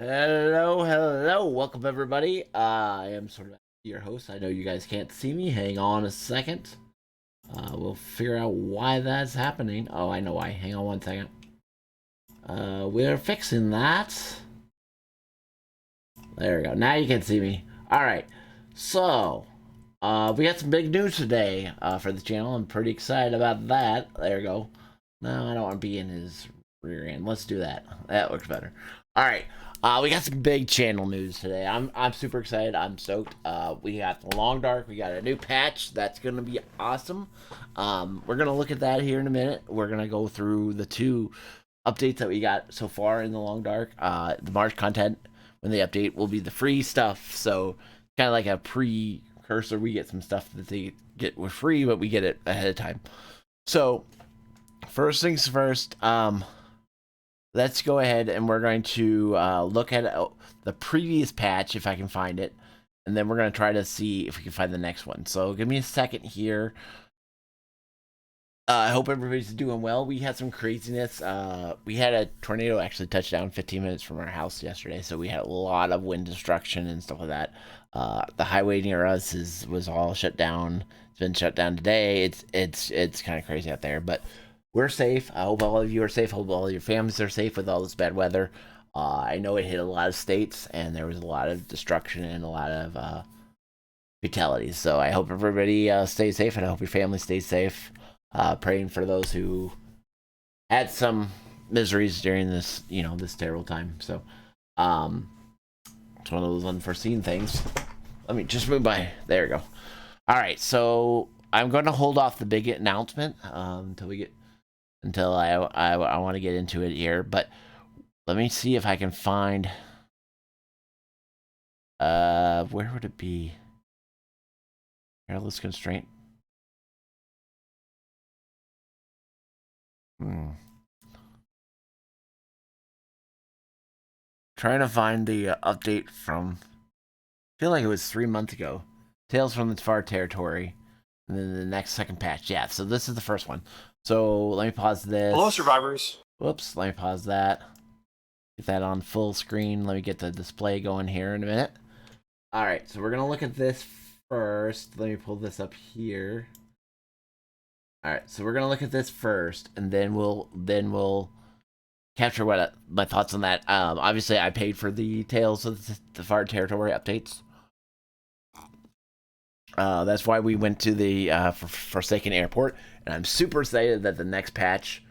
Hello, hello, welcome everybody. I am sort of your host. I know you guys can't see me. Hang on a second. We'll figure out why that's happening. Oh, I know why. Hang on one second. We're fixing that. There we go. Now you can see me. All right. So, we got some big news today for the channel. I'm pretty excited about that. There we go. No, I don't want to be in his rear end. Let's do that. That works better. All right. We got some big channel news today. I'm super excited. I'm stoked. We got the Long Dark. We got a new patch that's gonna be awesome. We're gonna look at that here in a minute. We're gonna go through the two updates that we got so far in the Long Dark. The March content when they update will be the free stuff. So kind of like a precursor. We get some stuff that they get with free, but we get it ahead of time. So first things first. Let's go ahead and we're going to look at the previous patch if I can find it, and then we're going to try to see if we can find the next one. So give me a second here. I hope everybody's doing well. We had some craziness. We had a tornado actually touch down 15 minutes from our house yesterday, so we had a lot of wind destruction and stuff like that. The highway near us was all shut down. It's been shut down today. It's kind of crazy out there, but we're safe. I hope all of you are safe. I hope all of your families are safe with all this bad weather. I know it hit a lot of states, and there was a lot of destruction and a lot of fatalities. So I hope everybody stays safe, and I hope your family stays safe. Praying for those who had some miseries during this, this terrible time. So, it's one of those unforeseen things. Let me just move by. There we go. All right, so I'm going to hold off the big announcement until I want to get into it here. But let me see if I can find. Where would it be? Careless constraint. Trying to find the update from. I feel like it was 3 months ago. Tales from the Far Territory, and then the next second patch. Yeah, so this is the first one. So let me pause this. Hello, survivors. Whoops, let me pause that. Get that on full screen. Let me get the display going here in a minute. All right, so we're gonna look at this first. Let me pull this up here. All right, so we're gonna look at this first, and then we'll capture what my thoughts on that. Obviously, I paid for the Tales of the Far Territory updates. That's why we went to the Forsaken Airport, and I'm super excited that the next patch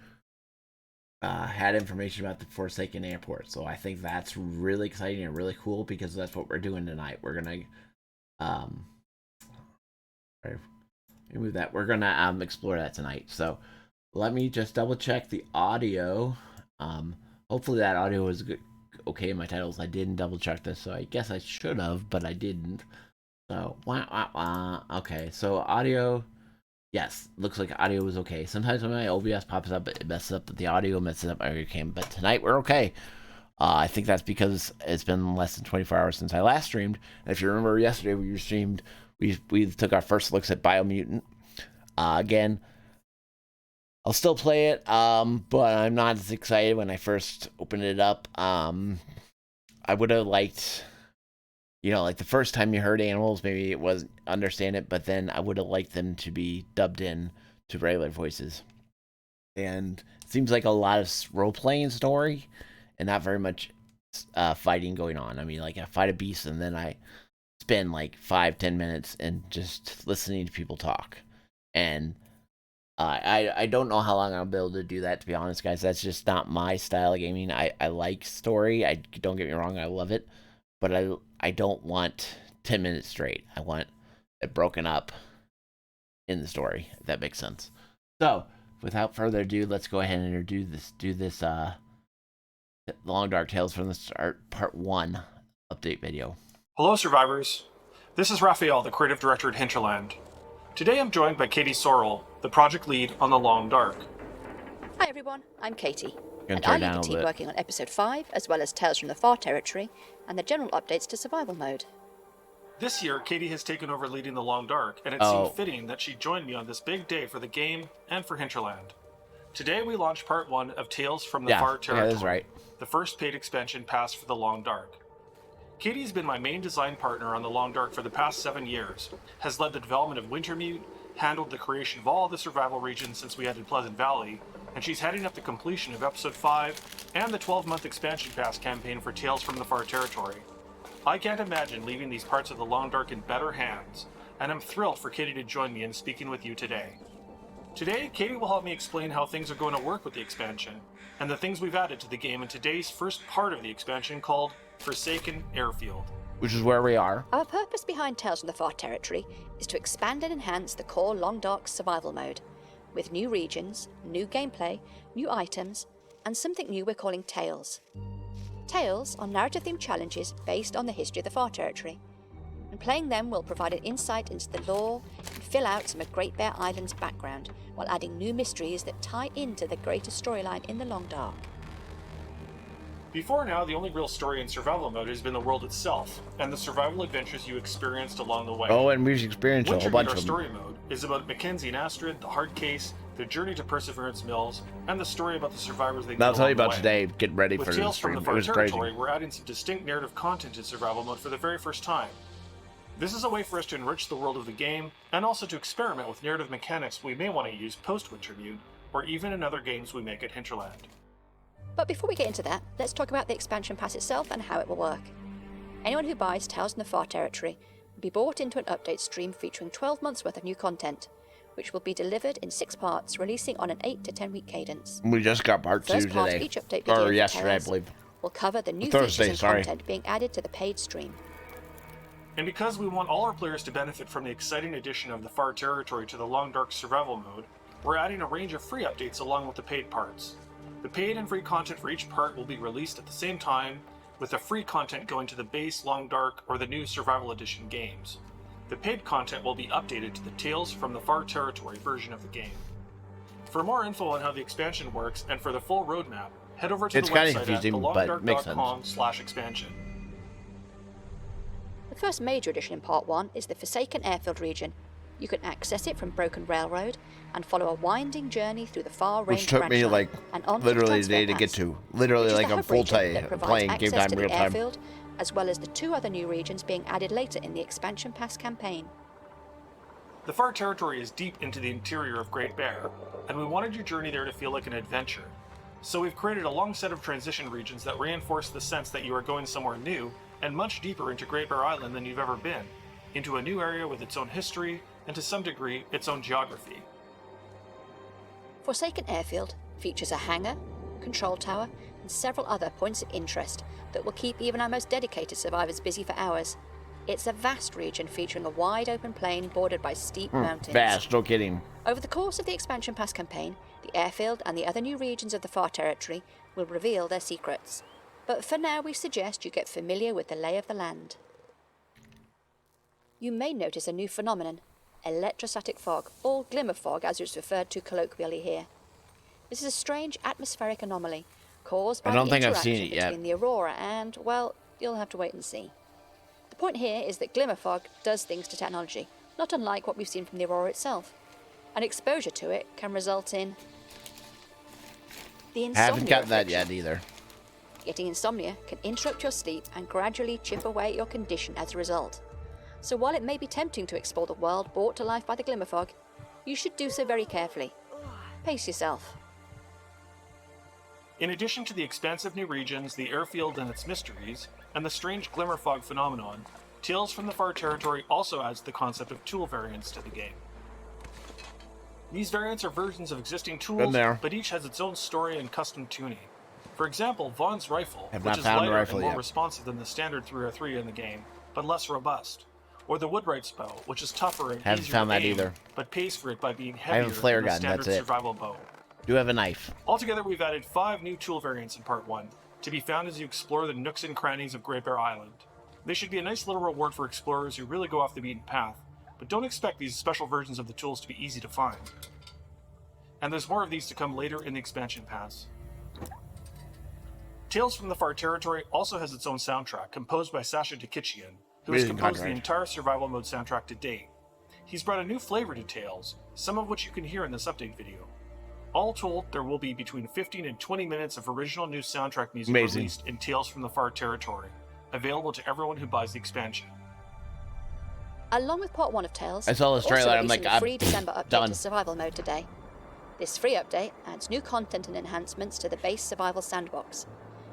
had information about the Forsaken Airport. So I think that's really exciting and really cool because that's what we're doing tonight. We're gonna remove that. We're gonna explore that tonight. So let me just double check the audio. Hopefully that audio was good, okay in my titles. I didn't double check this, so I guess I should have, but I didn't. So okay. So audio. Yes, looks like audio was okay. Sometimes when my OBS pops up, it messes up the audio, messes up my webcam. But tonight we're okay. I think that's because it's been less than 24 hours since I last streamed. And if you remember yesterday, we took our first looks at Biomutant. Again, I'll still play it, but I'm not as excited when I first opened it up. I would have liked, like the first time you heard animals, maybe it wasn't understand it, but then I would have liked them to be dubbed in to regular voices. And it seems like a lot of role-playing story and not very much fighting going on. I mean, like I fight a beast and then I spend like 5-10 minutes and just listening to people talk. And I don't know how long I'll be able to do that, to be honest, guys. That's just not my style of gaming. I like story. Don't get me wrong, I love it. But I don't want 10 minutes straight. I want it broken up in the story, if that makes sense. So, without further ado, let's go ahead and do this Long Dark Tales from the Start Part 1 update video. Hello, survivors. This is Raphael, the creative director at Hinterland. Today I'm joined by Katie Sorrell, the project lead on The Long Dark. Hi everyone, I'm Katie, and turn I down lead a the team bit. working on Episode 5, as well as Tales from the Far Territory, and the general updates to Survival Mode. This year, Katie has taken over leading The Long Dark, and it seemed fitting that she joined me on this big day for the game and for Hinterland. Today we launch Part 1 of Tales from the Far Territory, that's right. the first paid expansion pass for The Long Dark. Katie's been my main design partner on the Long Dark for the past 7 years, has led the development of Wintermute, handled the creation of all the survival regions since we added Pleasant Valley, and she's heading up the completion of Episode 5 and the 12-month expansion pass campaign for Tales from the Far Territory. I can't imagine leaving these parts of the Long Dark in better hands, and I'm thrilled for Katie to join me in speaking with you today. Today, Katie will help me explain how things are going to work with the expansion, and the things we've added to the game in today's first part of the expansion called Forsaken Airfield. Which is where we are. Our purpose behind Tales from the Far Territory is to expand and enhance the core Long Dark survival mode, with new regions, new gameplay, new items, and something new we're calling Tales. Tales are narrative-themed challenges based on the history of the Far Territory, and playing them will provide an insight into the lore and fill out some of Great Bear Island's background, while adding new mysteries that tie into the greater storyline in the Long Dark. Before now, the only real story in survival mode has been the world itself, and the survival adventures you experienced along the way. Oh, and we've experienced a whole bunch of them. Story mode is about Mackenzie and Astrid, the hard case, the journey to Perseverance Mills, and the story about the survivors they met I'll tell you along about the today. Get ready With for the Tales from stream. the It was Far crazy. Territory, we're adding some distinct narrative content in survival mode for the very first time. This is a way for us to enrich the world of the game, and also to experiment with narrative mechanics we may want to use post-Wintermute, or even in other games we make at Hinterland. But before we get into that, let's talk about the expansion pass itself and how it will work. Anyone who buys Tales from the Far Territory will be brought into an update stream featuring 12 months worth of new content, which will be delivered in 6 parts, releasing on an 8 to 10 week cadence. We just got part 2 First part today. of each update video Or for yesterday, I Tales believe. will cover the new Thursday, features and sorry. content being added to the paid stream. And because we want all our players to benefit from the exciting addition of the Far Territory to the Long Dark survival mode, we're adding a range of free updates along with the paid parts. The paid and free content for each part will be released at the same time, with the free content going to the base Long Dark or the new Survival Edition games. The paid content will be updated to the Tales from the Far Territory version of the game. For more info on how the expansion works and for the full roadmap, head over to It's the kinda website at confusing, but makes sense. thelongdark.com/expansion. The first major addition in Part 1 is the Forsaken Airfield region. You can access it from Broken Railroad and follow a winding journey through the far range Which took me like literally a day to get to. Literally like a full day playing game time, real time. Airfield, as well as the 2 other new regions being added later in the expansion pass campaign. The Far Territory is deep into the interior of Great Bear, and we wanted your journey there to feel like an adventure. So we've created a long set of transition regions that reinforce the sense that you are going somewhere new and much deeper into Great Bear Island than you've ever been, into a new area with its own history and to some degree its own geography. Forsaken Airfield features a hangar, control tower, and several other points of interest that will keep even our most dedicated survivors busy for hours. It's a vast region featuring a wide open plain bordered by steep mountains. Vast, no kidding. Over the course of the expansion pass campaign, the airfield and the other new regions of the Far Territory will reveal their secrets. But for now, we suggest you get familiar with the lay of the land. You may notice a new phenomenon, electrostatic fog, or glimmer fog as it's referred to colloquially here. This is a strange atmospheric anomaly caused by the interaction between the aurora and, well, you'll have to wait and see. The point here is that glimmer fog does things to technology, not unlike what we've seen from the aurora itself. An exposure to it can result in the insomnia. Haven't got that yet either. Getting insomnia can interrupt your sleep and gradually chip away at your condition as a result. So while it may be tempting to explore the world brought to life by the glimmer fog, you should do so very carefully. Pace yourself. In addition to the expansive new regions, the airfield and its mysteries, and the strange glimmer fog phenomenon, Tales from the Far Territory also adds the concept of tool variants to the game. These variants are versions of existing tools, but each has its own story and custom tuning. For example, Vaughn's rifle, which is lighter and more responsive than the standard 303 in the game, but less robust. Or the Woodwright's bow, which is tougher and easier to aim, but pays for it by being heavier than the standard survival bow. Do have a knife. Altogether, we've added 5 new tool variants in Part 1, to be found as you explore the nooks and crannies of Great Bear Island. They should be a nice little reward for explorers who really go off the beaten path, but don't expect these special versions of the tools to be easy to find. And there's more of these to come later in the expansion pass. Tales from the Far Territory also has its own soundtrack, composed by Sasha Dikichian, who has composed the entire survival mode soundtrack to date. He's brought a new flavor to Tales, some of which you can hear in this update video. All told, there will be between 15 and 20 minutes of original new soundtrack music released in Tales from the Far Territory, available to everyone who buys the expansion. Along with Part 1 of Tales, I saw this we're also trailer, I'm releasing like, a free December update done. to Survival Mode today. This free update adds new content and enhancements to the base Survival sandbox,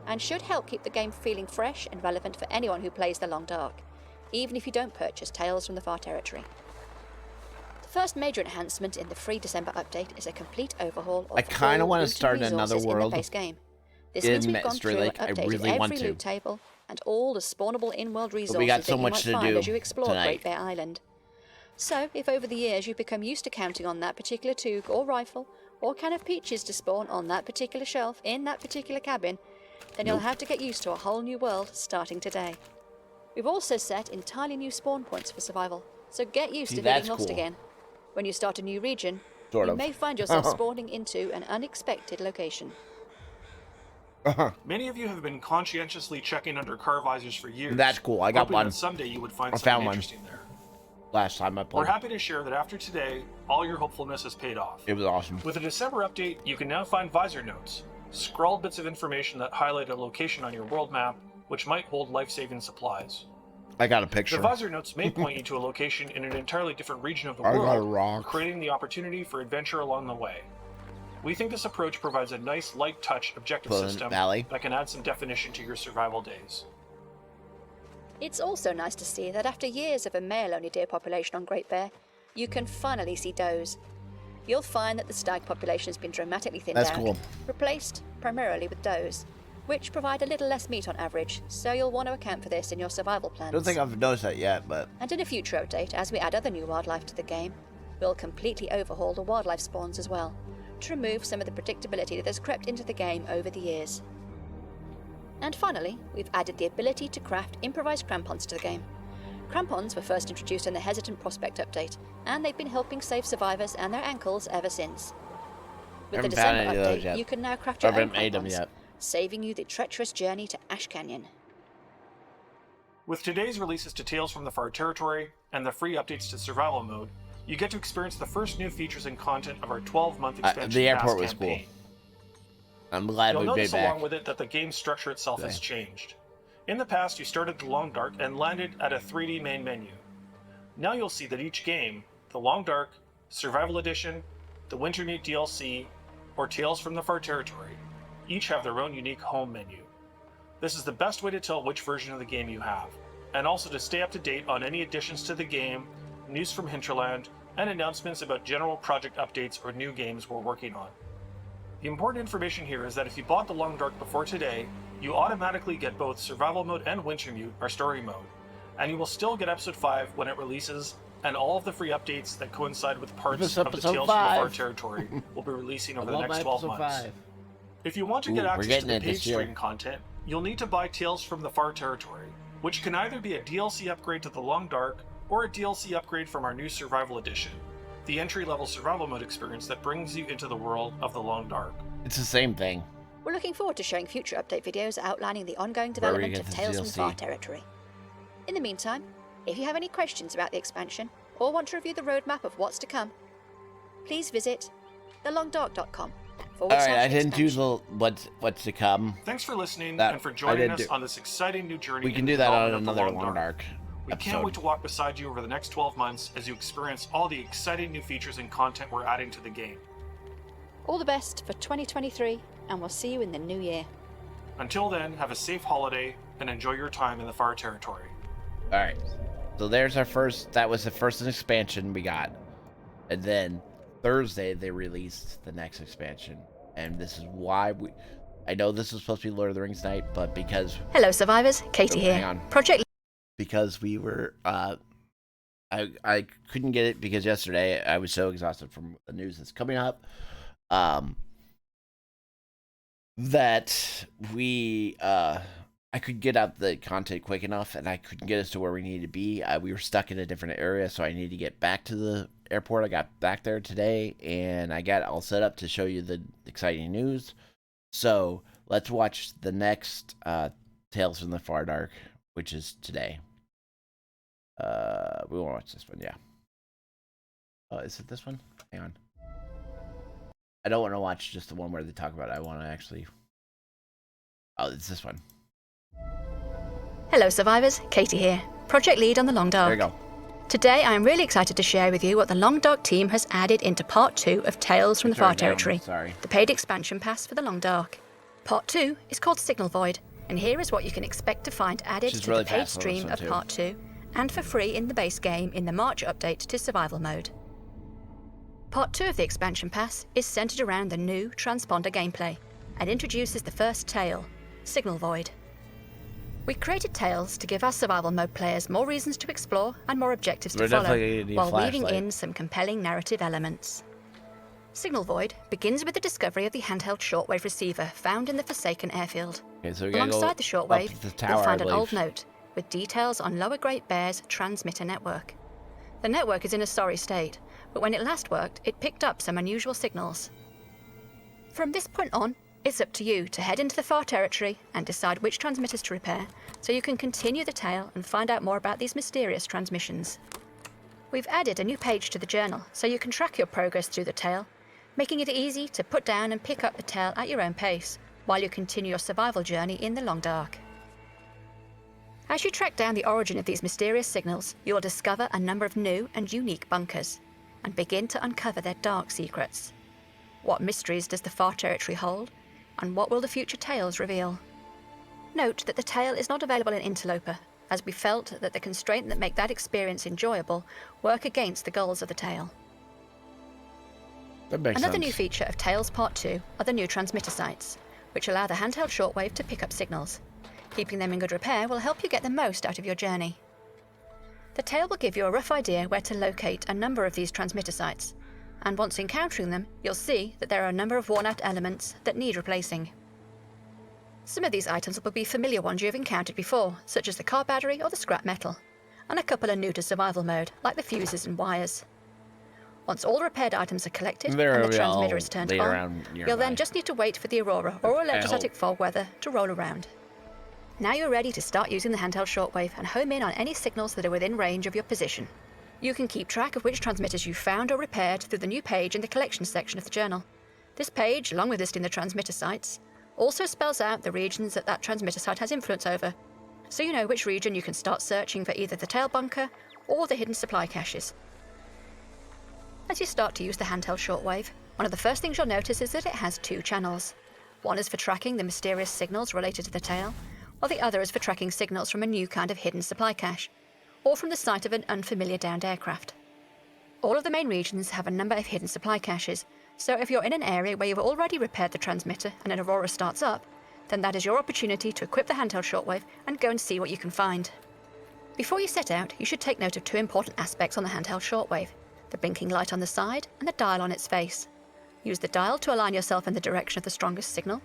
and should help keep the game feeling fresh and relevant for anyone who plays The Long Dark, even if you don't purchase Tales from the Far Territory. The first major enhancement in the free December update is a complete overhaul of I kind of all want loot to and start another resources in world the base game. This in means we've gone Mystery through Lake. I and updated really want every to. loot table and all the spawnable in-world resources we got so that you much might to find do as you explore tonight. Great Bear Island. So, if over the years you've become used to counting on that particular toog or rifle or can of peaches to spawn on that particular shelf in that particular cabin, then you'll have to get used to a whole new world starting today. We've also set entirely new spawn points for survival, so get used See, to that's feeling lost cool. again. When you start a new region, Sort you of. may find yourself spawning into an unexpected location. Many of you have been conscientiously checking under car visors for years. That's cool. I got hoping one. that someday you would find I something found one. interesting there. Last time I We're played. happy to share that after today, all your hopefulness has paid off. It was awesome. With the December update, you can now find visor notes, scrawled bits of information that highlight a location on your world map, which might hold life-saving supplies. I got a The picture. visor notes may point you to a location in an entirely different region of the I got a world, rock. creating the opportunity for adventure along the way. We think this approach provides a nice light touch objective Pleasant system Valley. that can add some definition to your survival days. It's also nice to see that after years of a male-only deer population on Great Bear, you can finally see does. You'll find that the stag population has been dramatically thinned That's out, cool. replaced primarily with does, which provide a little less meat on average, so you'll want to account for this in your survival plans. Don't think I've noticed that yet, but And in a future update, as we add other new wildlife to the game, we'll completely overhaul the wildlife spawns as well, to remove some of the predictability that has crept into the game over the years. And finally, we've added the ability to craft improvised crampons to the game. Crampons were first introduced in the Hesitant Prospect update, and they've been helping save survivors and their ankles ever since. With the Haven't found December any of those update, yet. you can now craft I your own haven't made them crampons, yet. saving you the treacherous journey to Ash Canyon. With today's releases to Tales from the Far Territory and the free updates to Survival Mode, you get to experience the first new features and content of our 12-month expansion the pass airport was campaign. I'm glad You'll we made notice back. along with it that the game's structure itself has changed. In the past, you started The Long Dark and landed at a 3D main menu. Now you'll see that each game, The Long Dark, Survival Edition, the Wintermute DLC, or Tales from the Far Territory, each have their own unique home menu. This is the best way to tell which version of the game you have, and also to stay up to date on any additions to the game, news from Hinterland, and announcements about general project updates or new games we're working on. The important information here is that if you bought The Long Dark before today, you automatically get both Survival Mode and Wintermute, our story mode, and you will still get Episode 5 when it releases, and all of the free updates that coincide with parts This is of the episode Tales from the Far 5. Territory will be releasing I over the love next my 12 episode months. 5. If you want to Ooh, get we're access to getting the it page this year. stream content, you'll need to buy Tales from the Far Territory, which can either be a DLC upgrade to The Long Dark or a DLC upgrade from our new Survival Edition, the entry-level survival mode experience that brings you into the world of The Long Dark. It's the same thing. We're looking forward to showing future update videos outlining the ongoing Where we development get of this Tales from the Far DLC. Territory. In the meantime, if you have any questions about the expansion or want to review the roadmap of what's to come, please visit thelongdark.com. Alright, I didn't do the what's to come. Thanks for listening That- and for I joining didn't us do- on this exciting new journey. We can in do the that on development of The another Long Dark We can't episode. wait to walk beside you over the next 12 months as you experience all the exciting new features and content we're adding to the game. All the best for 2023, and we'll see you in the new year. Until then, have a safe holiday and enjoy your time in the Far Territory. Alright. So there's our first, that was the first expansion we got. And then Thursday they released the next expansion. And this is why I know this was supposed to be Lord of the Rings night, but because Hello, survivors. Katie hang here. on. Project we were I couldn't get it because yesterday I was so exhausted from the news that's coming up that we I couldn't get out the content quick enough, and I couldn't get us to where we needed to be. We were stuck in a different area, so I needed to get back to the airport. I got back there today, and I got all set up to show you the exciting news. So let's watch the next Tales from the Far Dark, which is today. We won't watch this one, yeah. Oh, is it this one? Hang on. I don't want to watch just the one where they talk about it. I want to actually... Oh, it's this one. Hello survivors, Katie here, project lead on the Long There you Dark. go. Today I am really excited to share with you what the Long Dark team has added into Part 2 of Tales from the Far Turn it down, Territory, sorry. the paid expansion pass for the Long Dark. Part 2 is called Signal Void, and here is what you can expect to find added She's to really the paid fast on this stream one, of too. Part 2, and for free in the base game in the March update to Survival Mode. Part 2 of the expansion pass is centered around the new transponder gameplay, and introduces the first tale, Signal Void. We created tales to give our survival mode players more reasons to explore and more objectives to We're follow, definitely gonna need a while weaving flashlight. in some compelling narrative elements. Signal Void begins with the discovery of the handheld shortwave receiver found in the Forsaken airfield. Okay, so we gotta go Alongside the up shortwave, the tower, you'll find I an believe. old note with details on Lower Great Bear's transmitter network. The network is in a sorry state, but when it last worked, it picked up some unusual signals. From this point on, it's up to you to head into the Far Territory and decide which transmitters to repair, so you can continue the tale and find out more about these mysterious transmissions. We've added a new page to the journal, so you can track your progress through the tale, making it easy to put down and pick up the tale at your own pace, while you continue your survival journey in the Long Dark. As you track down the origin of these mysterious signals, you will discover a number of new and unique bunkers, and begin to uncover their dark secrets. What mysteries does the Far Territory hold, and what will the future tales reveal? Note that the tale is not available in Interloper, as we felt that the constraints that make that experience enjoyable work against the goals of the tale. That makes Another sense. new feature of Tales Part 2 are the new transmitter sites, which allow the handheld shortwave to pick up signals. Keeping them in good repair will help you get the most out of your journey. The tale will give you a rough idea where to locate a number of these transmitter sites, and once encountering them, you'll see that there are a number of worn-out elements that need replacing. Some of these items will be familiar ones you have encountered before, such as the car battery or the scrap metal, and a couple are new to survival mode, like the fuses and wires. Once all repaired items are collected They're and the all transmitter is turned laid on, around you'll nearby. then just need to wait for the aurora or electrostatic fog weather to roll around. Now you're ready to start using the handheld shortwave and home in on any signals that are within range of your position. You can keep track of which transmitters you've found or repaired through the new page in the collections section of the journal. This page, along with listing the transmitter sites, also spells out the regions that that transmitter site has influence over, so you know which region you can start searching for either the tail bunker or the hidden supply caches. As you start to use the handheld shortwave, one of the first things you'll notice is that it has two channels. One is for tracking the mysterious signals related to the tail, while the other is for tracking signals from a new kind of hidden supply cache, or from the site of an unfamiliar downed aircraft. All of the main regions have a number of hidden supply caches, so if you're in an area where you've already repaired the transmitter and an aurora starts up, then that is your opportunity to equip the handheld shortwave and go and see what you can find. Before you set out, you should take note of two important aspects on the handheld shortwave: the blinking light on the side and the dial on its face. Use the dial to align yourself in the direction of the strongest signal.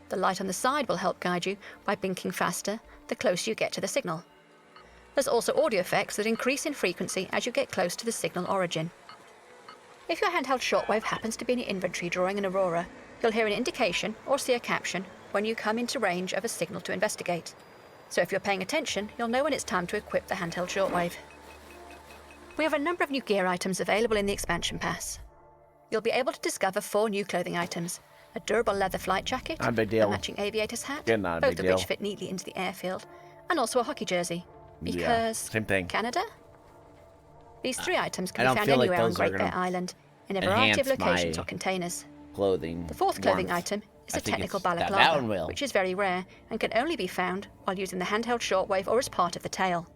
The light on the side will help guide you by blinking faster the closer you get to the signal. There's also audio effects that increase in frequency as you get close to the signal origin. If your handheld shortwave happens to be in your inventory drawing an aurora, you'll hear an indication or see a caption when you come into range of a signal to investigate. So if you're paying attention, you'll know when it's time to equip the handheld shortwave. We have a number of new gear items available in the expansion pass. You'll be able to discover 4 new clothing items: a durable leather flight jacket, Not a big a deal. matching aviator's hat, Yeah, not a both big of deal. which fit neatly into the airfield, and also a hockey jersey. Yeah, Because same thing. Canada? These 3 items I can be don't found feel like anywhere on those are Great Bear gonna Island, in a variety of enhance locations my or containers. Clothing. The 4th clothing warmth. item is I a think technical it's- that balaclava, one will. which is very rare and can only be found while using the handheld shortwave or as part of the tail.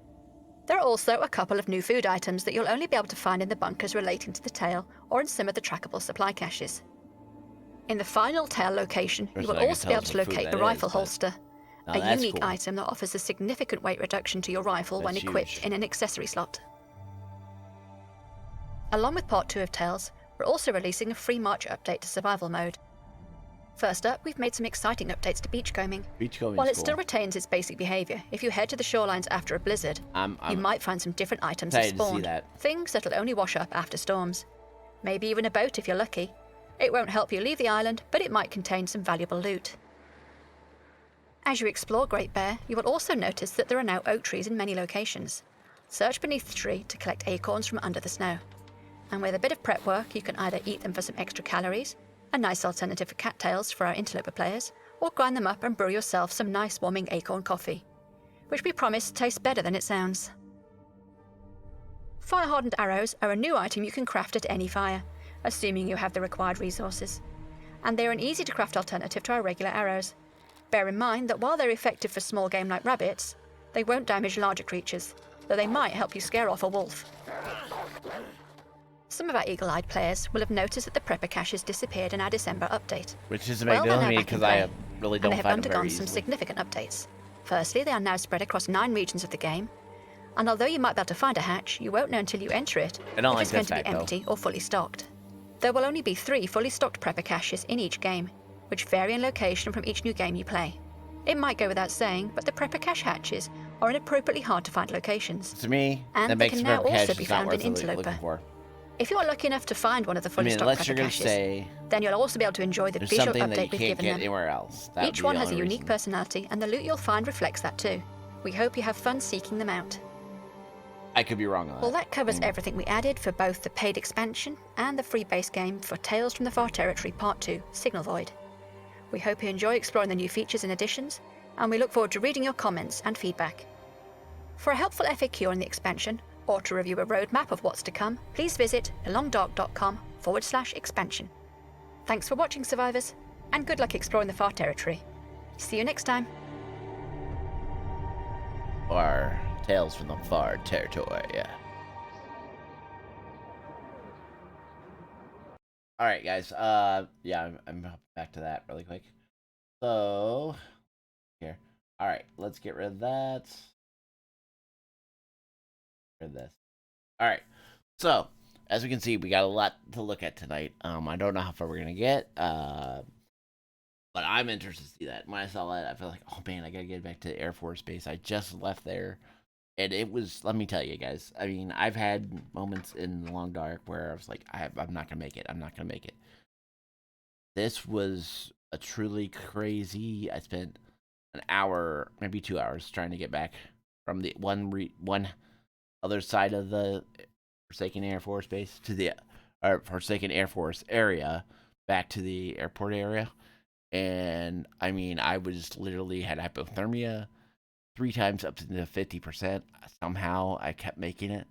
There are also a couple of new food items that you'll only be able to find in the bunkers relating to the tail or in some of the trackable supply caches. In the final tail location, you First will thing I can also be tell able is to what food locate the that rifle is, but- holster, Now a that's unique cool. item that offers a significant weight reduction to your rifle when That's equipped huge. in an accessory slot. Along with Part 2 of Tales, we're also releasing a free March update to survival mode. First up, we've made some exciting updates to beachcombing. Beachcombing. While it still retains its basic behaviour, if you head to the shorelines after a blizzard, I'm you might find some different items excited to see spawned. that. Things that'll only wash up after storms. Maybe even a boat if you're lucky. It won't help you leave the island, but it might contain some valuable loot. As you explore Great Bear, you will also notice that there are now oak trees in many locations. Search beneath the tree to collect acorns from under the snow. And with a bit of prep work, you can either eat them for some extra calories, a nice alternative for cattails for our interloper players, or grind them up and brew yourself some nice warming acorn coffee. which we promise tastes better than it sounds. Fire-hardened arrows are a new item you can craft at any fire, assuming you have the required resources. And they're an easy-to-craft alternative to our regular arrows. Bear in mind that while they're effective for small game like rabbits, they won't damage larger creatures, though they might help you scare off a wolf. Some of our eagle-eyed players will have noticed that the prepper caches disappeared in our December update. Which is a big deal to me because I really don't and they have find them very undergone some easily. significant updates. Firstly, they are now spread across 9 regions of the game, and although you might be able to find a hatch, you won't know until you enter it I don't if like it's going this to be fact, though. empty or fully stocked. There will only be 3 fully stocked prepper caches in each game, which vary in location from each new game you play. It might go without saying, but the prepper cache hatches are in appropriately hard to find locations. To me, And that they makes can the now prepper also cache be just not found worth in looking Interloper. for. If you are lucky enough to find one of the I fully mean, stocked unless prepper you're going to caches, say then you'll also be able to enjoy the there's visual something that you update we've can't given get them. anywhere else. That would Each be one the has a only unique reason. personality, and the loot you'll find reflects that too. We hope you have fun seeking them out. I could be wrong on that. Well, that covers everything we added for both the paid expansion and the free base game for Tales from the Far Territory Part 2, Signal Void. We hope you enjoy exploring the new features and additions, and we look forward to reading your comments and feedback. For a helpful FAQ on the expansion, or to review a roadmap of what's to come, please visit thelongdark.com/expansion. Thanks for watching, survivors, and good luck exploring the Far Territory. See you next time. Or Tales from the Far Territory, yeah. Alright, guys. Yeah, I'm back to that really quick. So, here. Alright, let's get rid of that. Rid of this. Alright, so, as we can see, we got a lot to look at tonight. I don't know how far we're gonna get, but I'm interested to see that. When I saw that, I feel like, oh man, I gotta get back to the Air Force Base. I just left there. And it was, let me tell you guys, I mean, I've had moments in the Long Dark where I was like, I'm not going to make it. I'm not going to make it. This was a truly crazy, I spent an hour, maybe 2 hours trying to get back from the one other side of the Forsaken Air Force Base to the Forsaken Air Force area back to the airport area. And I mean, I was literally had hypothermia 3 times up to the 50%. Somehow I kept making it.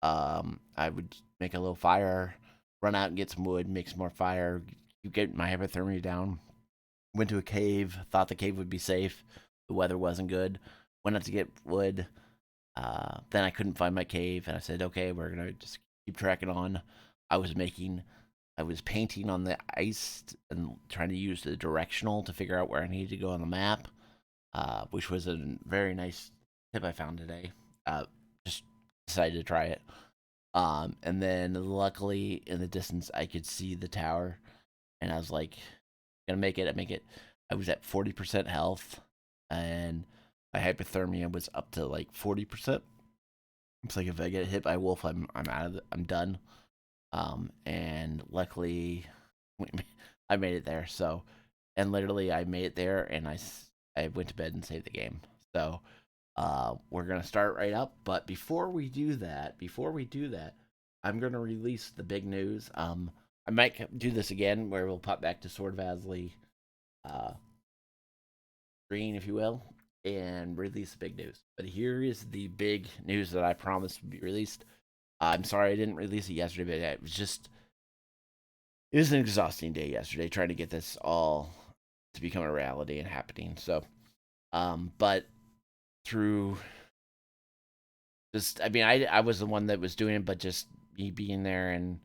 I would make a little fire, run out and get some wood, make some more fire, get my hypothermia down. Went to a cave, thought the cave would be safe. The weather wasn't good. Went out to get wood. Then I couldn't find my cave, and I said, okay, we're going to just keep tracking on. I was painting on the ice and trying to use the directional to figure out where I needed to go on the map. Which was a very nice tip I found today. Just decided to try it. And then luckily in the distance I could see the tower, and I was like, gonna make it. I was at 40% health, and my hypothermia was up to like 40%. It's like if I get hit by a wolf, I'm out of it. I'm done. And luckily I made it there. So, and literally I made it there, and I went to bed and saved the game. So, we're gonna start right up. But before we do that, I'm gonna release the big news. I might do this again, where we'll pop back to Sword of Azli, screen, if you will, and release the big news. But here is the big news that I promised would be released. I'm sorry I didn't release it yesterday, but it was an exhausting day yesterday trying to get this all to become a reality and happening. So, but through just, I mean, I was the one that was doing it, but just me being there and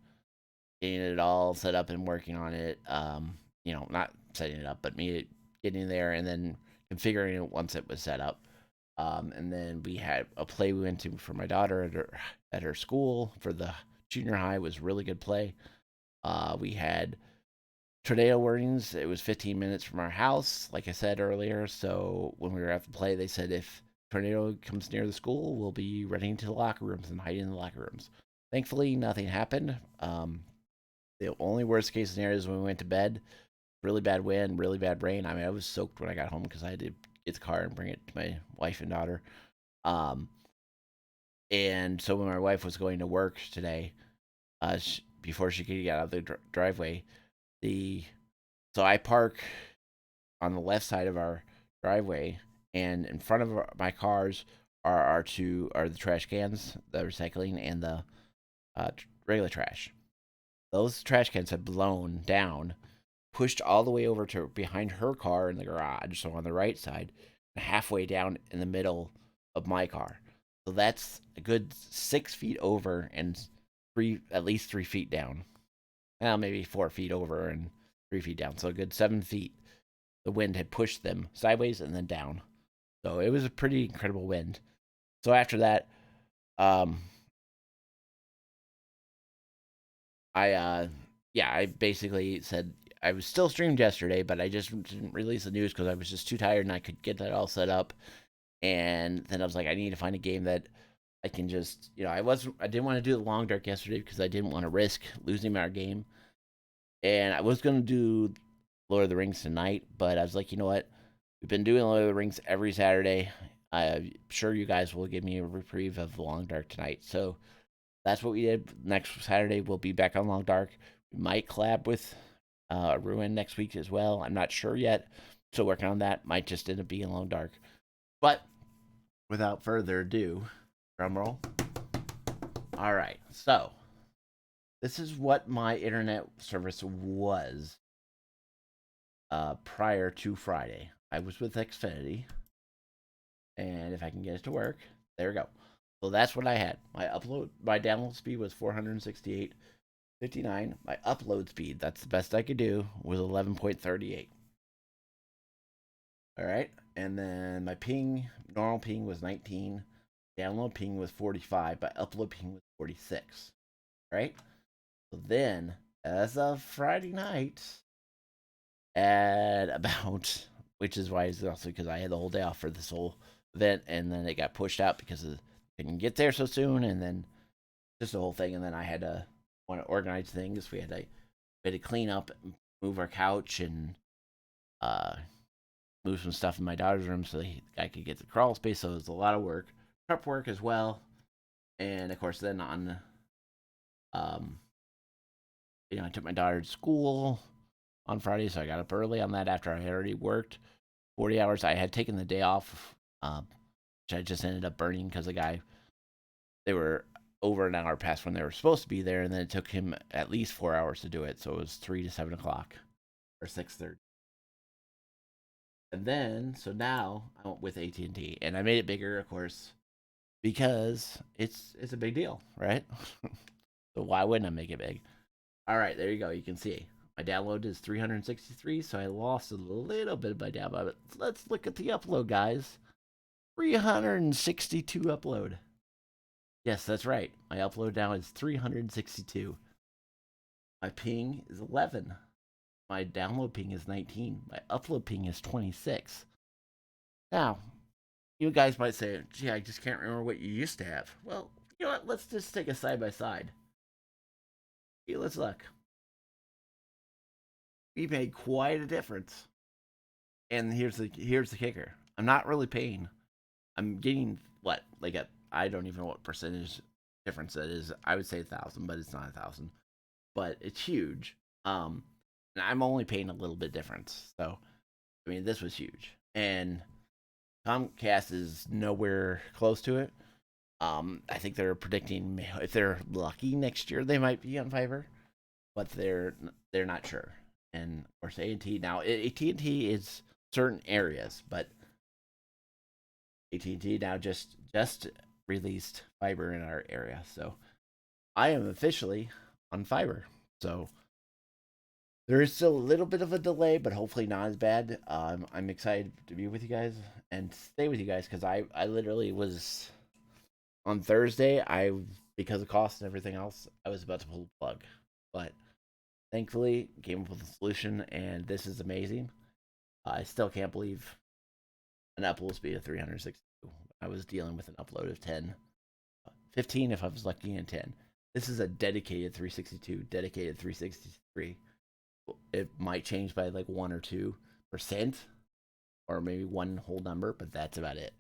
getting it all set up and working on it, not setting it up, but me getting there and then configuring it once it was set up. And then we had a play we went to for my daughter at her school for the junior high. It was really good play. We had tornado warnings. It was 15 minutes from our house, like I said earlier. So when we were at the play, they said if tornado comes near the school, we'll be running to the locker rooms and hiding in the locker rooms. Thankfully, nothing happened. The only worst case scenario is when we went to bed. Really bad wind, really bad rain. I mean, I was soaked when I got home because I had to get the car and bring it to my wife and daughter. And so when my wife was going to work today, before she could get out of the driveway, so I park on the left side of our driveway, and in front of my cars are the trash cans, the recycling and the regular trash. Those trash cans had blown down, pushed all the way over to behind her car in the garage, so on the right side, and halfway down in the middle of my car. So that's a good 6 feet over and at least 3 feet down. Well, maybe 4 feet over and 3 feet down. So a good 7 feet. The wind had pushed them sideways and then down. So it was a pretty incredible wind. So after that, I basically said I was still streamed yesterday, but I just didn't release the news because I was just too tired and I could get that all set up. And then I was like, I need to find a game that I can just, I didn't want to do the long dark yesterday because I didn't want to risk losing our game. And I was going to do Lord of the Rings tonight, but I was like, you know what? We've been doing Lord of the Rings every Saturday. I'm sure you guys will give me a reprieve of the long dark tonight. So that's what we did. Next Saturday, we'll be back on long dark. We might collab with Ruin next week as well. I'm not sure yet. Still working on that. Might just end up being long dark. But without further ado, drum roll. All right, so this is what my internet service was prior to Friday. I was with Xfinity, and if I can get it to work, there we go. So that's what I had. My download speed was 468.59. My upload speed, that's the best I could do, was 11.38. All right, and then my normal ping was 19. Download ping was 45. My upload ping was 46. Right? So then, as of Friday night, at about, which is why it's also because I had the whole day off for this whole event, and then it got pushed out because I couldn't get there so soon, and then just the whole thing, and then I had to want to organize things. We had to clean up, move our couch, and move some stuff in my daughter's room so I could get the crawl space. So it was a lot of work, prep work as well, and of course then on, I took my daughter to school on Friday, so I got up early on that after I had already worked 40 hours. I had taken the day off, which I just ended up burning because they were over an hour past when they were supposed to be there, and then it took him at least 4 hours to do it, so it was 3 to 7 o'clock or 6:30. And then, so now I went with AT&T, and I made it bigger, of course, because it's a big deal, right? So why wouldn't I make it big? All right, there you go. You can see my download is 363, so I lost a little bit of my download. But let's look at the upload, guys. 362 upload. Yes, that's right. My upload now is 362. My ping is 11. My download ping is 19. My upload ping is 26. Now, you guys might say, gee, I just can't remember what you used to have. Well, you know what? Let's just take a side by side. Okay, let's look. We made quite a difference. And here's the kicker. I'm not really paying. I'm getting what? I don't even know what percentage difference that is. I would say 1,000, but it's not 1,000. But it's huge. And I'm only paying a little bit difference. So, I mean, this was huge. And Comcast is nowhere close to it. I think they're predicting if they're lucky next year they might be on fiber, but they're not sure. And of course AT&T now AT&T is certain areas, but AT&T now just released fiber in our area, so I am officially on fiber. So there is still a little bit of a delay, but hopefully not as bad. I'm excited to be with you guys and stay with you guys because I literally was on Thursday. Because of cost and everything else, I was about to pull the plug, but thankfully came up with a solution, and this is amazing. I still can't believe an upload speed of 362. I was dealing with an upload of 10, 15 if I was lucky, and 10. This is a dedicated 362, dedicated 363. It might change by like 1 or 2%, or maybe one whole number, but that's about it.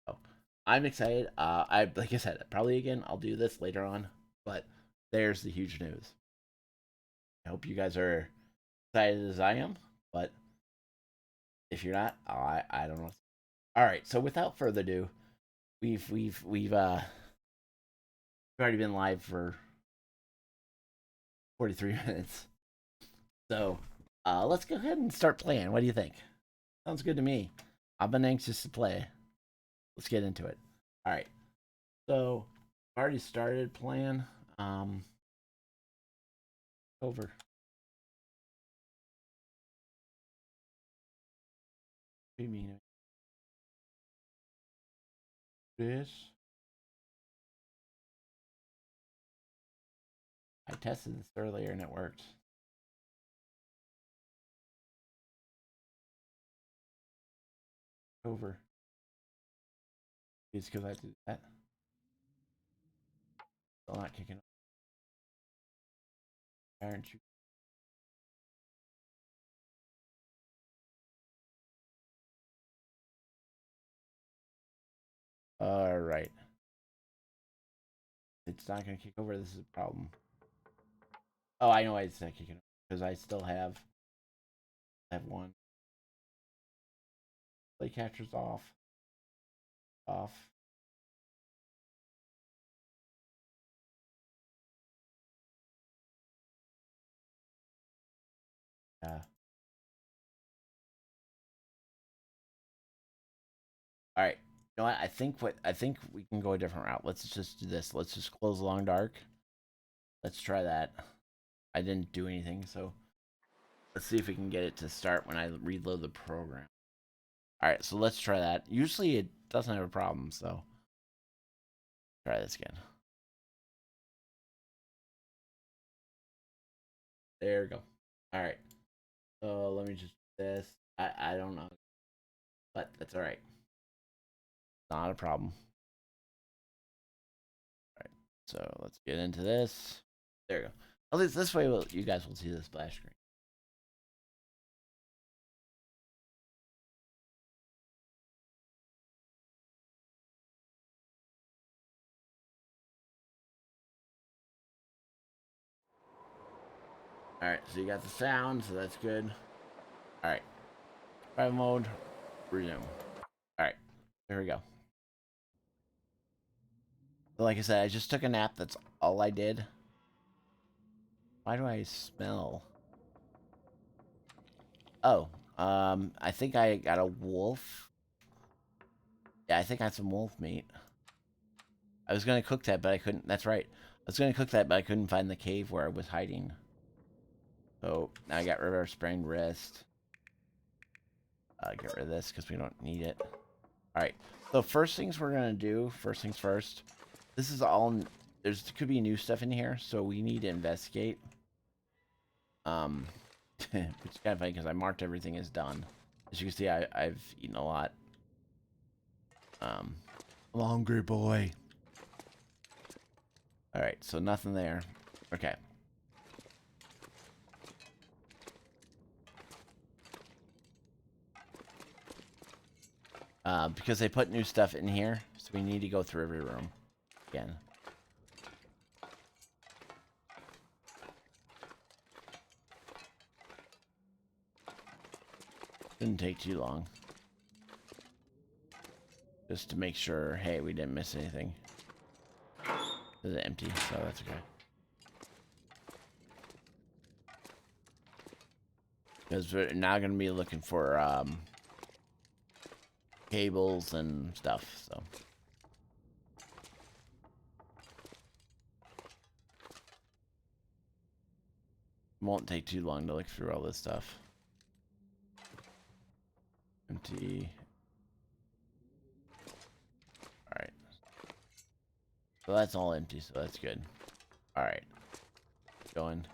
So I'm excited. Like I said, probably again I'll do this later on, but there's the huge news. I hope you guys are excited as I am, but if you're not, I don't know. All right. So without further ado, we've already been live for 43 minutes. So let's go ahead and start playing. What do you think? Sounds good to me. I've been anxious to play. Let's get into it. All right. So I've already started playing. Over. What do you mean? This? I tested this earlier and it worked. Over. It's because I did that. Still not kicking. Aren't you? All right. It's not gonna kick over. This is a problem. Oh, I know why it's not kicking over because I still have one. Play catchers off. Off. Yeah. All right. You know what? I think we can go a different route. Let's just do this. Let's just close Long Dark. Let's try that. I didn't do anything, so let's see if we can get it to start when I reload the program. All right, so let's try that. Usually it doesn't have a problem, so try this again. There we go. All right. So let me just do this. I don't know, but that's all right. Not a problem. All right. So let's get into this. There you go. At least this way, you guys will see the splash screen. All right. So you got the sound, so that's good. All right. Survival mode. Resume. All right. There we go. So like I said, I just took a nap. That's all I did. Why do I smell? Oh, I think I got a wolf. Yeah, I think I had some wolf meat. I was gonna cook that, but I couldn't. That's right. I was gonna cook that, but I couldn't find the cave where I was hiding. So now I got rid of our sprained wrist. Get rid of this because we don't need it. All right. So first things we're gonna do. First things first. This is all. There could be new stuff in here, so we need to investigate. Which is kind of funny because I marked everything as done. As you can see, I've eaten a lot. I'm a hungry boy. All right, so nothing there. Okay. Because they put new stuff in here, so we need to go through every room again. Didn't take too long. Just to make sure, hey, we didn't miss anything. It's empty, so that's okay. Because we're now going to be looking for cables and stuff, so. Won't take too long to look through all this stuff. Empty. Alright. So that's all empty, so that's good. Alright. Going.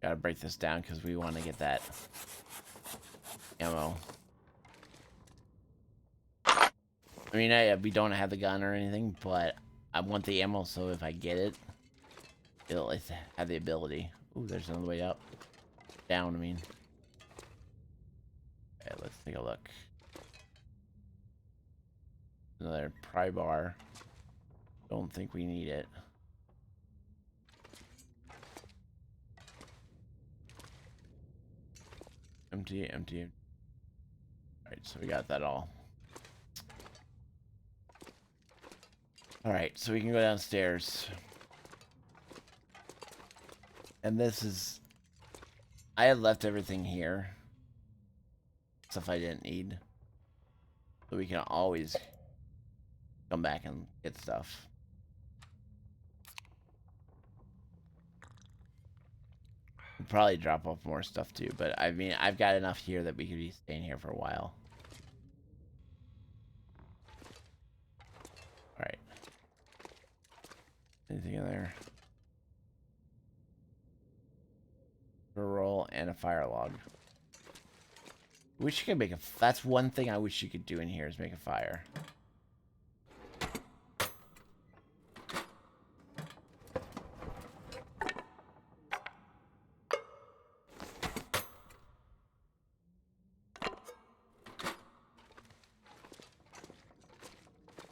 Gotta break this down because we want to get that ammo. I mean, we don't have the gun or anything, but I want the ammo so if I get it, it'll have the ability. Ooh, there's another way up. Down, I mean. Okay, let's take a look. Another pry bar. Don't think we need it. Empty, empty. Alright, so we got that all. Alright, so we can go downstairs. And this is... I had left everything here. Stuff I didn't need. So we can always come back and get stuff. We'll probably drop off more stuff too, but I mean, I've got enough here that we could be staying here for a while. Alright. Anything in there? A roll and a fire log. Wish you could make a... That's one thing I wish you could do in here is make a fire.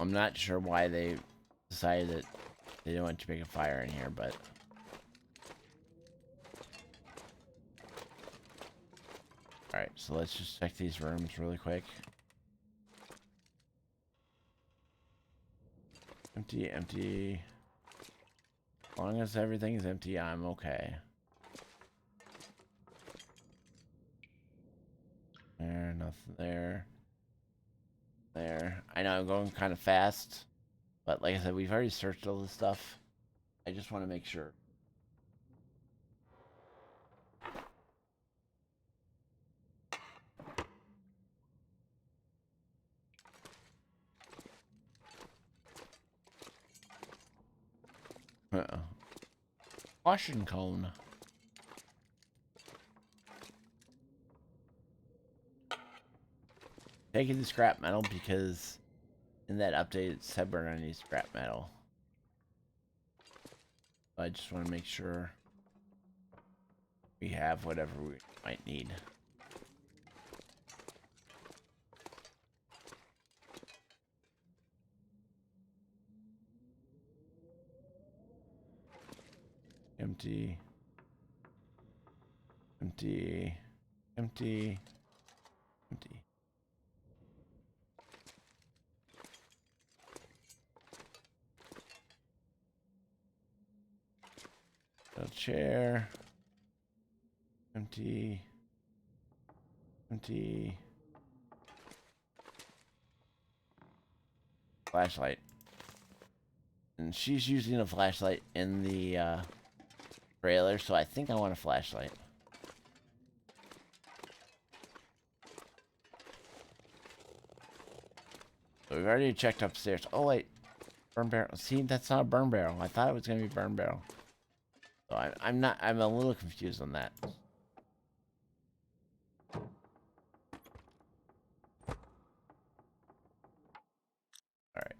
I'm not sure why they decided that they didn't want to make a fire in here, but... Alright, so let's just check these rooms really quick. Empty, empty. As long as everything's empty, I'm okay. There, nothing there. There. I know I'm going kind of fast, but like I said, we've already searched all this stuff. I just want to make sure. Washing cone. Taking the scrap metal because in that update it said we're gonna need scrap metal. I just want to make sure we have whatever we might need. Empty. Empty. Empty. Empty. A chair. Empty. Empty. Flashlight. And she's using a flashlight in the trailer, so I think I want a flashlight. So we've already checked upstairs. Oh wait, burn barrel. See, that's not a burn barrel. I thought it was gonna be burn barrel. So I'm not. I'm a little confused on that. All right,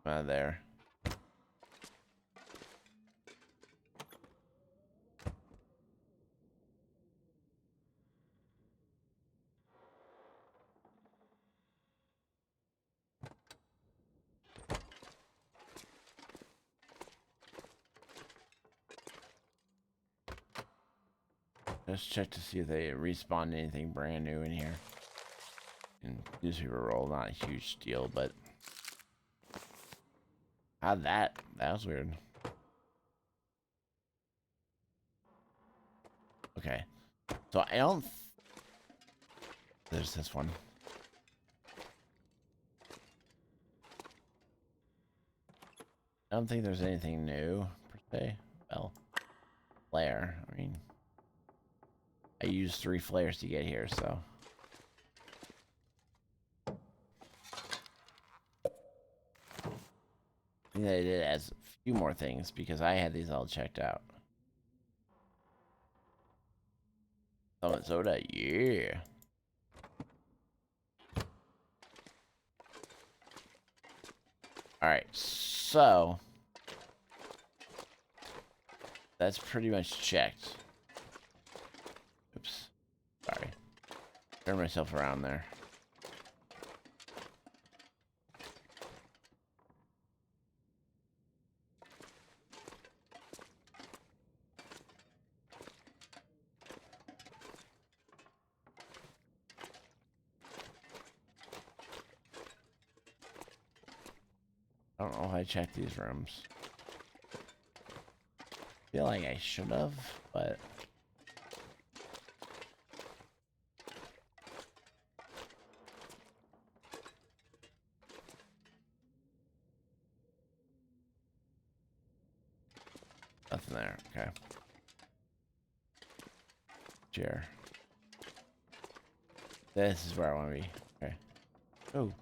out of there. Let's check to see if they respawned anything brand new in here. And newspaper roll, not a huge deal, but how'd that was weird. Okay, so I don't. There's this one. I don't think there's anything new per se. Well, flare. I mean, I used 3 flares to get here, so. I think that I did as a few more things because I had these all checked out. Oh, soda, yeah. Alright, so that's pretty much checked. Oops. Sorry. Turn myself around there. I don't know if I checked these rooms. Feel like I should have, but nothing there. Okay. Chair. This is where I want to be. Okay. Oh.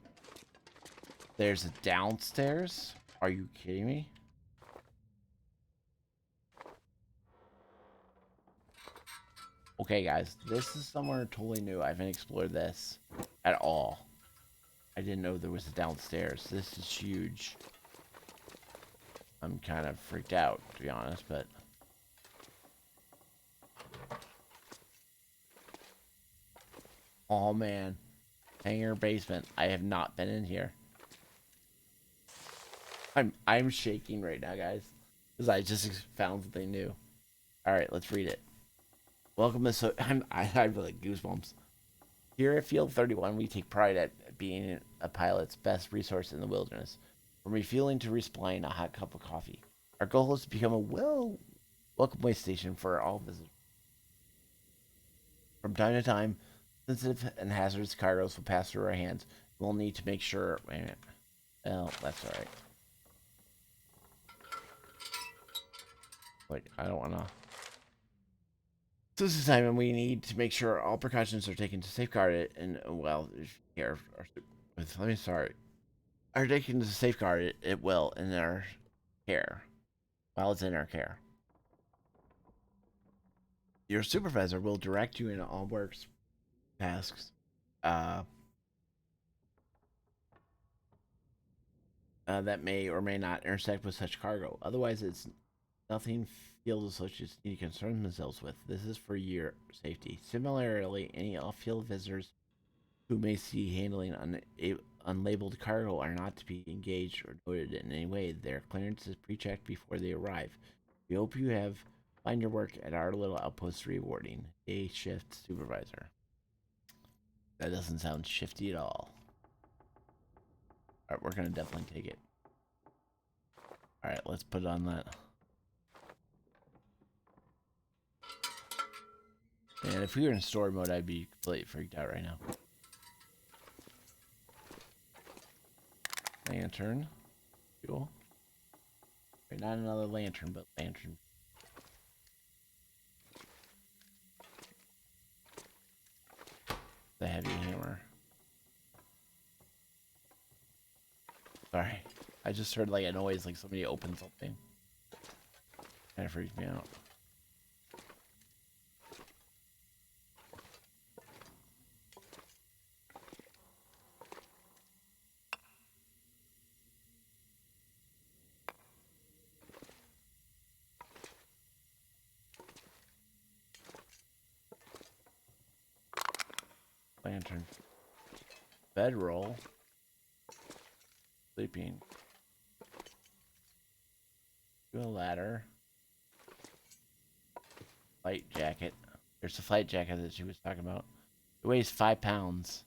There's a downstairs? Are you kidding me? Okay, guys. This is somewhere totally new. I haven't explored this at all. I didn't know there was a downstairs. This is huge. I'm kind of freaked out, to be honest, but... Oh, man. Hangar basement. I have not been in here. I'm shaking right now, guys. Because I just found something new. Alright, let's read it. Welcome to... I have like goosebumps. Here at Field 31, we take pride at being a pilot's best resource in the wilderness. From refueling to resupplying a hot cup of coffee. Our goal is to become a welcome way station for all visitors. From time to time, sensitive and hazardous cargoes will pass through our hands. We'll need to make sure... Wait a minute. Well, that's alright. Wait, I don't want to... So this is time when we need to make sure all precautions are taken to safeguard it and, well, here... Let me start. Are taken to safeguard it well in our care. While it's in our care. Your supervisor will direct you in all works tasks that may or may not intersect with such cargo. Otherwise, it's nothing field associates need to concern themselves with. This is for your safety. Similarly, any off-field visitors who may see handling unlabeled cargo are not to be engaged or noted in any way. Their clearance is pre-checked before they arrive. We hope you find your work at our little outpost rewarding. Day shift supervisor. That doesn't sound shifty at all. Alright, we're gonna definitely take it. Alright, let's put it on that. And if we were in story mode, I'd be completely freaked out right now. Lantern. Cool. Right, not another lantern, but lantern. The heavy hammer. Sorry. I just heard like a noise like somebody opened something. Kind of freaked me out. Lantern. Bedroll. Sleeping. Do a ladder. Flight jacket. There's the flight jacket that she was talking about. It weighs 5 pounds.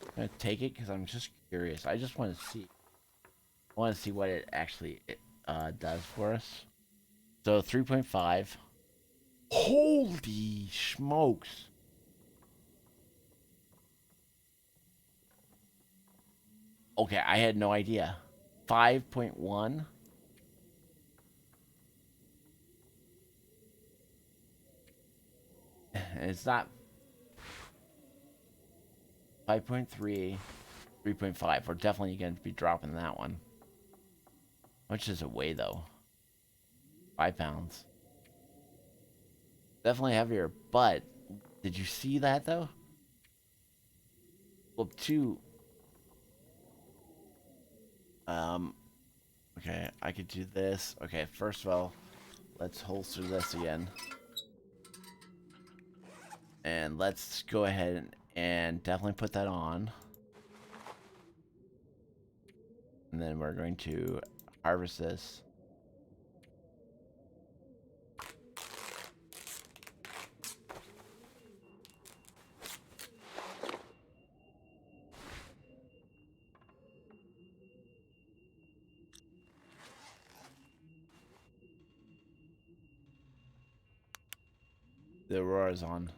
I'm gonna take it because I'm just curious. I just want to see. I want to see what it actually does for us. So 3.5. Holy smokes! Okay, I had no idea. 5.1. It's not 5.3, 3.5. We're definitely going to be dropping that one. How much does it weigh, though? 5 pounds. Definitely heavier, but did you see that, though? Well, okay, I could do this. Okay, first of all, let's holster this again. And let's go ahead and definitely put that on. And then we're going to harvest this. The Aurora's on.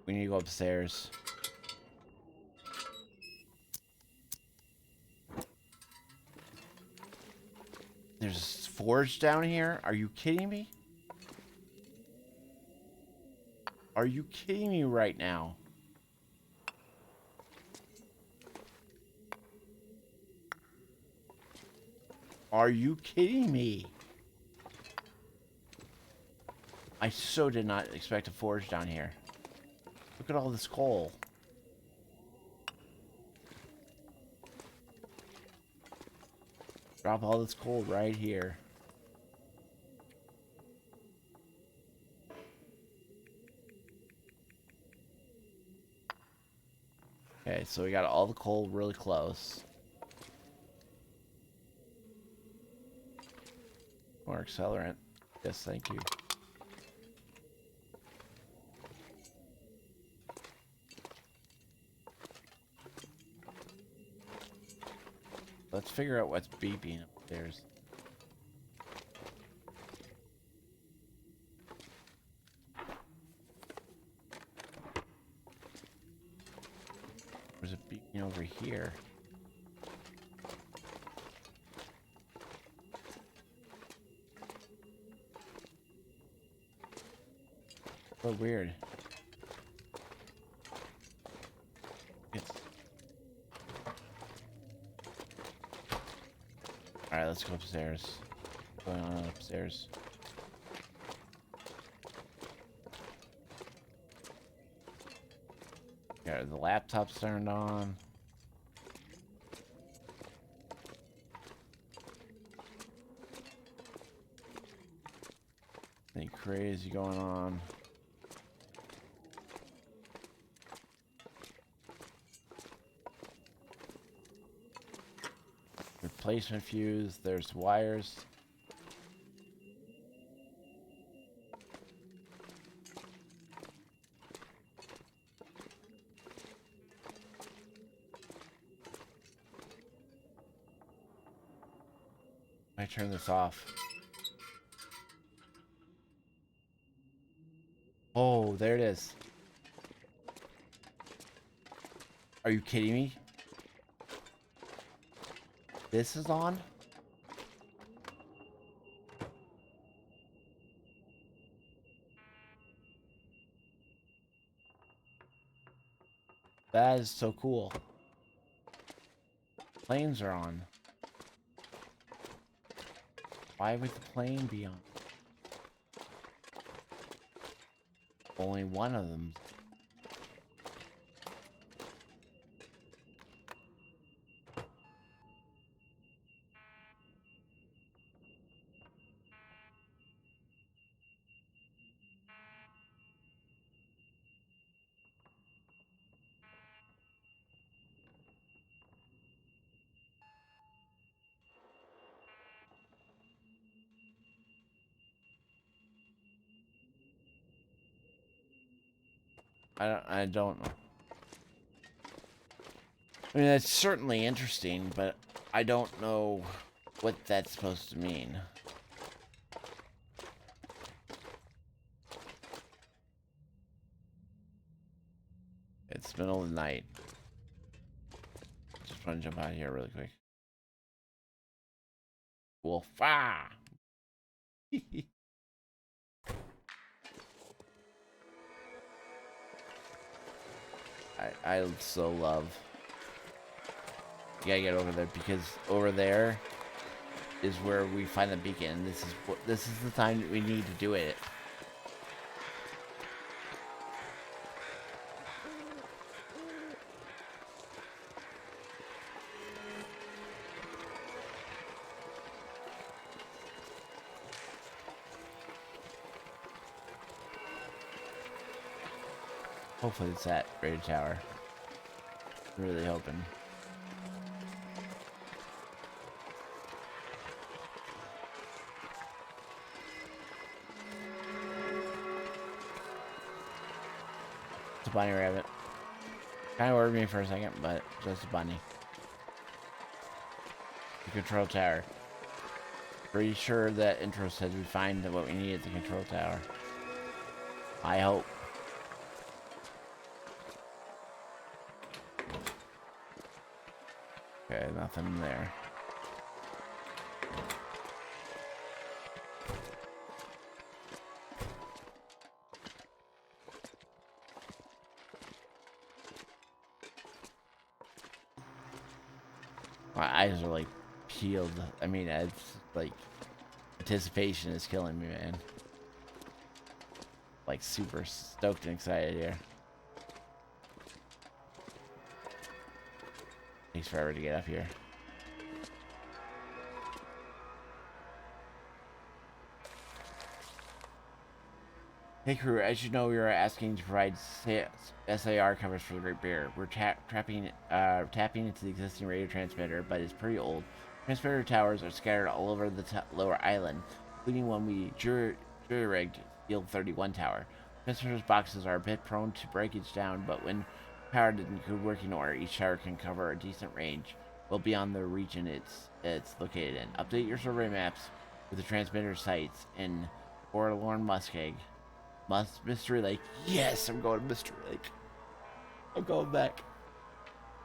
We need to go upstairs. There's a forge down here? Are you kidding me? Are you kidding me right now? Are you kidding me? I so did not expect a forge down here. Look at all this coal. Drop all this coal right here. Okay, so we got all the coal really close. More accelerant. Yes, thank you. Let's figure out what's beeping upstairs. There's a beeping over here. So weird. Alright, let's go upstairs. What's going on upstairs? Yeah, the laptop's turned on. Anything crazy going on? Replacement fuse, there's wires. I turn this off. Oh, there it is. Are you kidding me? This is on? That is so cool. Planes are on. Why would the plane be on? Only one of them. I don't know. I mean, that's certainly interesting, but I don't know what that's supposed to mean. It's middle of the night. Just want to jump out of here really quick. Wolf. Ah! I so love. You gotta get over there because over there is where we find the beacon. This is the time that we need to do it. Hopefully it's that rated tower. I'm really hoping. It's a bunny rabbit. Kind of worried me for a second, but just a bunny. The control tower. Pretty sure that intro says we find what we need at the control tower. I hope. Okay, nothing there. My eyes are like peeled. I mean, it's like anticipation is killing me, man. Like super stoked and excited here. Takes forever to get up here. Hey crew, as you know, we are asking to provide SAR covers for the Great Bear. We're tapping into the existing radio transmitter, but it's pretty old. Transmitter towers are scattered all over the lower island, including one we jury-rigged Field 31 tower. Transmitter's boxes are a bit prone to breakage down, but when powered in good working order, each tower can cover a decent range, well beyond the region it's located in. Update your survey maps with the transmitter sites in Forlorn Muskeg. Mystery Lake. Yes, I'm going to Mystery Lake. I'm going back.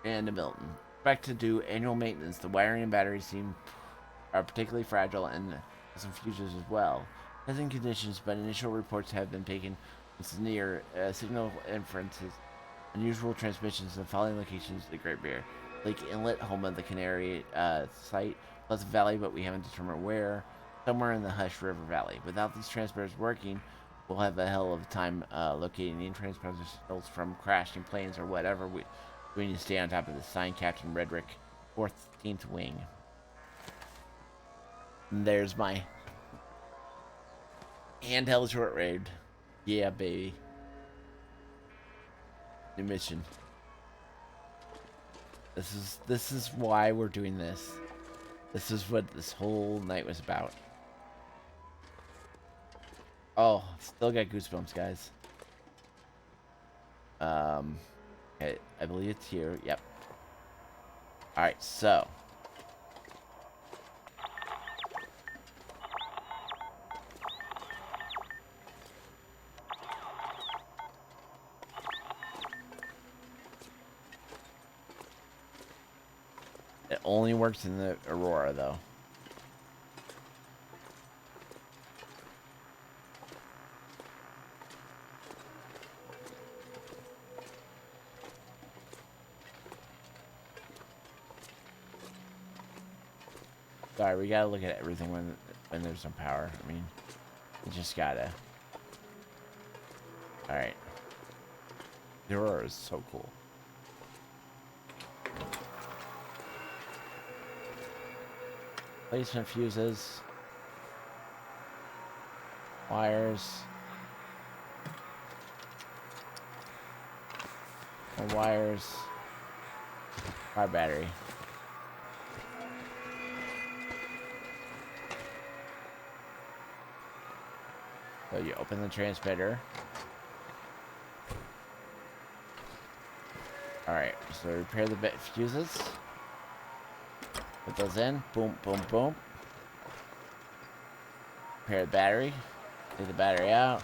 And to Milton. Expect to do annual maintenance. The wiring and batteries are particularly fragile and some fuses as well. Testing conditions, but initial reports have been taken with near signal inferences, unusual transmissions in the following locations of the Great Bear. Lake Inlet, home of the Canary site, Pleasant Valley, but we haven't determined where. Somewhere in the Hush River Valley. Without these transmitters working, we'll have a hell of a time locating the transponder signals from crashing planes or whatever. We need to stay on top of this. Signed, Captain Redrick, 14th Wing. And there's my handheld short raid. Yeah, baby. New mission. This is why we're doing this. This is what this whole night was about. Oh, still got goosebumps, guys. Okay, I believe it's here. Yep. Alright, so. It only works in the Aurora, though. Sorry, we gotta look at everything when there's some power. I mean, you just gotta. Alright. The Aurora is so cool. Placement fuses. Wires. More wires. Car battery. So you open the transmitter. Alright, so repair the fuses. Put those in. Boom, boom, boom. Repair the battery. Take the battery out.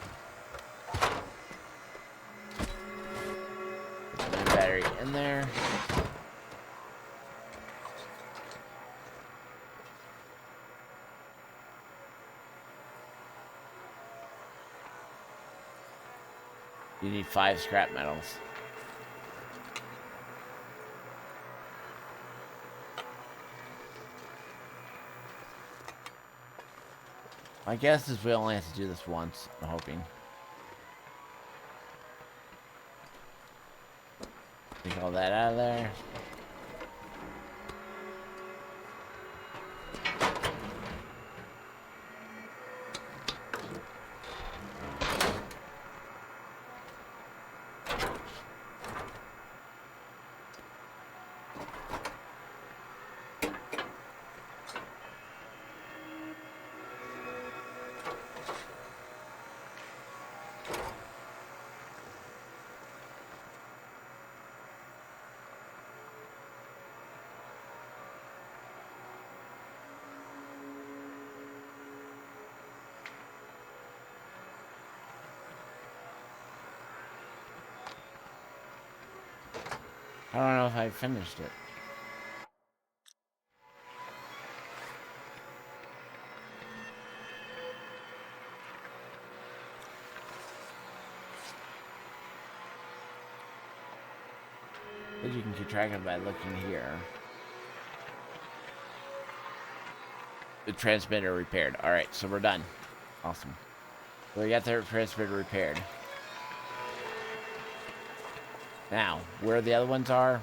Put the new battery in there. You need 5 scrap metals. My guess is we only have to do this once, I'm hoping. Take all that out of there. I don't know if I finished it. But you can keep track of it by looking here. The transmitter repaired. Alright, so we're done. Awesome. So we got the transmitter repaired. Now, where the other ones are...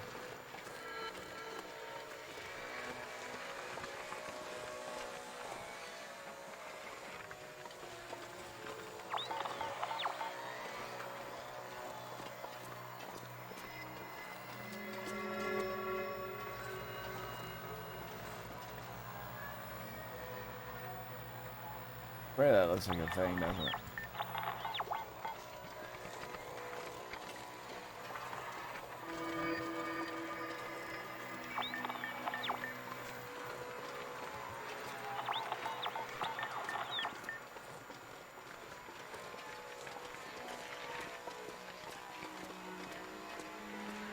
Where that looks like a thing, doesn't it?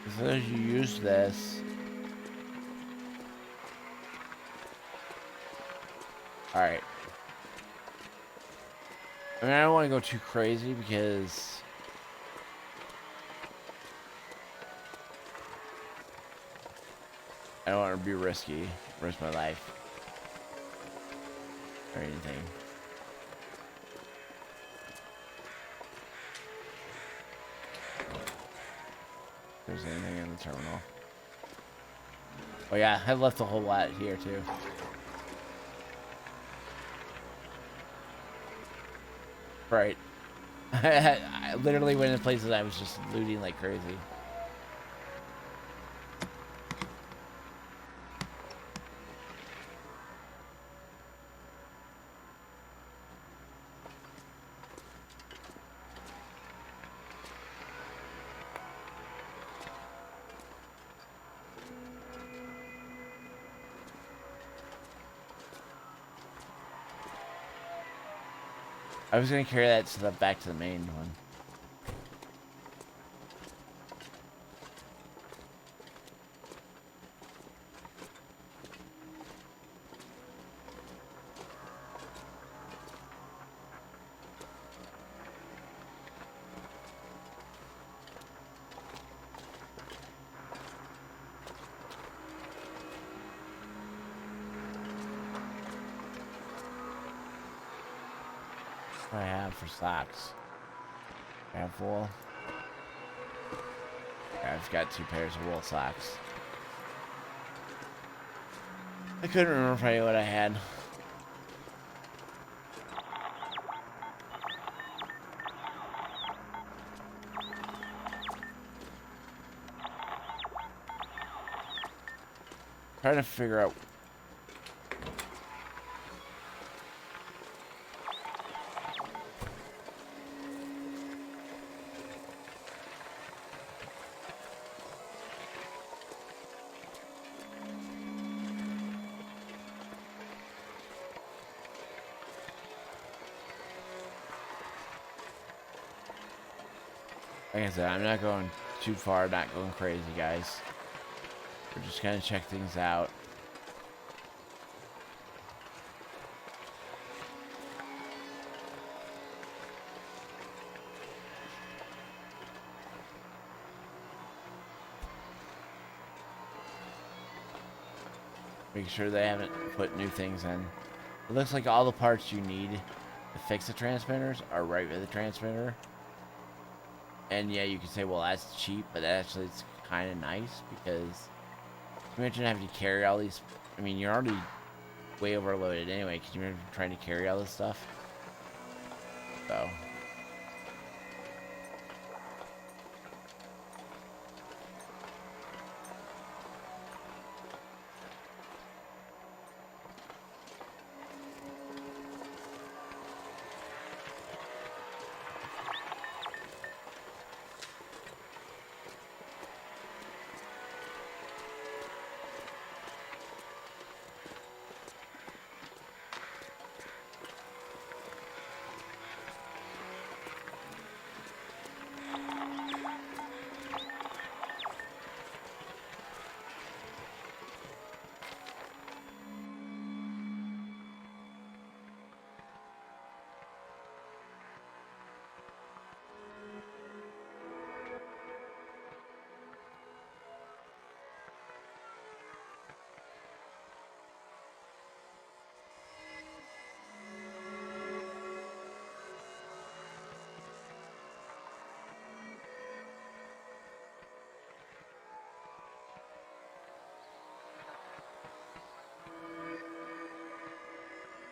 As soon as you use this... Alright. I mean, I don't want to go too crazy because... I don't want to be risky. Risk my life. Or anything. If there's anything in the terminal. Oh yeah, I left a whole lot here too. Right. I literally went in places I was just looting like crazy. I was gonna carry that stuff back to the main one. What do I have for socks? I have wool. Yeah, I've got 2 pairs of wool socks. I couldn't remember if I knew what I had. Trying to figure out. Like I said, I'm not going too far, not going crazy, guys. We're just gonna check things out. Make sure they haven't put new things in. It looks like all the parts you need to fix the transmitters are right with the transmitter. And yeah, you can say, well, that's cheap, but actually it's kind of nice because imagine having to carry all these. I mean, you're already way overloaded anyway. Can you imagine trying to carry all this stuff? So.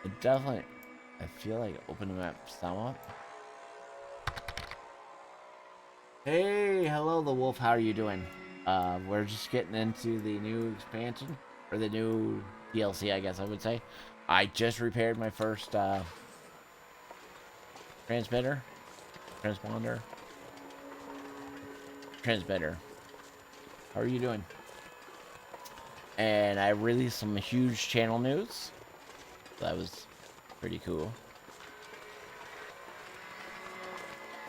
It definitely, I feel like opening up some up. Hey, hello, the wolf. How are you doing? We're just getting into the new expansion, or the new DLC, I guess I would say. I just repaired my first transmitter, transponder, transmitter. How are you doing? And I released some huge channel news. That was pretty cool.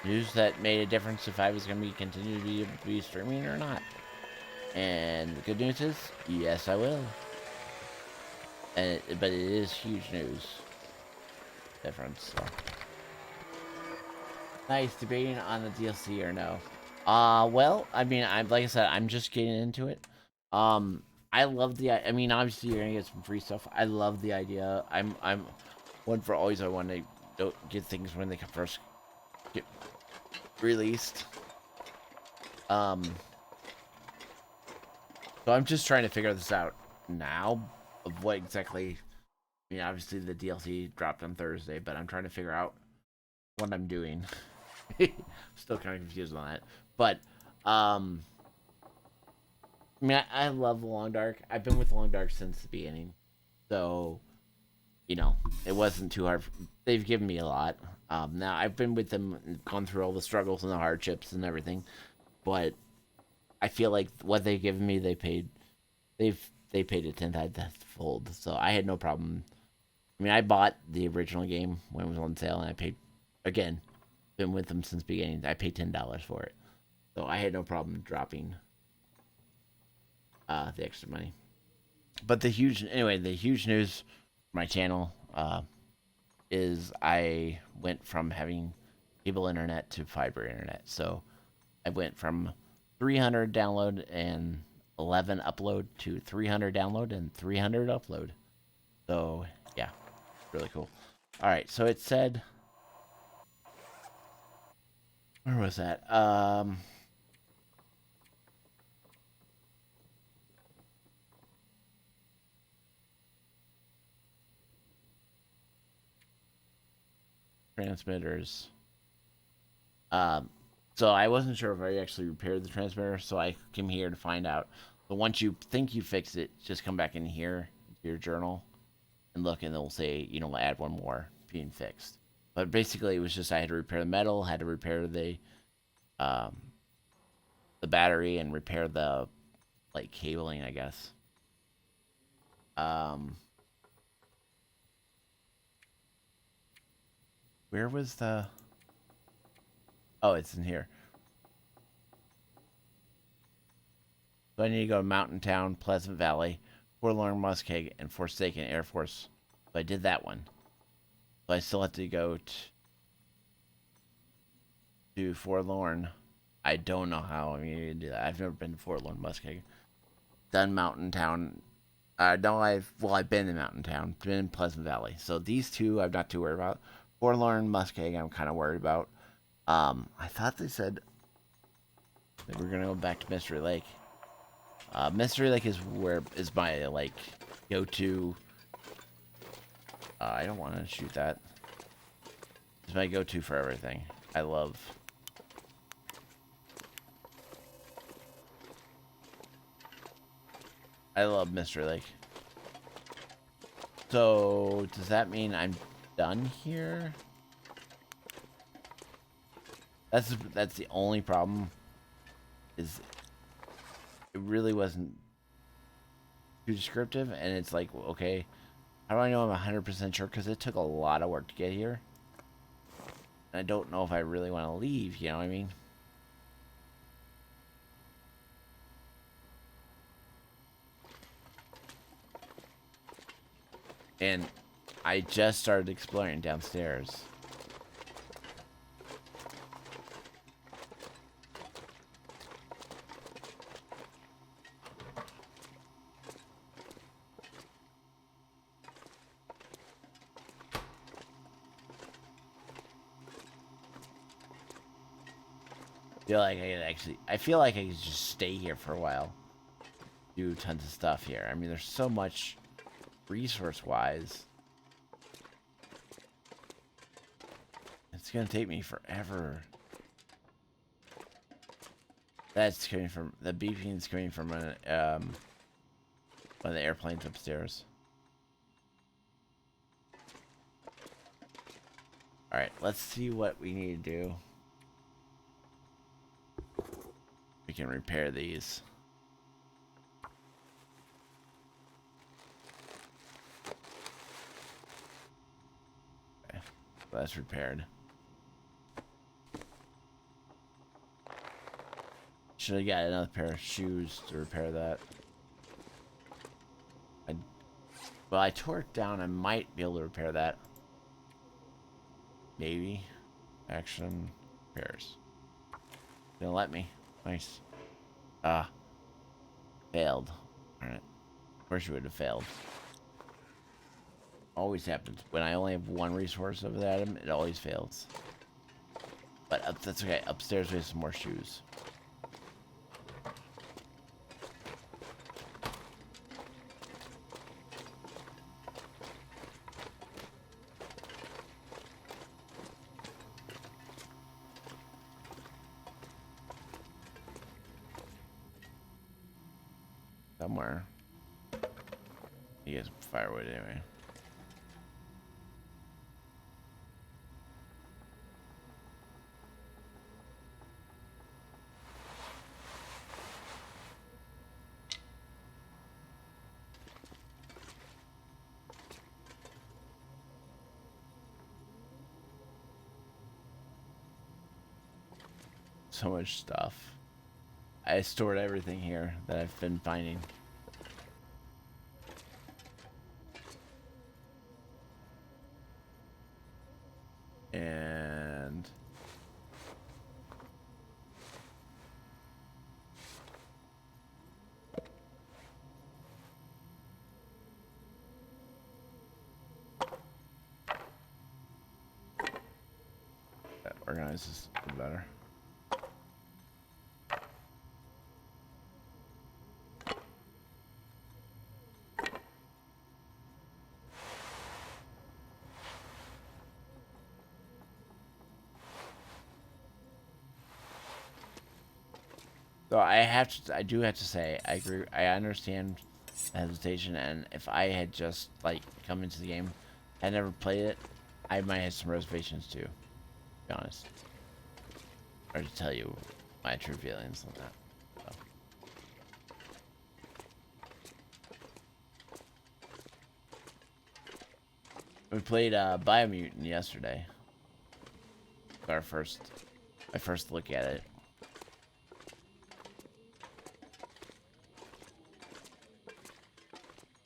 News that made a difference if I was going to continue to be streaming or not. And the good news is, yes, I will. But it is huge news. Difference. So. Nice, debating on the DLC or no. Well, I mean, like I said, I'm just getting into it. I love I mean, obviously you're gonna get some free stuff. I love the idea. I'm one for always. I want to get things when they can first get released. So I'm just trying to figure this out now of what exactly. I mean, obviously the DLC dropped on Thursday, but I'm trying to figure out what I'm doing. Still kind of confused on that, but I mean, I love Long Dark. I've been with Long Dark since the beginning, so you know it wasn't too hard. They've given me a lot. Now I've been with them, gone through all the struggles and the hardships and everything, but I feel like what they've given me, they paid a tenfold. So I had no problem. I mean, I bought the original game when it was on sale, and I paid again. Been with them since the beginning. I paid $10 for it, so I had no problem dropping the extra money. But the huge news for my channel is I went from having cable internet to fiber internet. So I went from 300 download and 11 upload to 300 download and 300 upload. So yeah, really cool. All right, so it said, where was that? Transmitters. So I wasn't sure if I actually repaired the transmitter, so I came here to find out. But once you think you fixed it, just come back in here to your journal and look, and it'll say, you know, add one more being fixed. But basically, it was just I had to repair the metal, had to repair the battery, and repair the like cabling, I guess. Where was the? Oh, it's in here. So I need to go to Mountain Town, Pleasant Valley, Forlorn Muskeg, and Forsaken Air Force. So I did that one. So I still have to go to Forlorn. I don't know how I'm going to do that. I've never been to Forlorn Muskeg. Done Mountain Town. I've been in Mountain Town. Been in Pleasant Valley. So these two I'm not too worried about. Forlorn Muskeg I'm kind of worried about. I thought they said that we're gonna go back to Mystery Lake. Mystery Lake is my like go-to. I don't want to shoot that. It's my go-to for everything. I love Mystery Lake. So does that mean I'm done here? That's the only problem. Is it really wasn't too descriptive, and it's like, okay, how do I know I'm 100% sure? Because it took a lot of work to get here, and I don't know if I really want to leave. You know what I mean? And I just started exploring downstairs. I feel like I could just stay here for a while. Do tons of stuff here. I mean, there's so much resource-wise. It's gonna take me forever. That's coming from the beeping is coming from one of the airplanes upstairs. All right, let's see what we need to do. We can repair these. Okay, so that's repaired. Should have got another pair of shoes to repair that. Well, I tore it down. I might be able to repair that. Maybe. Action. Repairs. Didn't let me. Nice. Failed. Alright. Of course you would have failed. Always happens. When I only have one resource of the item, it always fails. But that's okay. Upstairs we have some more shoes. Somewhere. You get some firewood anyway. So much stuff. I stored everything here that I've been finding. And that organizes a little better. So I do have to say, I agree. I understand the hesitation, and if I had just like come into the game, I never played it, I might have some reservations too. To be honest, or to tell you my true feelings on that. So. We played Biomutant yesterday. My first look at it.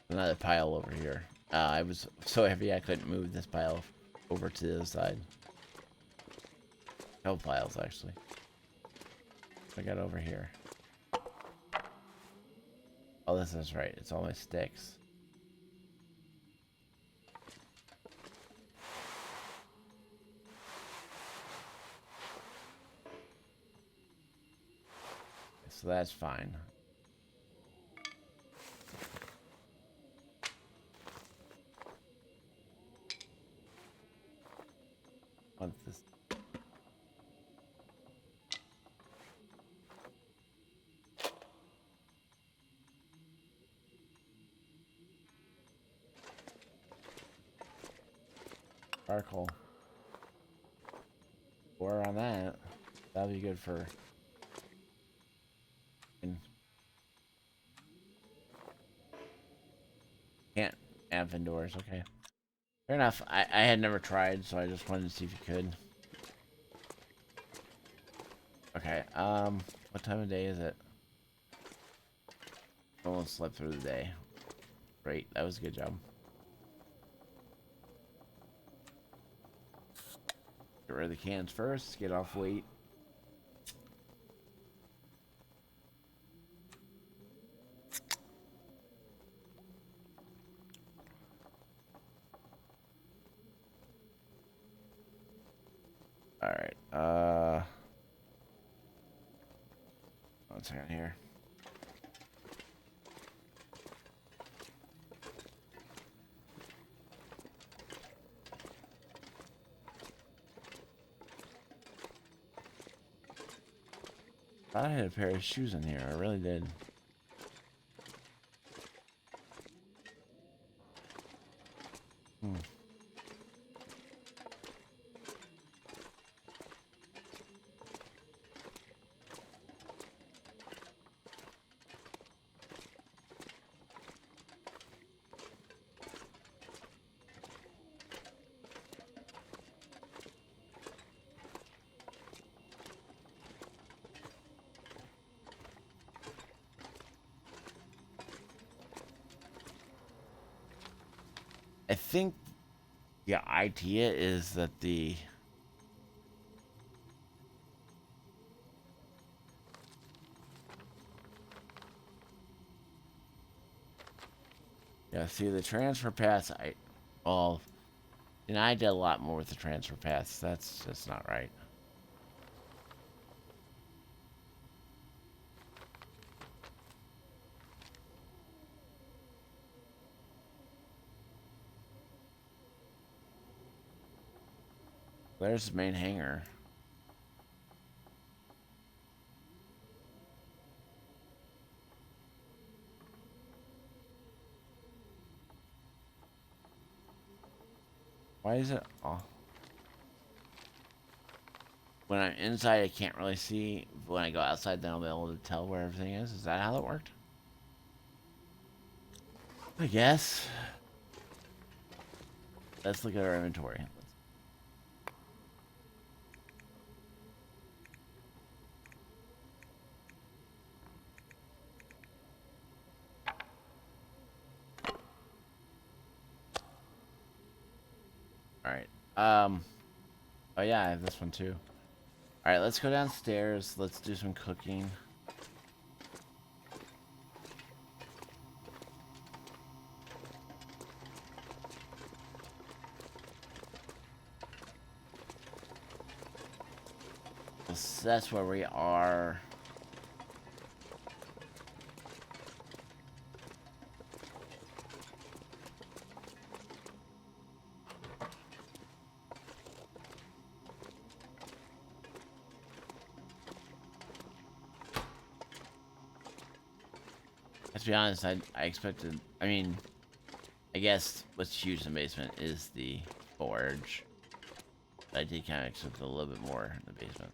Another pile over here. I was so heavy I couldn't move this pile over to the other side. Couple piles actually. I got over here. Oh, this is right. It's all my sticks. So that's fine. What's this? Charcoal. More on that. That'll be good for. Can't have indoors. Okay. Fair enough. I had never tried, so I just wanted to see if you could. Okay, what time of day is it? Almost slept through the day. Great, that was a good job. Get rid of the cans first, get off weight. Alright, 1 second here. Thought I had a pair of shoes in here. I really did. Hmm. I think the idea is that see the transfer pass. Well, and I did a lot more with the transfer pass. That's just not right. There's the main hangar. Why is it? Oh. When I'm inside, I can't really see. When I go outside, then I'll be able to tell where everything is. Is that how that worked? I guess. Let's look at our inventory. All right. Oh yeah, I have this one too. All right, let's go downstairs. Let's do some cooking. That's where we are. To be honest, I expected. I mean, I guess what's huge in the basement is the forge. But I did kind of expect a little bit more in the basement.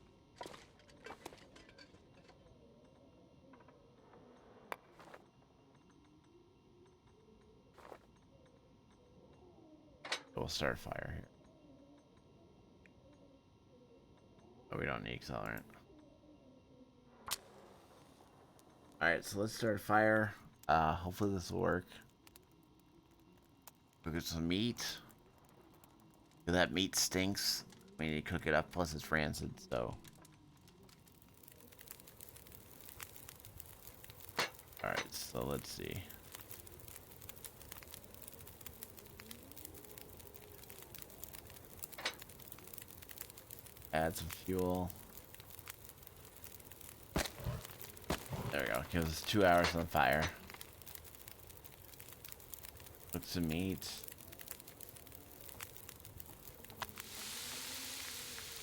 We'll start a fire here. Oh, we don't need accelerant. Alright, so let's start a fire. Hopefully this will work. We'll get some meat. That meat stinks. We need to cook it up, plus it's rancid, so. Alright, so let's see. Add some fuel. There we go. Gives us 2 hours on fire. Cook some meat.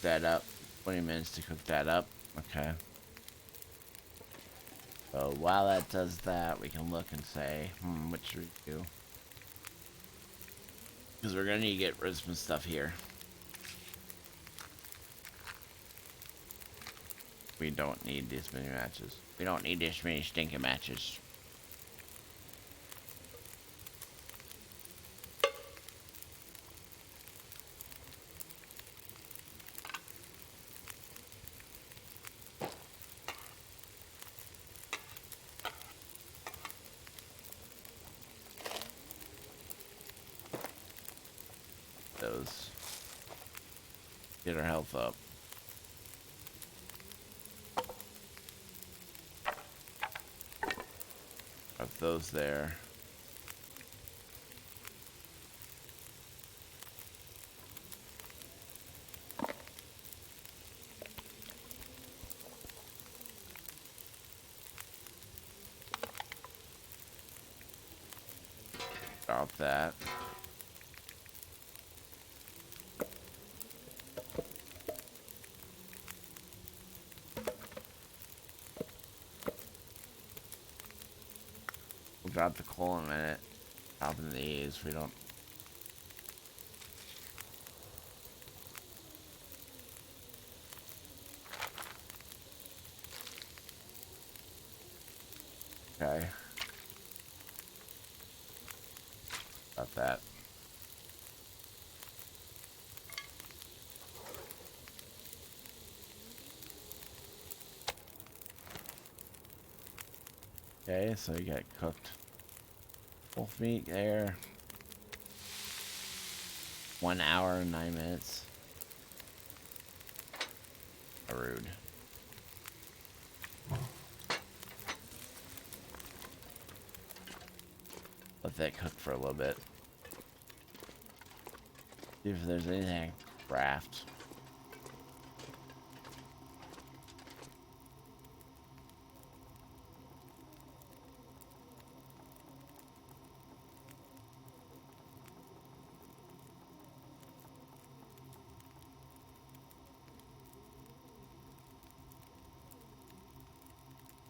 That up. 20 minutes to cook that up. Okay. So while that does that, we can look and say, what should we do? Because we're gonna need to get rid of some stuff here. We don't need this many matches. We don't need this many stinking matches. Those. Get our health up. Of those there. Drop that. drop the coal in a minute. Dropping these, we don't. Okay. About that. Okay, so you got cooked wolf meat there. 1 hour and 9 minutes. Rude. Let that cook for a little bit. See if there's anything I can craft.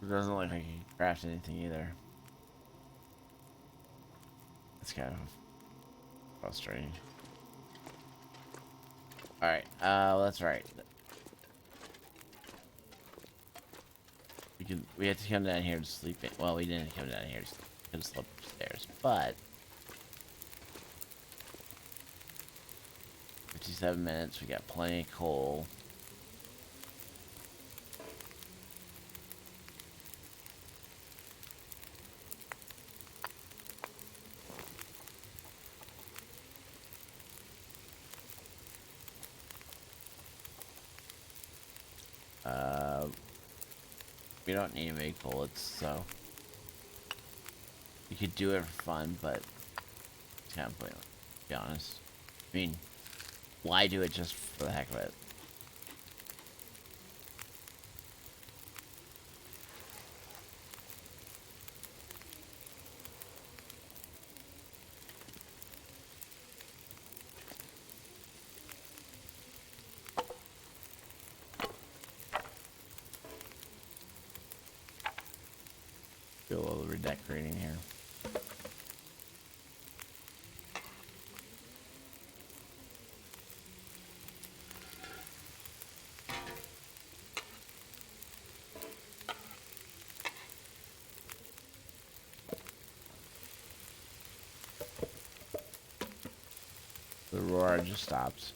It doesn't look like you can craft anything either. It's kind of frustrating. Alright, that's right. We had to come down here to sleep in. Well, we didn't come down here to sleep upstairs, but 57 minutes, we got plenty of coal. We don't need to make bullets, so you could do it for fun, but it's kind of pointless, to be honest. I mean, why do it just for the heck of it? Do a little redecorating here. The roar just stops.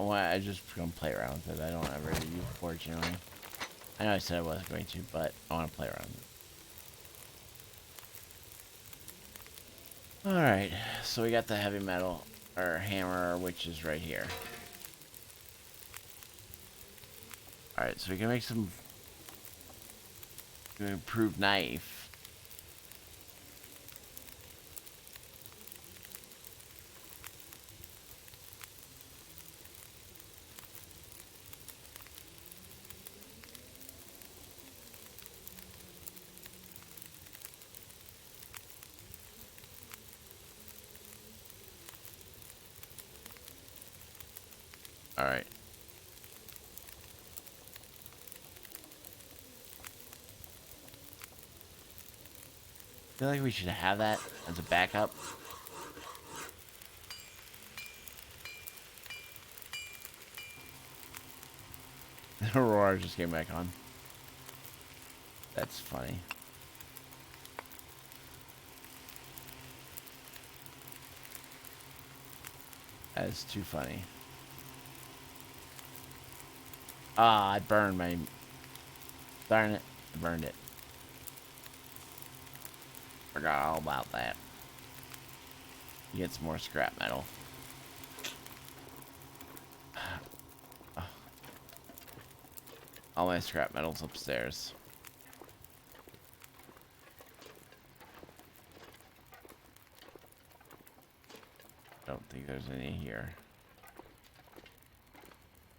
I just gonna play around with it. I don't ever use it, fortunately. I know I said I wasn't going to, but I want to play around with it. Alright, so we got the heavy metal, or hammer, which is right here. Alright, so we can make some improved knife. Alright. I feel like we should have that as a backup. Aurora just came back on. That's funny. That is too funny. Ah, I burned my... Darn it. I burned it. Forgot all about that. You get some more scrap metal. All my scrap metal's upstairs. Don't think there's any here.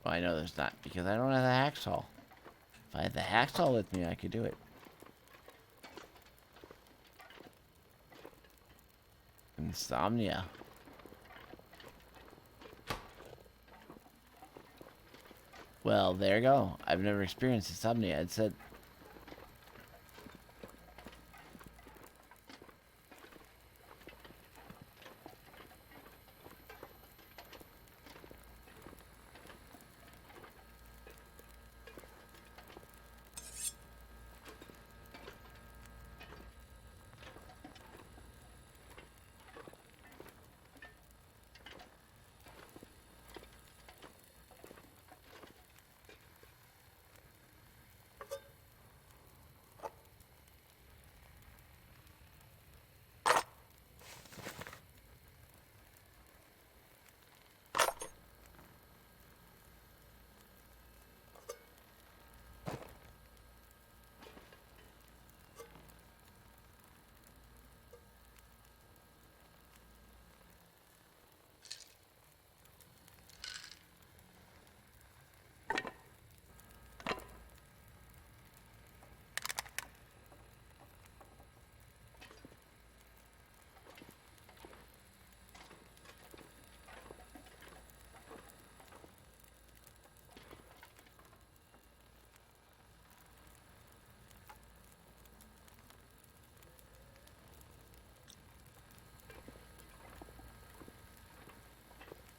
Well, I know there's not because I don't have the hacksaw. If I had the hacksaw with me, I could do it. Insomnia. Well, there you go. I've never experienced insomnia. It said...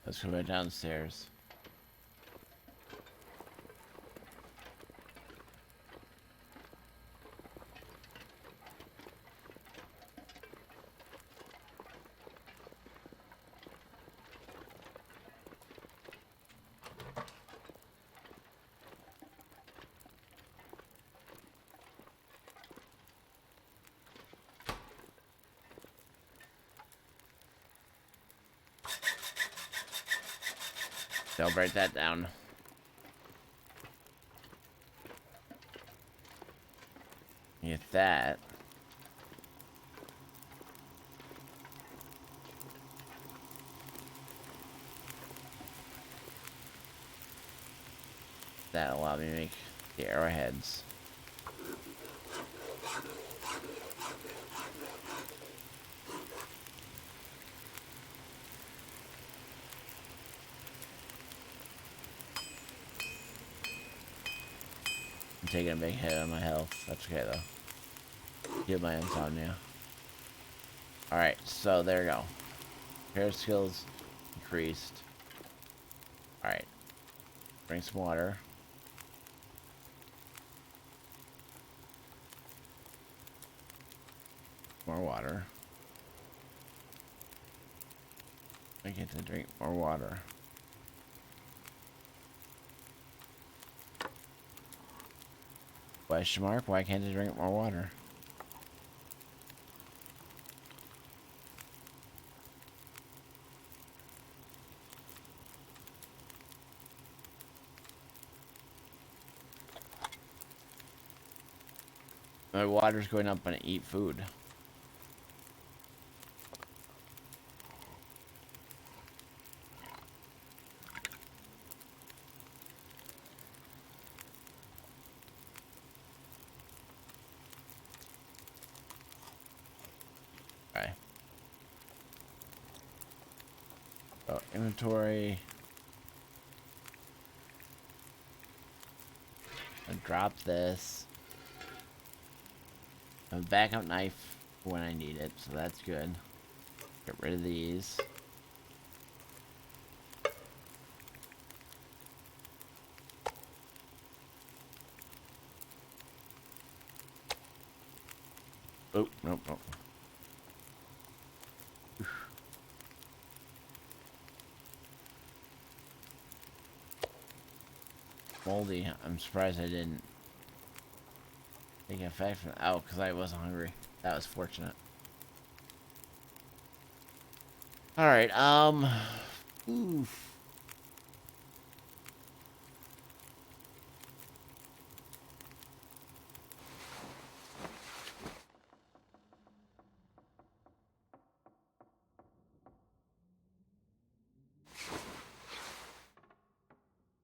Let's go downstairs. They'll break that down. Get that. That allowed me to make the arrowheads. I'm taking a big hit on my health. That's okay though. Get my insomnia. Alright, so there you go. Repair skills increased. Alright. Bring some water. More water. I get to drink more water. Question mark? Why can't I drink more water? My water's going up when I eat food. Okay. So, inventory. I drop this. A backup knife when I need it, so that's good. Get rid of these. Oh, nope, nope. Moldy. I'm surprised I didn't take effect from. Oh, because I wasn't hungry. That was fortunate. All right. Oof.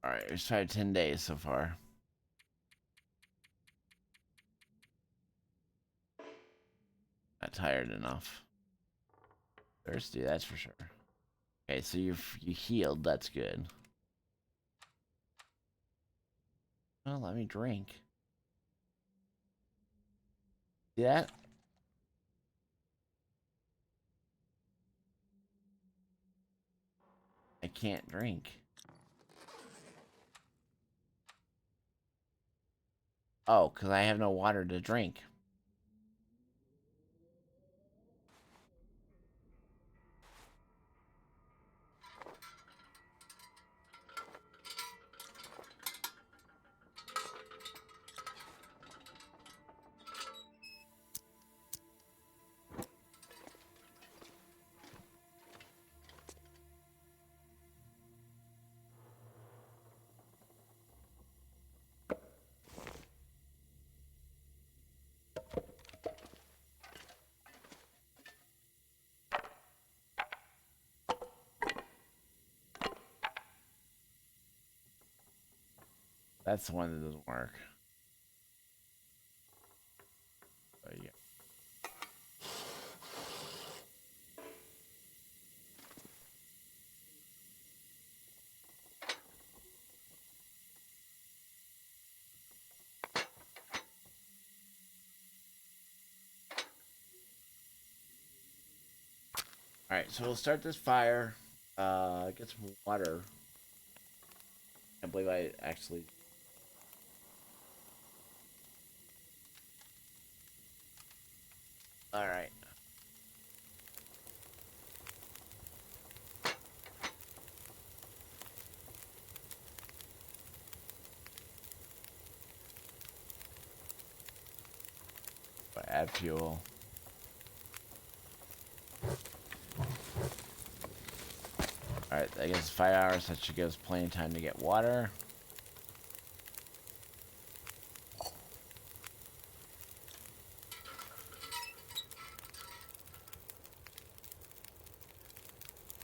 All right. We've tried 10 days so far. Not tired enough. Thirsty, that's for sure. Okay, so you healed. That's good. Well, let me drink. See that? I can't drink. Oh, because I have no water to drink. That's the one that doesn't work. But yeah. Alright, so we'll start this fire. Get some water. I believe I actually. Alright. Add fuel. Alright, I guess 5 hours. That should give us plenty of time to get water.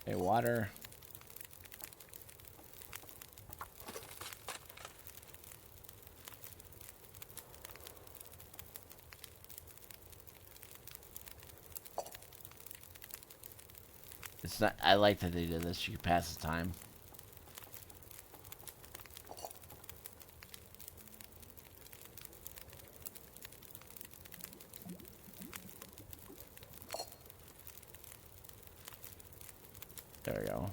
Okay, water. It's not. I like that they did this. You can pass the time. There we go.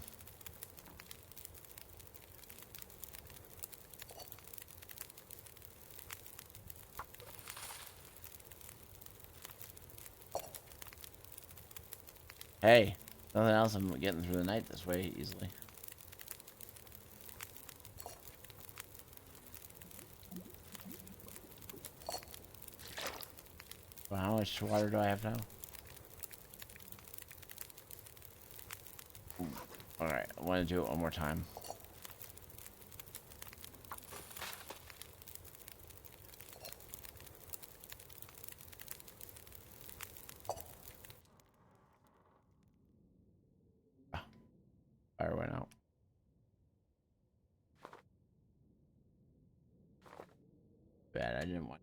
Hey, nothing else. I'm getting through the night this way easily. Well, how much water do I have now? Alright, I want to do it one more time. Fire went out. Bad, I didn't want.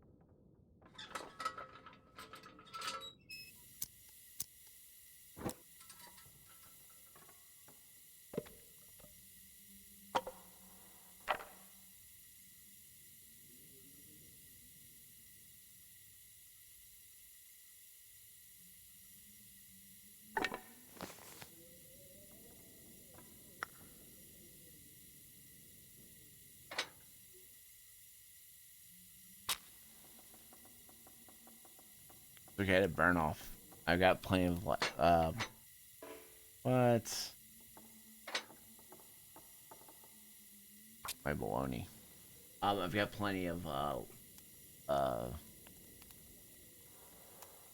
Okay, to burn off. I've got plenty of what? My baloney. I've got plenty of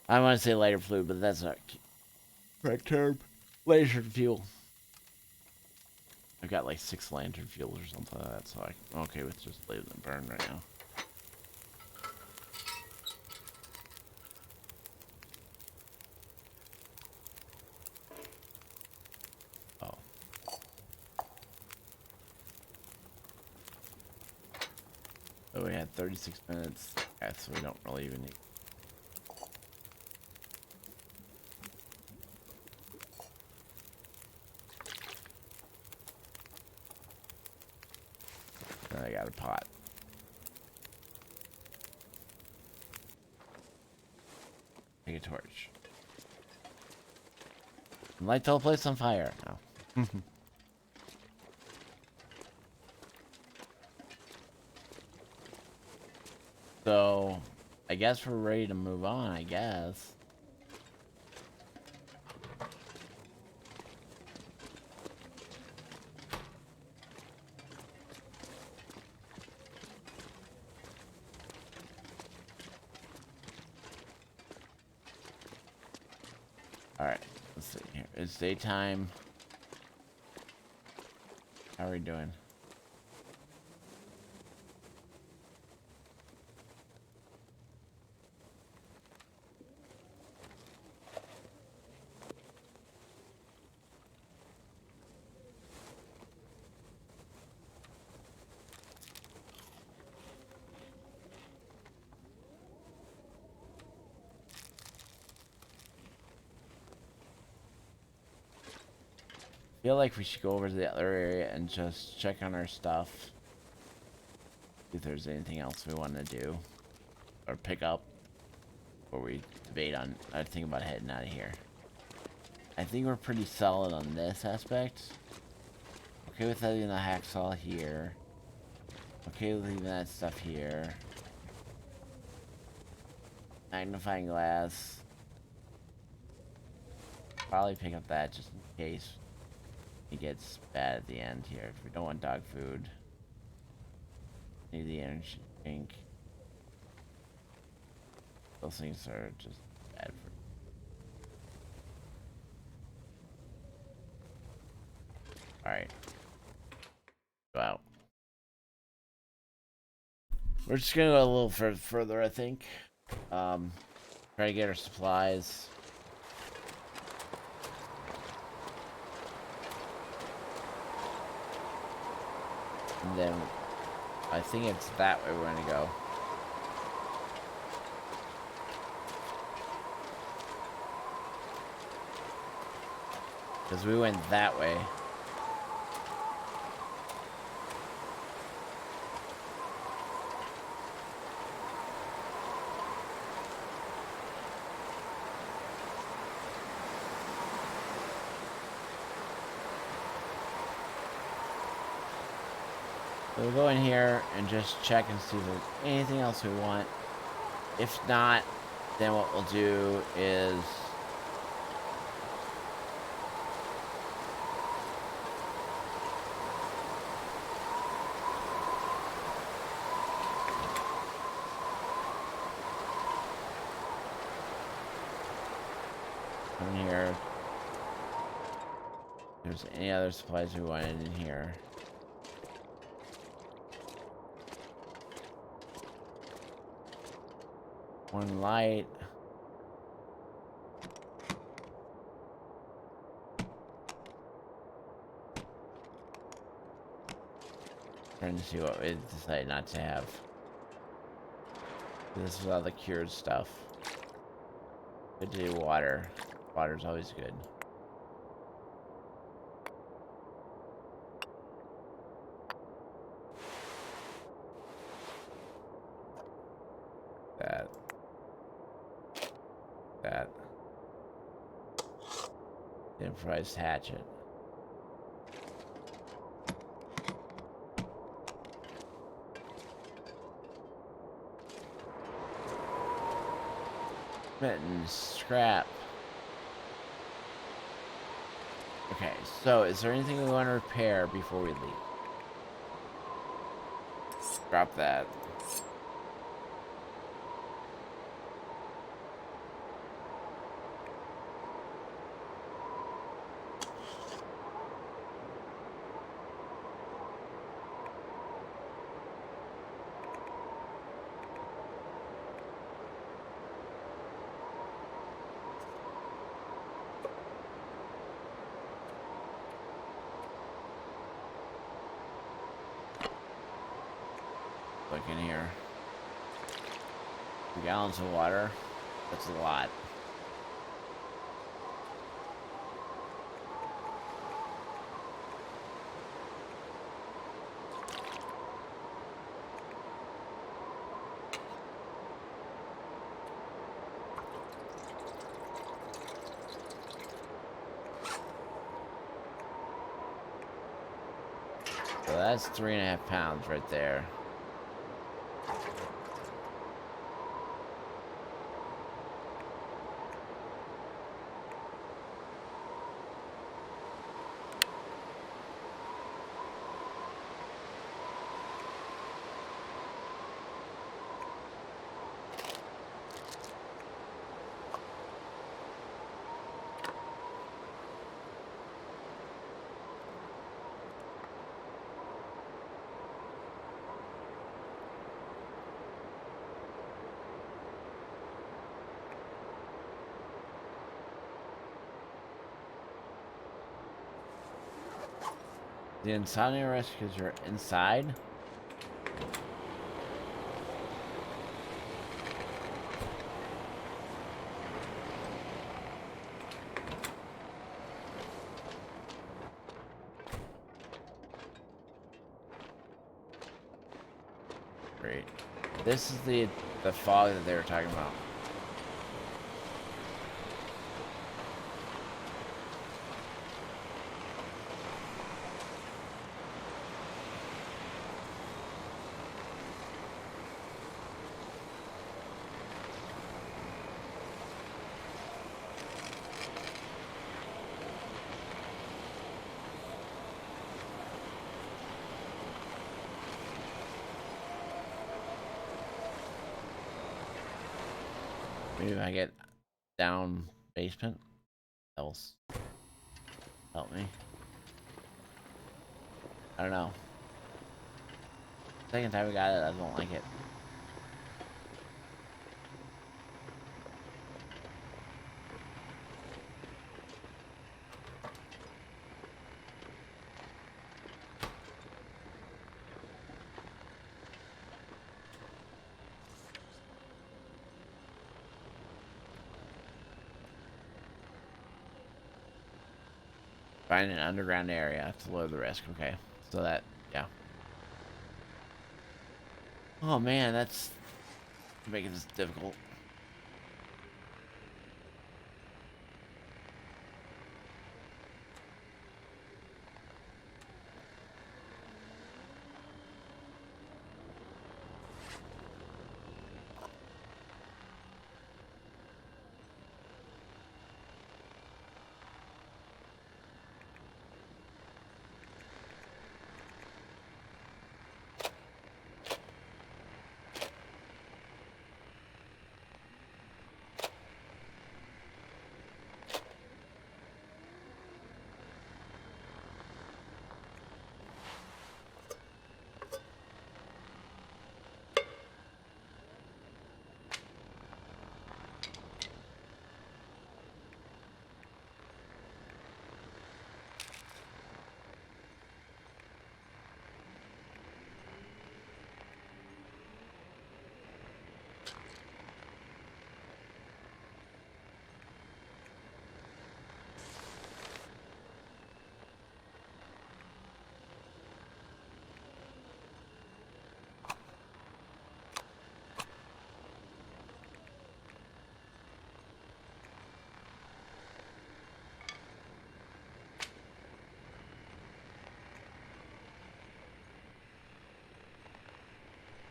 I want to say lighter fluid, but that's not correct term. Lantern fuel. I've got like 6 lantern fuels or something like that, so I'm okay with just letting them burn right now. Oh. So we had 36 minutes. Yeah, so we don't really even need. And I got a pot. Take a torch. Light the whole place on fire. No. So, I guess we're ready to move on, I guess. Alright, let's see here. It's daytime. How are we doing? Feel like we should go over to the other area and just check on our stuff. See if there's anything else we want to do or pick up, or we debate on. I think about heading out of here. I think we're pretty solid on this aspect. Okay with leaving the hacksaw here. Okay with leaving that stuff here. Magnifying glass. Probably pick up that just in case it gets bad at the end here. If we don't want dog food. Need the energy drink. Those things are just bad for. Alright. Go out. We're just gonna go a little further, I think. Try to get our supplies. And then I think it's that way we're gonna go. Because we went that way. So we'll go in here and just check and see if there's anything else we want. If not, then what we'll do is come in here. If there's any other supplies we wanted in here. One light. Trying to see what we decide not to have. This is all the cured stuff. Good to do water. Water's always good. That. Improvised hatchet. Smitten, scrap. Okay, so is there anything we want to repair before we leave? Drop that. Look in here. 2 gallons of water. That's a lot. So that's 3.5 pounds right there. The insomnia rescues are inside. Great. This is the fog that they were talking about. Maybe if I get down basement, else help me. I don't know. Second time we got it, I don't like it. Find an underground area to lower the risk. Okay, so that, yeah. Oh man, that's making this difficult.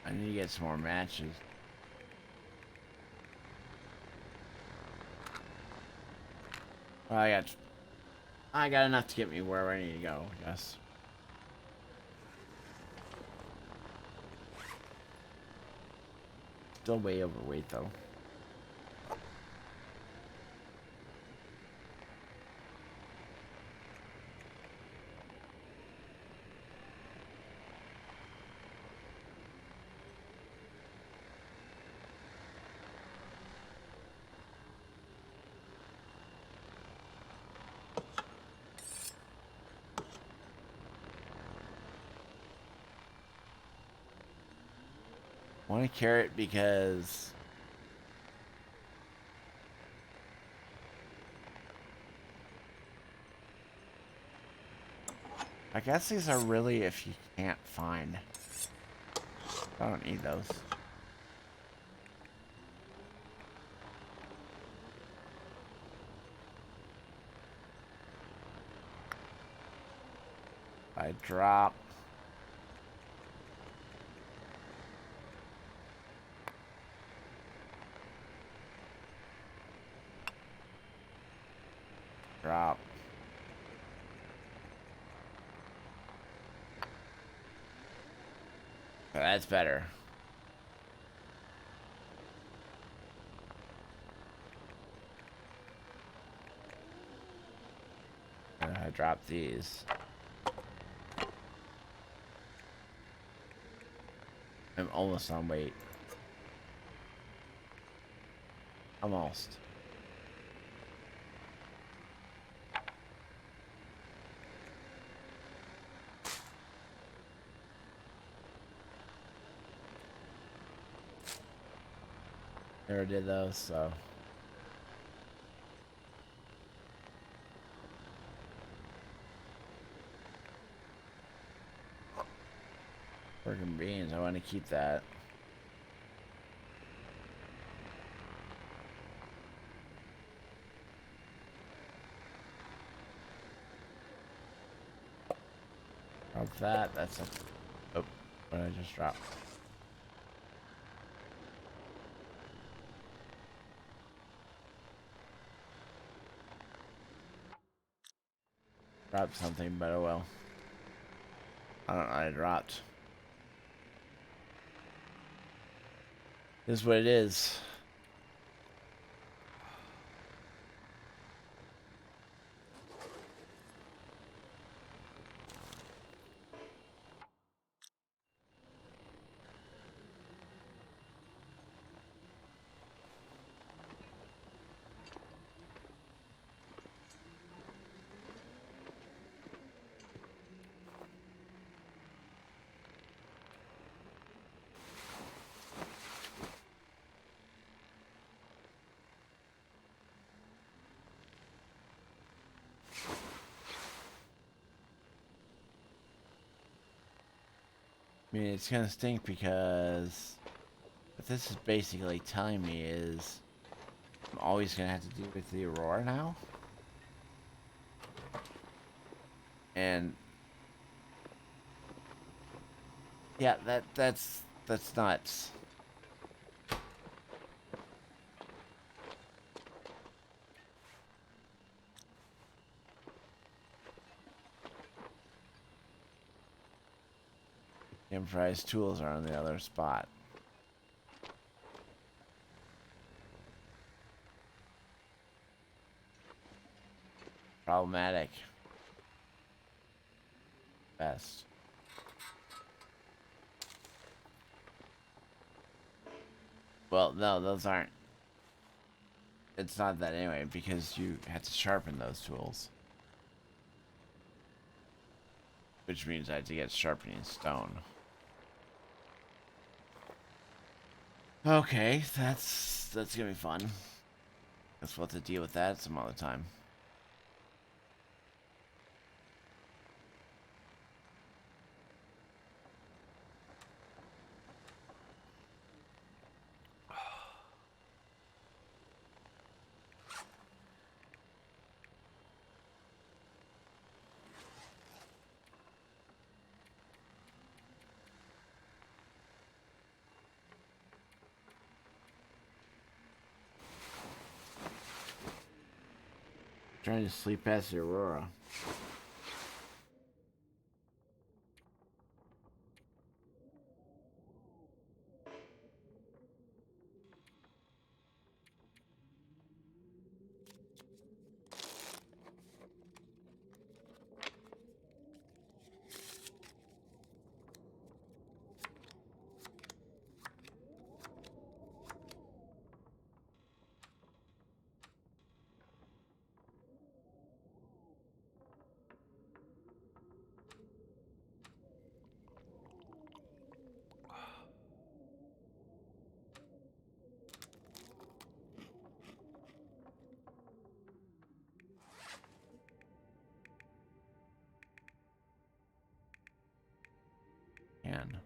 I need to get some more matches. Well, I got enough to get me wherever I need to go, I guess. Still way overweight, though. I want a carrot because I guess these are really if you can't find. I don't need those. I drop. Drop. That's better. I drop these. I'm almost on weight. Almost. Never did those, so. Working beans, I want to keep that. Drop that, that's a... Oh, what did I just drop? Dropped something, but oh well. I don't know, I dropped. This is what it is. I mean, it's gonna stink because what this is basically telling me is I'm always gonna have to deal with the Aurora now. And yeah, that's nuts. Improvised tools are on the other spot. Problematic. Best. Well, no, those aren't. It's not that anyway, because you have to sharpen those tools. Which means I have to get sharpening stone. Okay, that's gonna be fun. Guess we'll have to deal with that some other time. Trying to sleep past the Aurora. And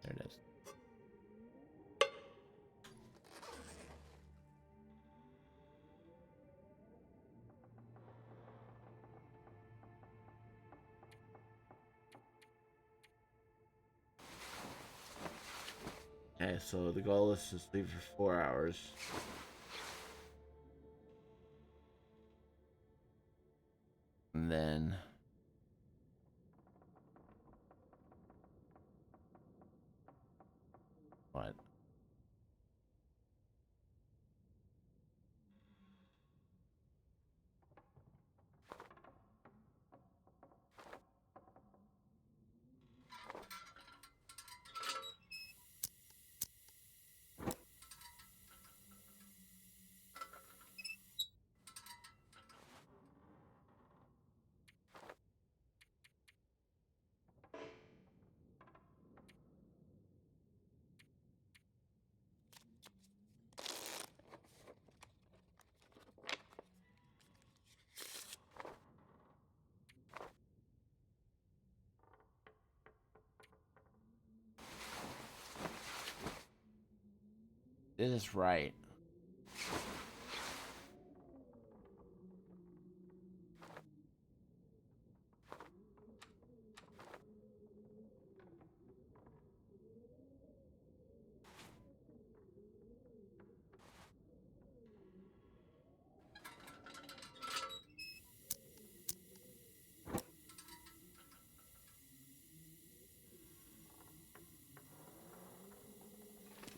there it is. Okay, so the goal is to sleep for 4 hours. And then what? This is right.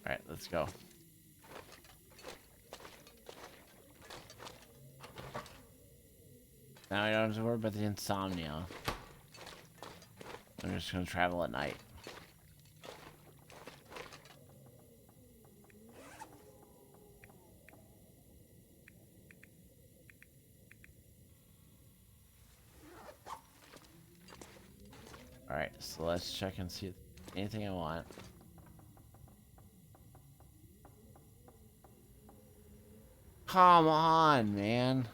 Alright, let's go. Now I don't have to worry about the insomnia. I'm just gonna travel at night. Alright, so let's check and see anything I want. Come on, man.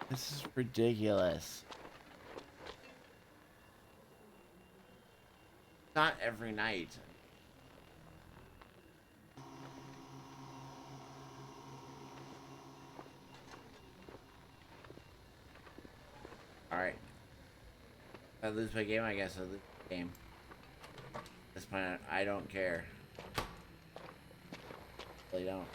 This is ridiculous. Not every night. Alright. If I lose my game, I guess I lose the game. At this point, I don't care. Really don't.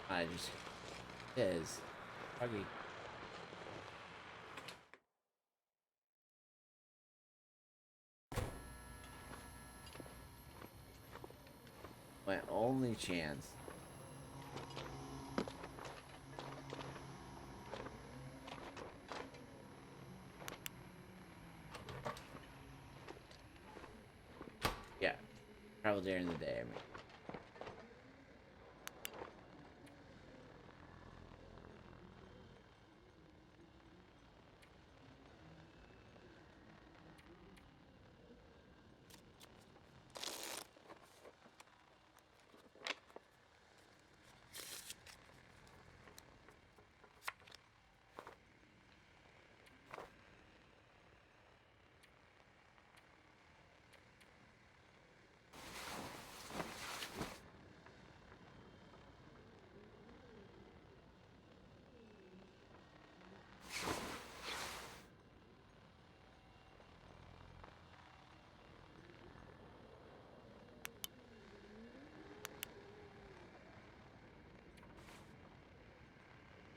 I just is buggy. My only chance. travel during the day, I mean.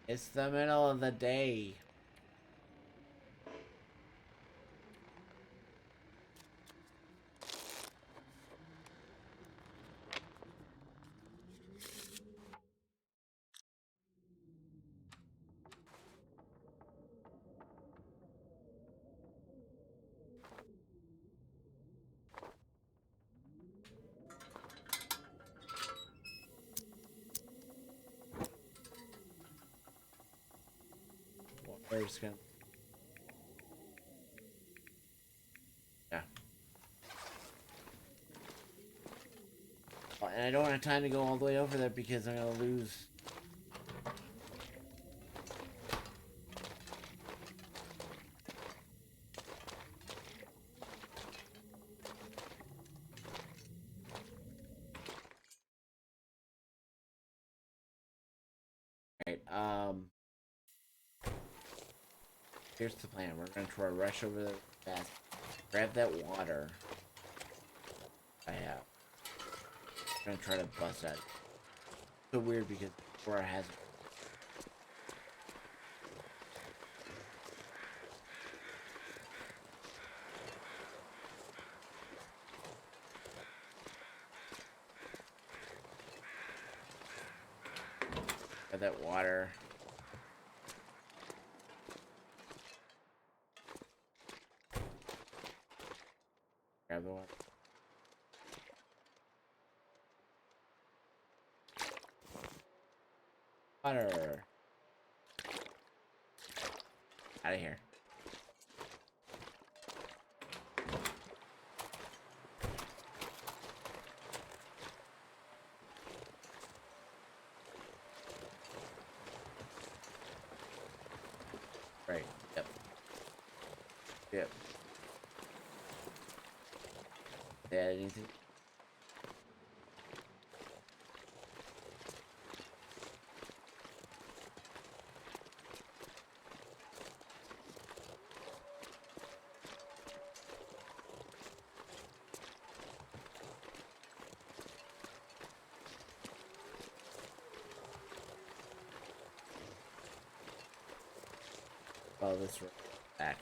It's the middle of the day. Water's gonna... Yeah. And I don't have time to go all the way over there because I'm gonna lose. Alright, here's the plan. We're gonna try to rush over there fast. Grab that water I have. I'm gonna try to bust that. It's so weird because Cora has... Grab that water. Grab the water. Water. Out of here. Right. Yep. Yep. Did I add anything? Oh, this right back.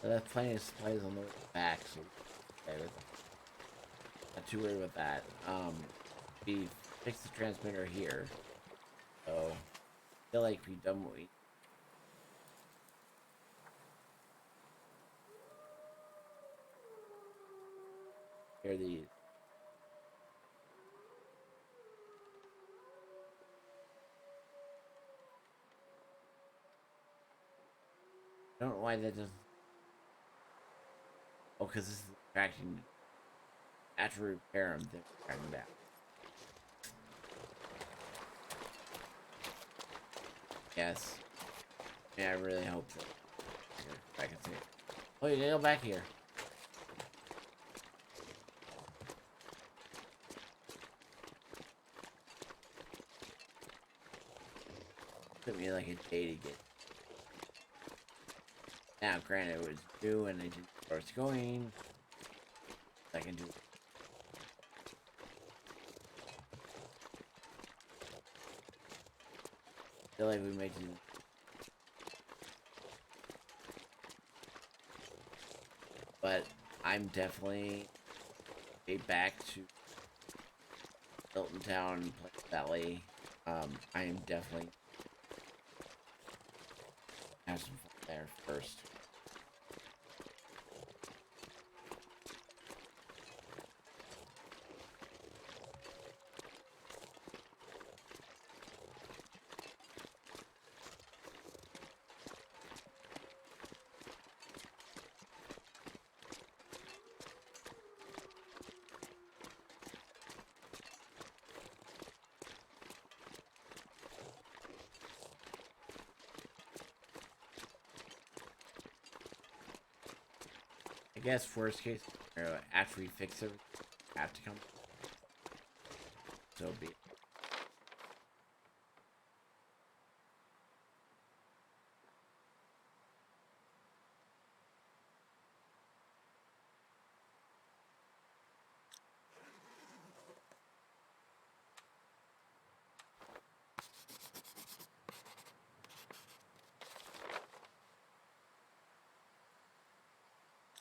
So that's plenty of supplies on the back, so okay, not too worried about that. We fixed the transmitter here, so I feel like we've done what we... Here these. I don't know why that doesn't... Oh, because this is tracking... After we repair them, they're tracking back. Yes. Yeah, I really hope that... I can see it. Oh, you gotta go back here. Took me like a day to get... Now, granted, it was due and I didn't start going. I can do it. I feel like we might do... But I'm definitely back to Hilton Town, Pleasant Valley. I am definitely have some fun there first. I guess worst case scenario, after we fix it, have to come. So be it.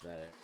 Is that it?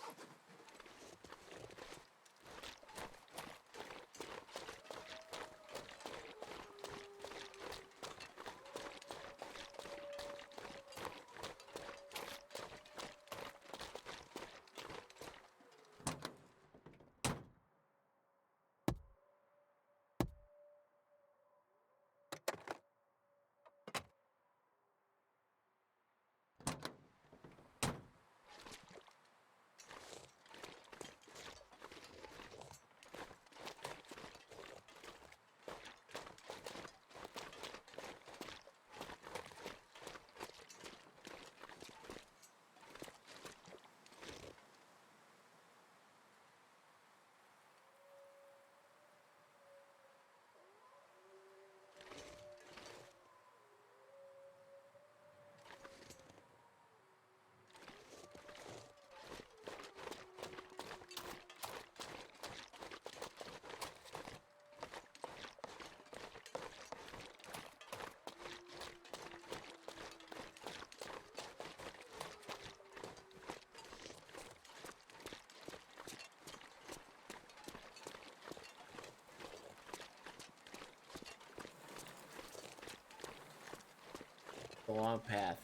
A long path.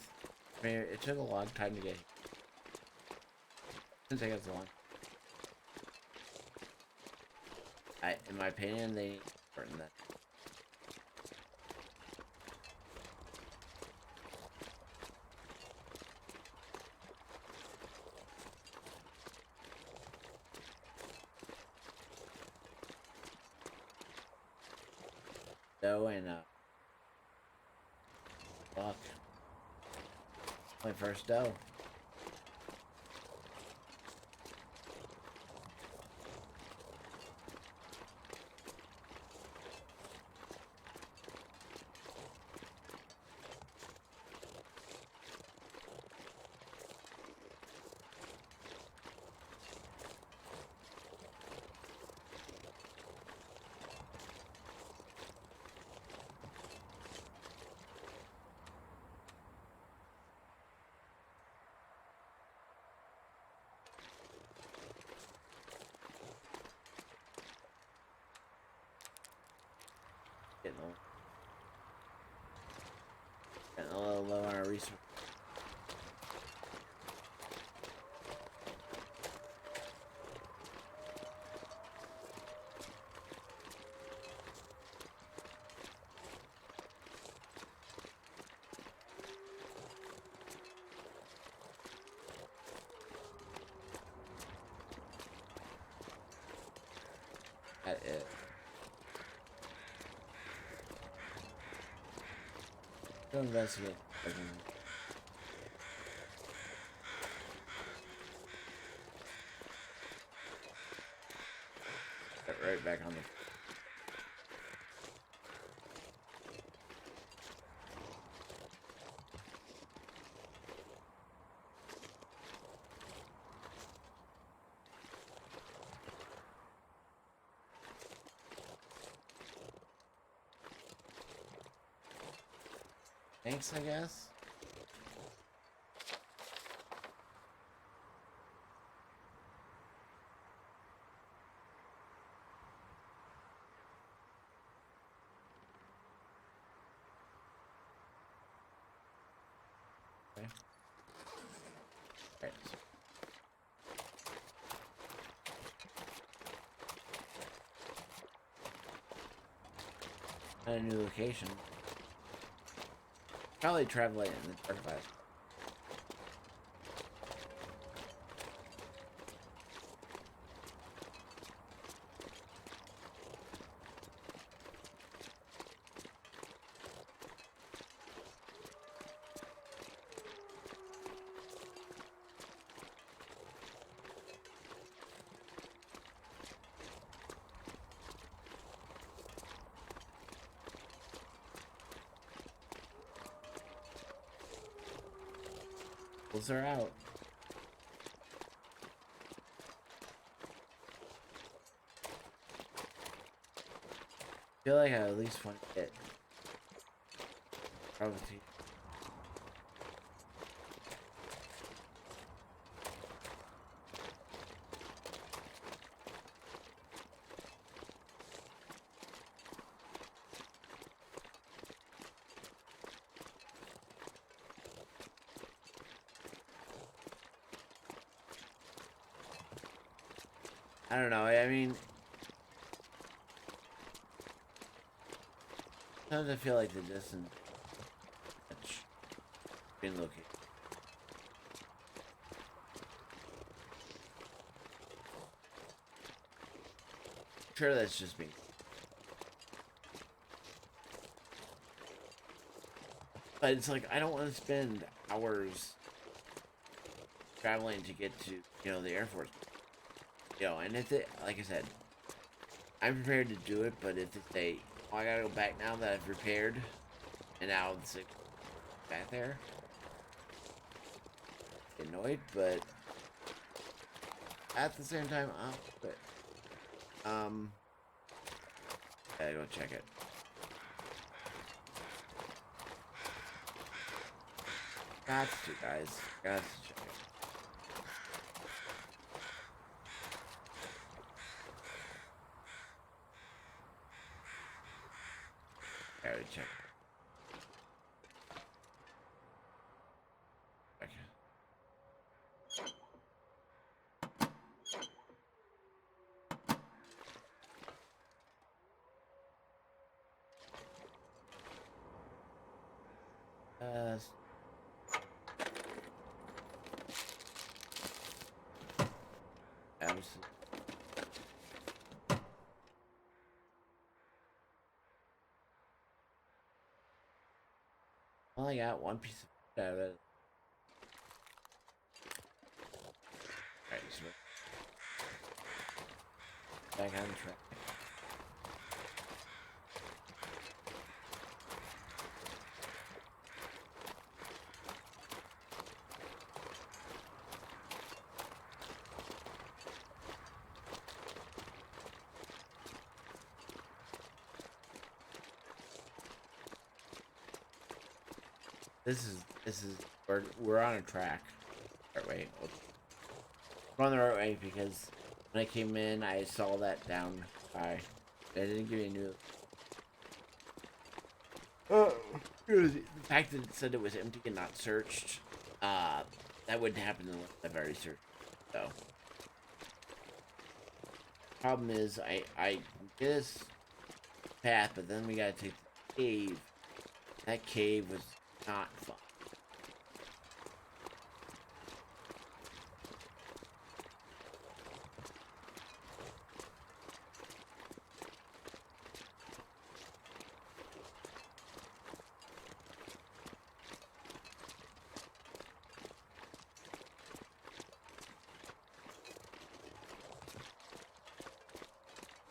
I mean, it took a long time to get here. It didn't take us long. In my opinion, they need to shorten that. Dough and fuck. My first dough. Getting a little low on our resources. That it. Go investigate. Get right back on the. Thanks, I guess. Okay. Right. A new location. Probably travel in the archives. Those are out. I feel like I at least want to get probably. I don't know. I mean, sometimes I feel like the distance much been looking. Sure, that's just me. But it's like I don't want to spend hours traveling to get to, the Air Force. And if it, like I said, I'm prepared to do it, but if they say, oh, I gotta go back now that I've repaired, and now it's like, back there, annoyed, but at the same time, gotta go check it. Got to, guys. Got to check it. Gotta check it. Okay. Absolutely. I only got one piece of out of it. Alright, so back on track. This is we're on a track. Right way. We're on the right way because when I came in, I saw that down by. They didn't give me a new. The fact that it said it was empty and not searched, that wouldn't happen unless I've already searched. So, problem is, I get this path, but then we gotta take the cave. That cave was not fun.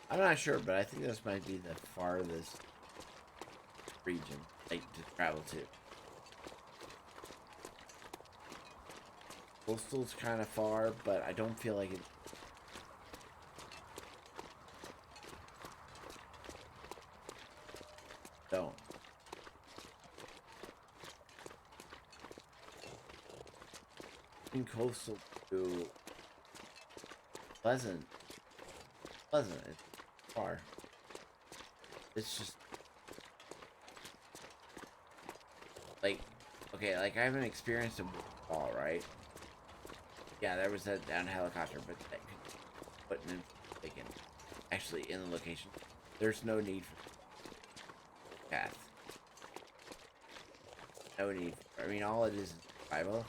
I'm not sure, but I think this might be the farthest region like to travel to. Coastal's kind of far, but I don't feel like it. Don't. In coastal to Pleasant. It's far. It's just like, okay, like I haven't experienced a all right. Yeah, there was that down helicopter, but that could put in like in actually in the location. There's no need for path. No need. I mean, all it is survival.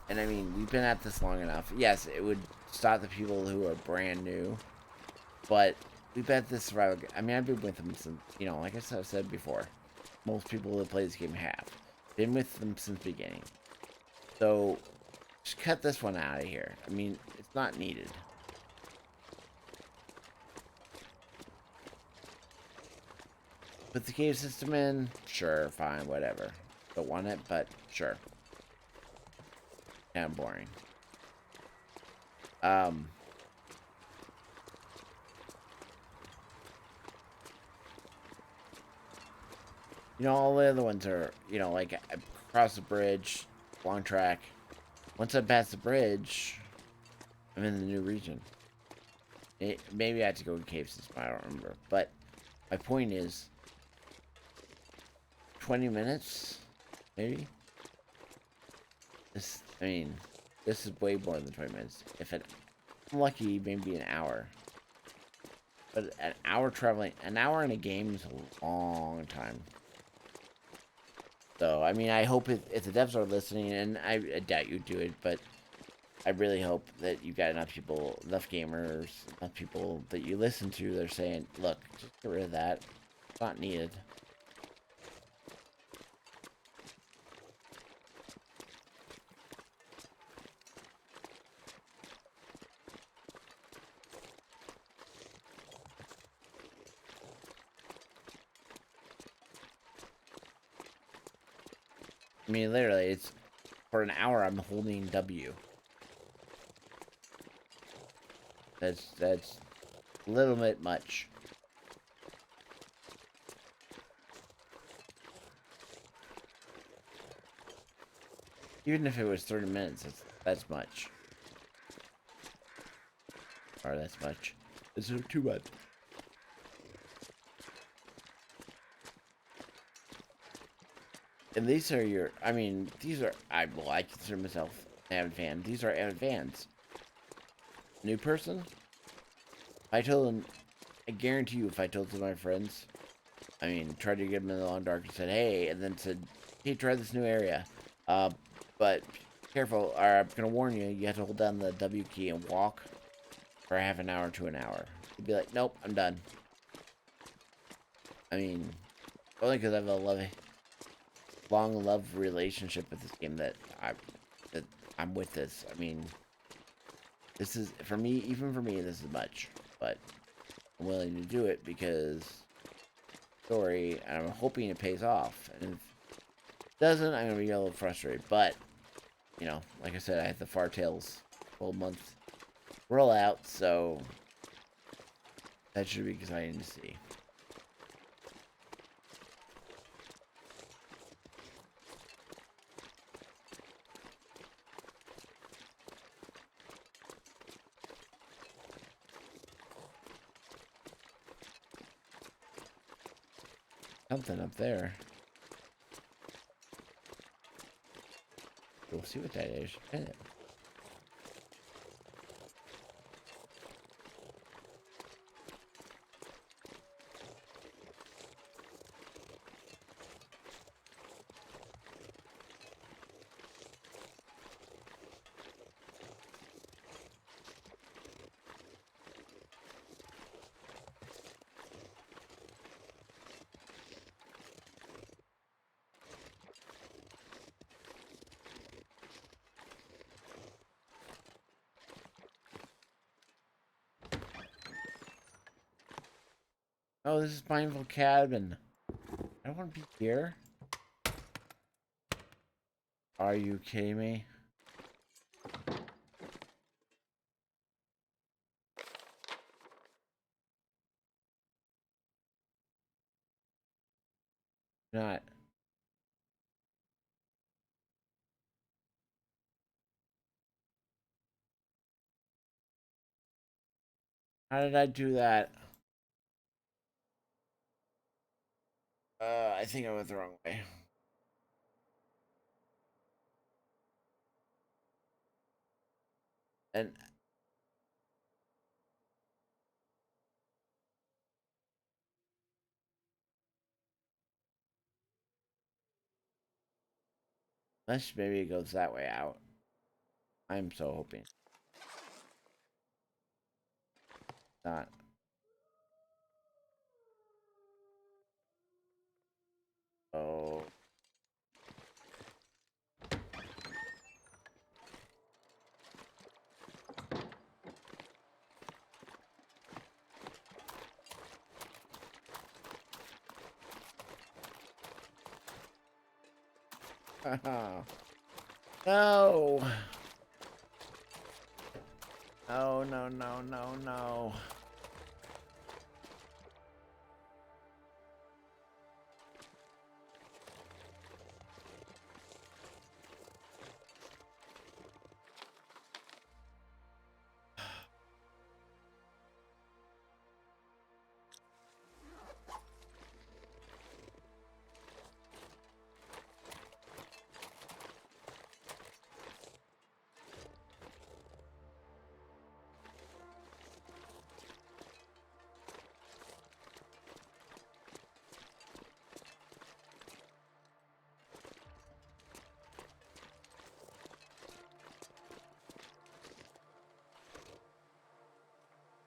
And I mean, we've been at this long enough. Yes, it would stop the people who are brand new, but we've been at this survival. I mean, I've been with them since, you know, like I said before, most people that play this game have been with them since the beginning. So just cut this one out of here. I mean, it's not needed. Put the cave system in, sure, fine, whatever. Don't want it, but sure. Kind of boring. You know, all the other ones are, you know, like across the bridge, long track. Once I pass the bridge, I'm in the new region. Maybe I have to go in cave system, I don't remember. But my point is, 20 minutes, maybe. I mean, this is way more than 20 minutes. If I'm lucky, maybe an hour. But an hour traveling, an hour in a game is a long time. So, I mean, I hope if the devs are listening, and I doubt you do it, but I really hope that you've got enough people, enough gamers, enough people that you listen to that are saying, look, just get rid of that. It's not needed. I mean, literally, it's for an hour I'm holding W. That's a little bit much. Even if it was 30 minutes, that's much. Or that's much. This is too much. And these are your, I mean, these are, I consider myself an avid fan. These are avid fans. New person? I told them, I guarantee you if I told some of my friends, I mean, tried to get them in the long dark and said, hey, and then said, hey, try this new area. But careful, or I'm going to warn you, you have to hold down the W key and walk for half an hour to an hour. You'd be like, nope, I'm done. I mean, only because I have a long love relationship with this game that I'm with this. I mean, this is for me. Even for me, this is much, but I'm willing to do it because story, and I'm hoping it pays off. And if it doesn't, I'm gonna be a little frustrated. But you know, like I said, I had the Fartales 12-month rollout, so that should be exciting to see. Something up there. We'll see what that is. Oh, this is Pineville Cabin. I don't want to be here. Are you kidding me? Not. How did I do that? I think I went the wrong way. And unless maybe it goes that way out. I'm so hoping. Not. Oh. No. No, no, no, no, no.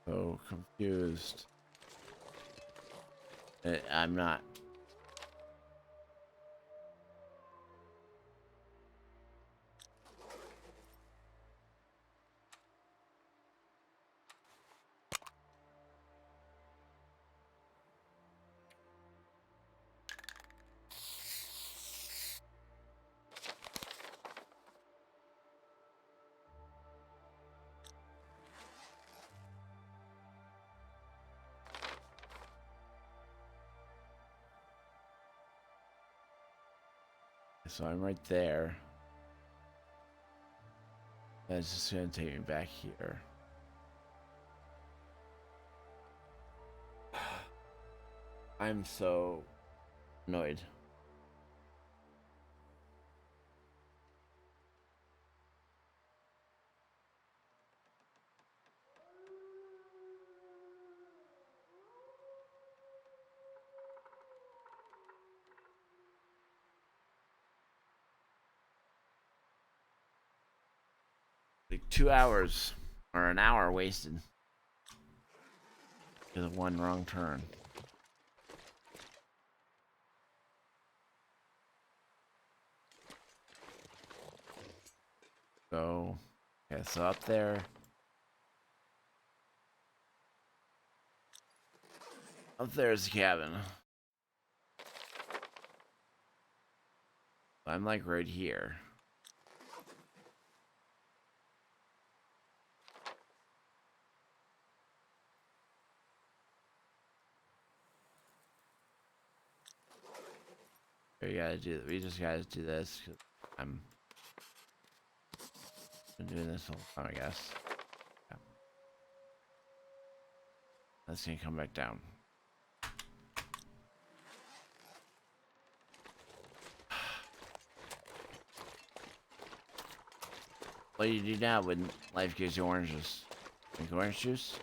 So confused. I'm not. So I'm right there. That's just gonna take me back here. I'm so annoyed. Like 2 hours or an hour wasted because of one wrong turn. So, yeah, so up there. Up there's the cabin. I'm like right here. We just gotta do this. 'Cause I'm been doing this the whole time, I guess. Yeah. That's gonna come back down. What do you do now when life gives you oranges? Drink orange juice?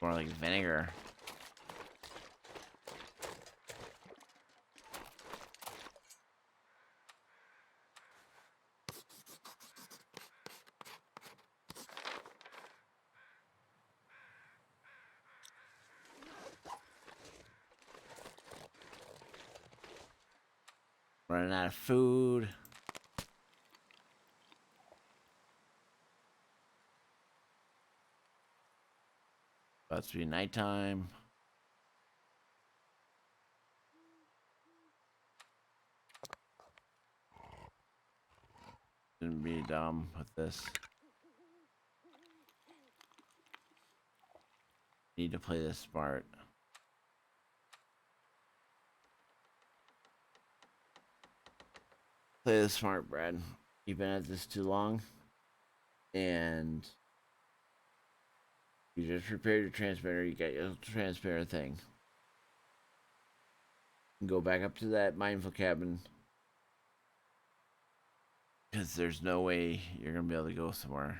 Or like vinegar? Running out of food. About to be nighttime. Shouldn't be dumb with this. Need to play this smart. Play this smart, Brad. You've been at this too long. And you just repaired your transmitter. You got your transmitter thing. Go back up to that mindful cabin. Because there's no way you're going to be able to go somewhere.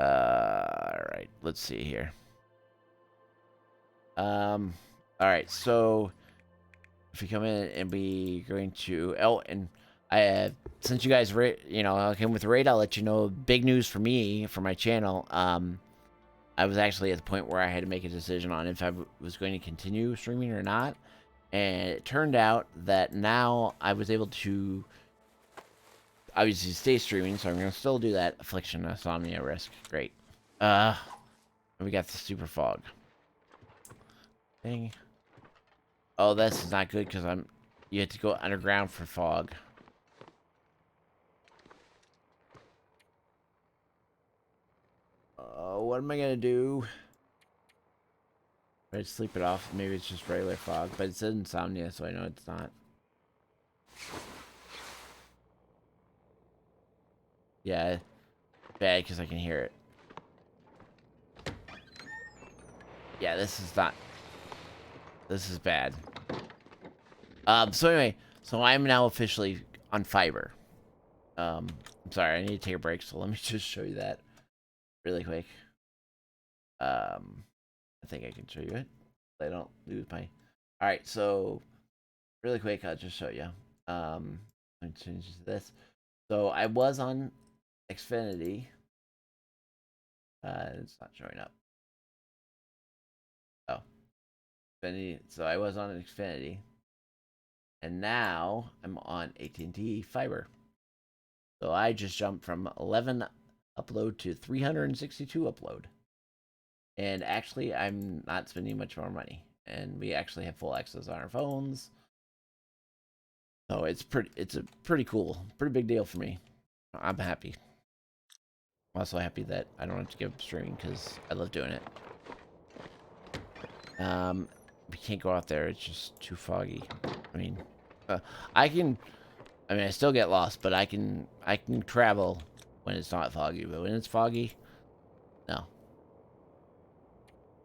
Alright, let's see here. Alright, so if we come in and we going to and I since you guys came with the raid, I'll let you know big news for me for my channel. I was actually at the point where I had to make a decision on if I was going to continue streaming or not, and it turned out that now I was able to obviously stay streaming, so I'm gonna still do that. Affliction, Insomnia, Risk, great. We got the super fog thing. Oh, this is not good because you have to go underground for fog. What am I gonna do? Try to sleep it off. Maybe it's just regular fog, but it says insomnia, so I know it's not. Yeah, bad because I can hear it. Yeah, this is not. This is bad. So anyway, so I'm now officially on fiber. I'm sorry, I need to take a break, so let me just show you that really quick. I think I can show you it. I don't lose my. All right, so really quick, I'll just show you. Let me change this. So I was on Xfinity. It's not showing up. Oh, Xfinity. So I was on Xfinity, and now I'm on AT&T Fiber. So I just jumped from 11 upload to 362 upload. And actually, I'm not spending much more money. And we actually have full access on our phones. So it's a pretty cool, pretty big deal for me. I'm happy. I'm also happy that I don't have to give up streaming because I love doing it. We can't go out there. It's just too foggy. I mean, I still get lost, but I can travel when it's not foggy. But when it's foggy, no.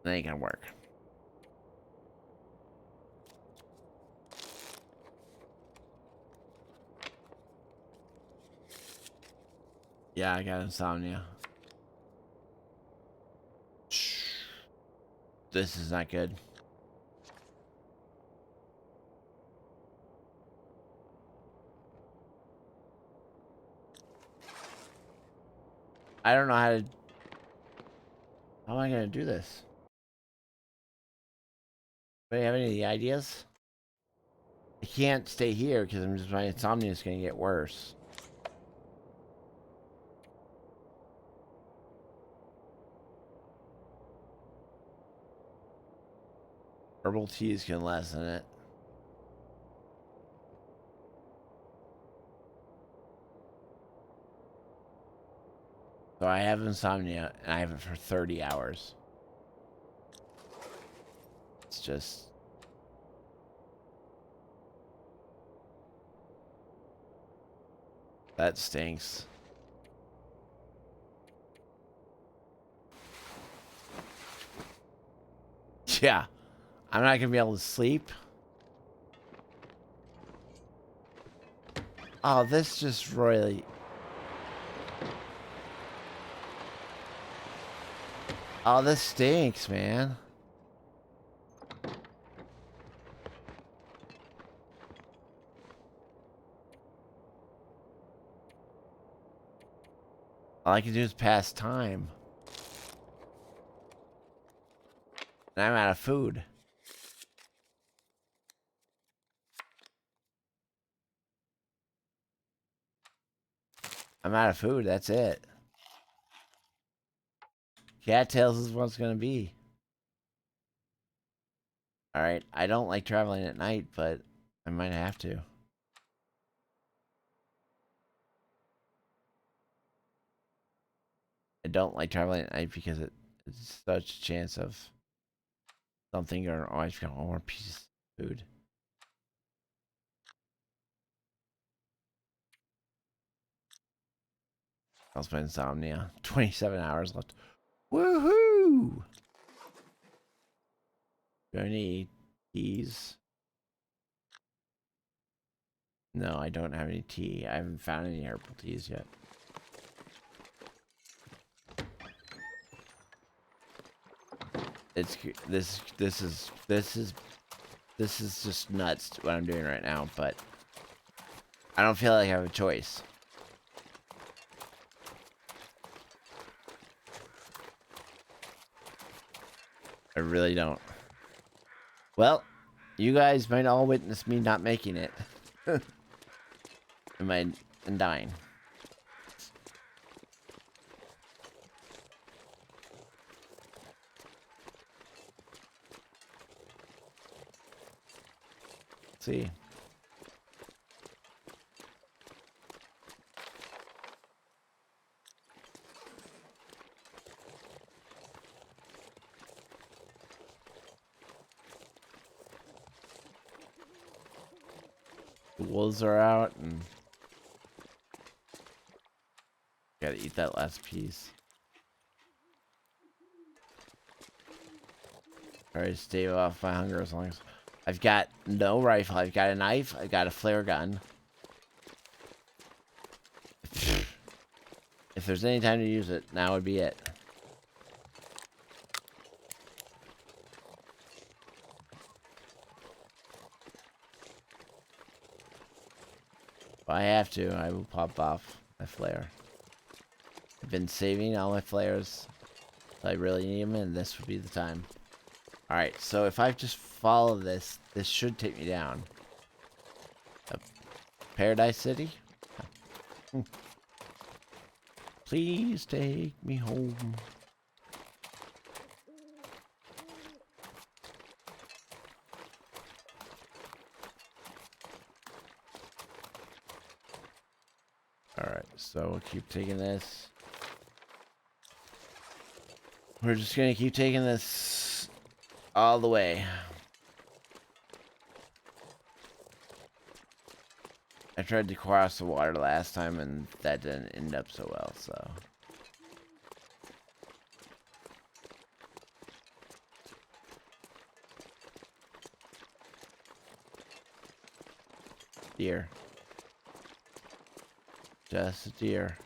That ain't gonna work. Yeah, I got insomnia. This is not good. I don't know how to... How am I gonna do this? Do you have any ideas? I can't stay here because my insomnia is gonna get worse. Herbal teas can lessen it. So I have insomnia, and I have it for 30 hours. It's just... That stinks. Yeah. I'm not gonna be able to sleep. Oh, this just really... Oh, this stinks, man. All I can do is pass time. And I'm out of food. I'm out of food, that's it. Cattails is what it's gonna be. Alright, I don't like traveling at night, but I might have to. I don't like traveling at night because it's such a chance of something or always got one more piece of food. That's my insomnia. 27 hours left. Woohoo! Do I need teas? No, I don't have any tea. I haven't found any herbal teas yet. It's this is just nuts what I'm doing right now, but I don't feel like I have a choice. I really don't. Well, you guys might all witness me not making it. and dying. See. The wolves are out and gotta eat that last piece. Try to stave off my hunger as long as I've got no rifle. I've got a knife. I've got a flare gun. If there's any time to use it, now would be it. If I have to, I will pop off my flare. I've been saving all my flares. I really need them, and this would be the time. Alright, so if I just follow this, this should take me down. Paradise City? Please take me home. Alright, so we'll keep taking this. We're just gonna keep taking this all the way. I tried to cross the water last time and that didn't end up so well, so. Deer. Just a deer.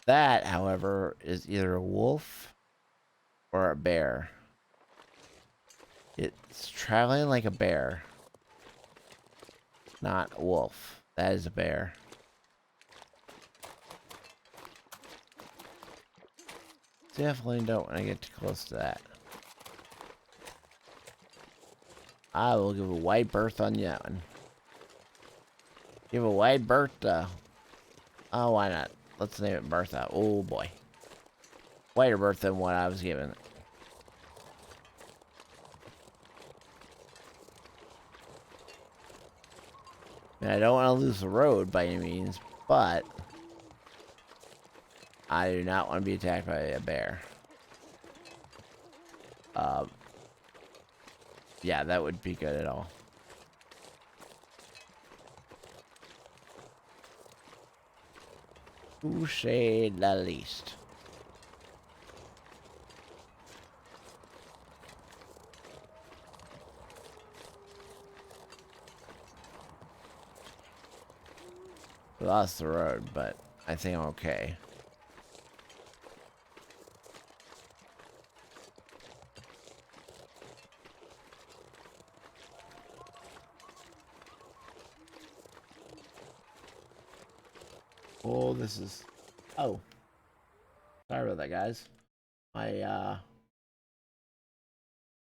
That, however, is either a wolf or a bear. It's traveling like a bear. Not a wolf. That is a bear. Definitely don't want to get too close to that. I will give a wide berth on that one. Give a wide berth to... Oh, why not? Let's name it Bertha. Oh boy. Wider berth than what I was given. And I don't want to lose the road by any means, but I do not want to be attacked by a bear. Yeah, that would be good at all. To say the least. We lost the road, but I think I'm okay. Oh, this is... Oh. Sorry about that, guys. My,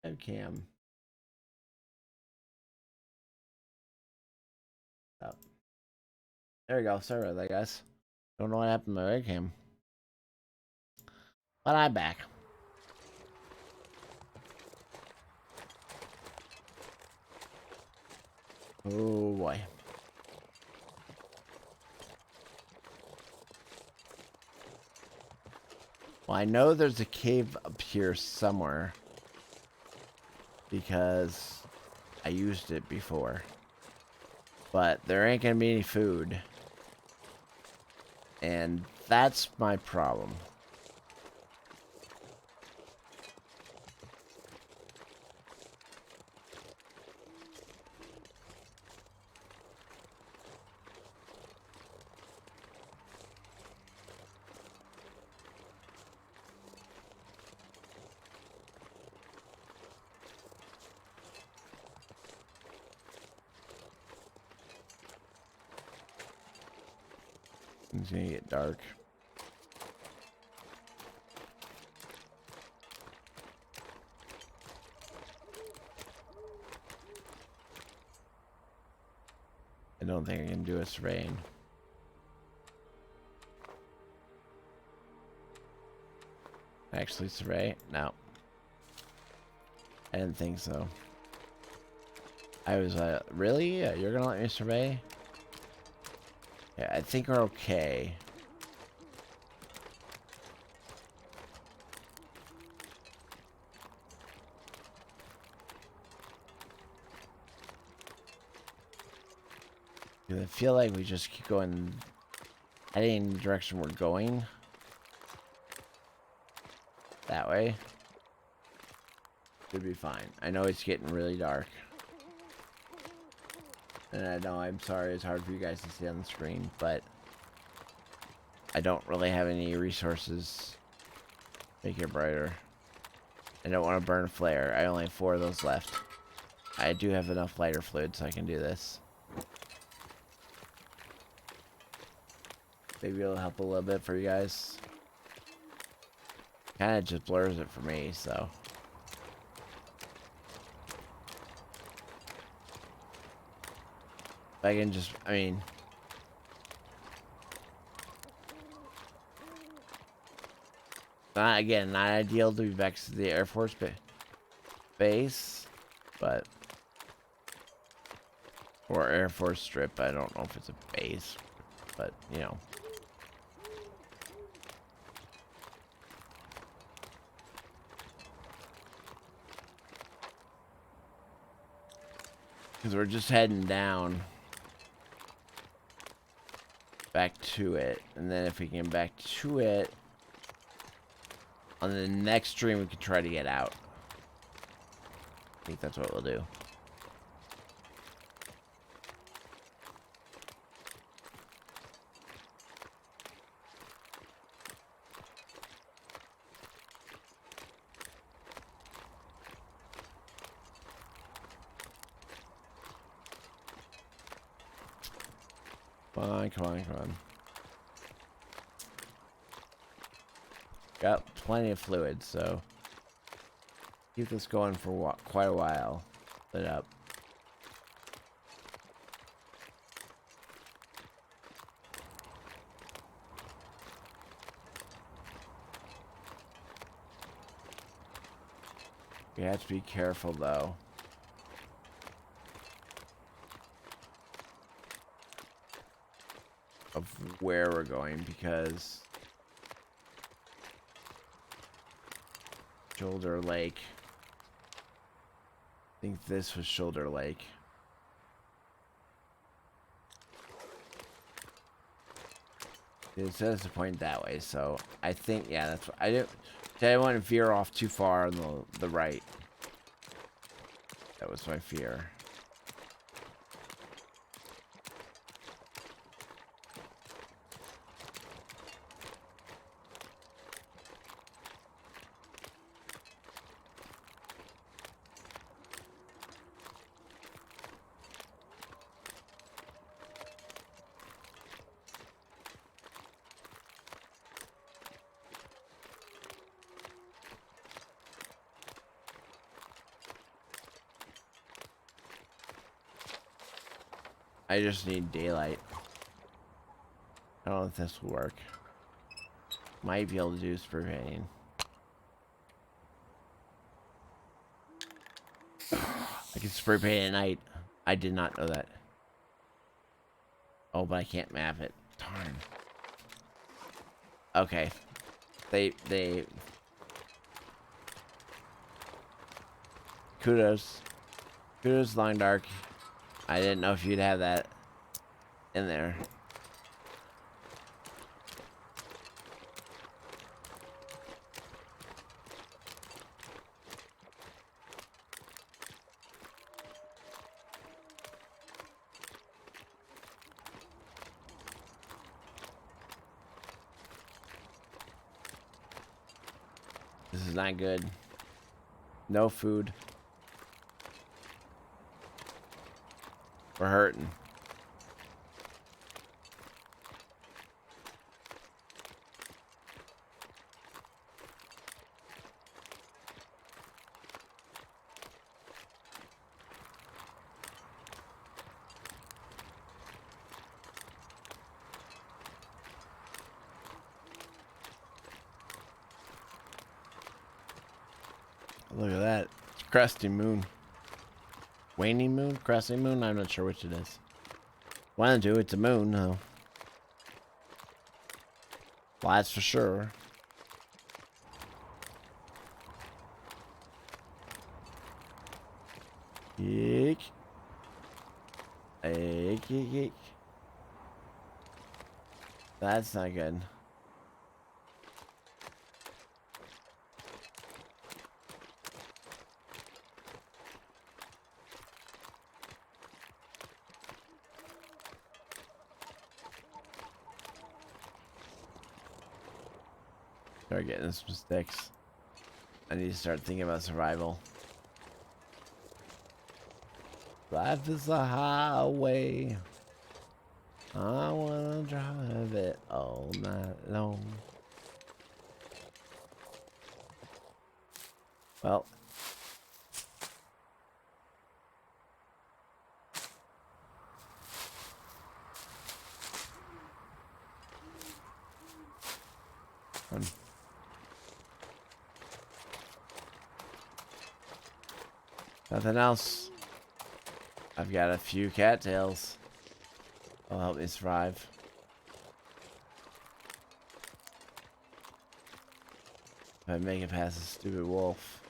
webcam. Oh. There we go. Sorry about that, guys. Don't know what happened to my webcam. But I'm back. Oh, boy. Well, I know there's a cave up here somewhere because I used it before. But there ain't gonna be any food. And that's my problem. It's gonna get dark. I don't think I can do a surveying. Actually survey? No. I didn't think so. I was really? You're gonna let me survey? Yeah, I think we're okay. I feel like we just keep going, heading in the direction we're going. That way. Should be fine. I know it's getting really dark. And I know, I'm sorry it's hard for you guys to see on the screen, but I don't really have any resources to make it brighter. I don't want to burn a flare. I only have 4 of those left. I do have enough lighter fluid so I can do this. Maybe it'll help a little bit for you guys. Kind of just blurs it for me, so. I can just, I mean. Not ideal to be back to the Air Force base, but. Or Air Force Strip, I don't know if it's a base, but, you know. Because we're just heading down. Back to it. And then if we can get back to it, on the next stream we can try to get out. I think that's what we'll do. Come on. Got plenty of fluid, so keep this going for quite a while. Lit up. We have to be careful though. Of where we're going, because Shoulder Lake. I think this was Shoulder Lake. It says to point that way, so I think, yeah, that's what I didn't want to veer off too far on the right. That was my fear. I just need daylight. I don't know if this will work. Might be able to do spray painting. I can spray paint at night. I did not know that. Oh, but I can't map it. Darn. Okay. They Kudos, Long Dark. I didn't know if you'd have that in there. This is not good. No food. We're hurting. Look at that. It's crusty moon. Waning moon? Crusty moon? I'm not sure which it is. One of the two, it's a moon, though. Well, that's for sure. Eek. Eek, eek, eek. That's not good. Start getting some sticks. I need to start thinking about survival. Life is a highway. I wanna drive it all night long. Well. Nothing else. I've got a few cattails. Will help me survive. If I make it past the stupid wolf.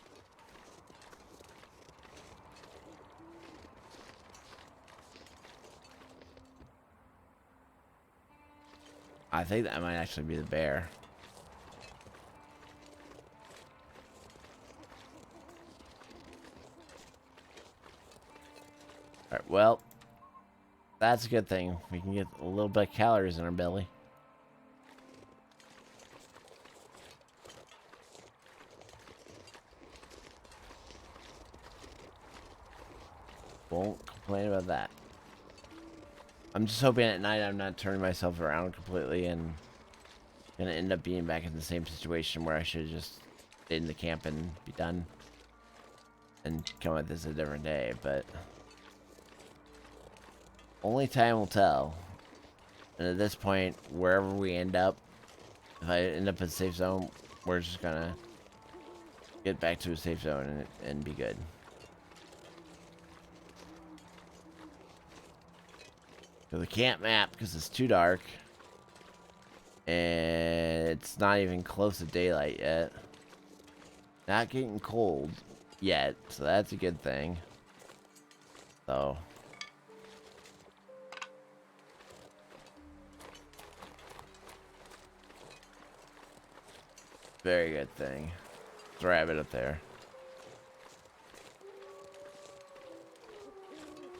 I think that might actually be the bear. Alright, well, that's a good thing. We can get a little bit of calories in our belly. Won't complain about that. I'm just hoping at night I'm not turning myself around completely and gonna end up being back in the same situation where I should have just stayed in the camp and be done and come at this a different day, but only time will tell. And at this point, wherever we end up, if I end up in a safe zone, we're just gonna get back to a safe zone and be good. So the camp map, because it's too dark, and it's not even close to daylight yet. Not getting cold yet, so that's a good thing. So very good thing. There's a rabbit up there.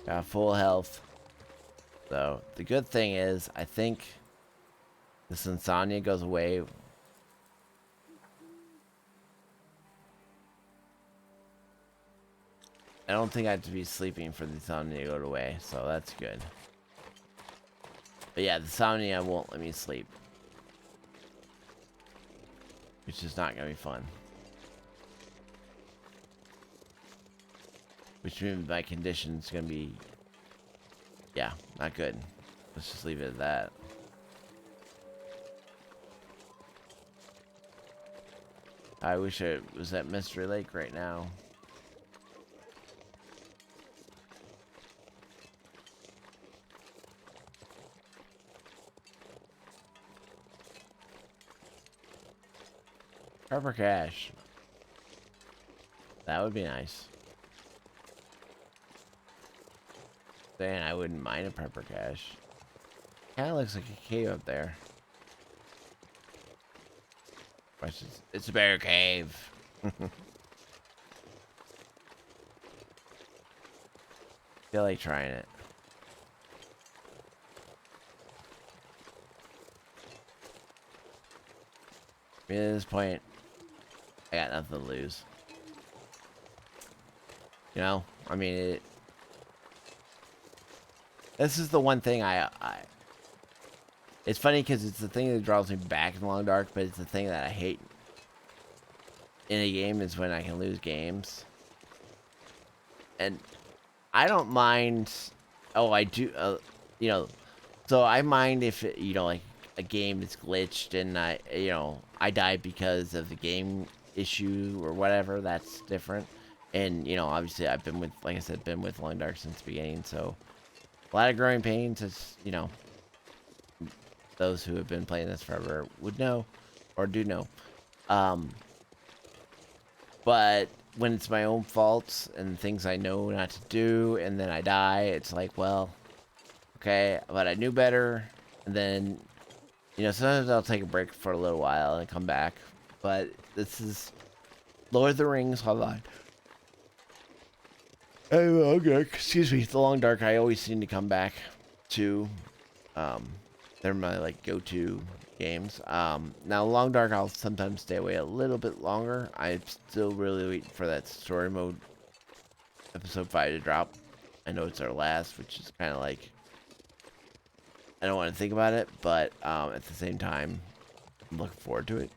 Got full health. So the good thing is, I think this insomnia goes away. I don't think I have to be sleeping for the insomnia to go away, so that's good. But yeah, the insomnia won't let me sleep, which is not gonna be fun. Which means my condition's gonna be, yeah, not good. Let's just leave it at that. I wish it was at Mystery Lake right now. Purple cash. That would be nice. Saying I wouldn't mind a purple cache. Kinda looks like a cave up there. It's a bear cave. Feel like trying it. I mean, at this point, I got nothing to lose. You know? I mean, this is the one thing it's funny because it's the thing that draws me back in Long Dark, but it's the thing that I hate in a game is when I can lose games. And I don't mind. Oh, I do. You know, so I mind if it, you know, like a game is glitched and I die because of the game issue or whatever, that's different. And you know, obviously, I've been with, like I said, been with Long Dark since the beginning, so a lot of growing pains. As you know, those who have been playing this forever would know, or do know. But when it's my own faults and things I know not to do, and then I die, it's like, well, okay, but I knew better. And then, you know, sometimes I'll take a break for a little while and come back. But this is Lord of the Rings. Hold on. Excuse me, The Long Dark. I always seem to come back to. They're my like go-to games. Now Long Dark, I'll sometimes stay away a little bit longer. I'm still really waiting for that story mode episode 5 to drop. I know it's our last, which is kind of like, I don't want to think about it, but at the same time, I'm looking forward to it.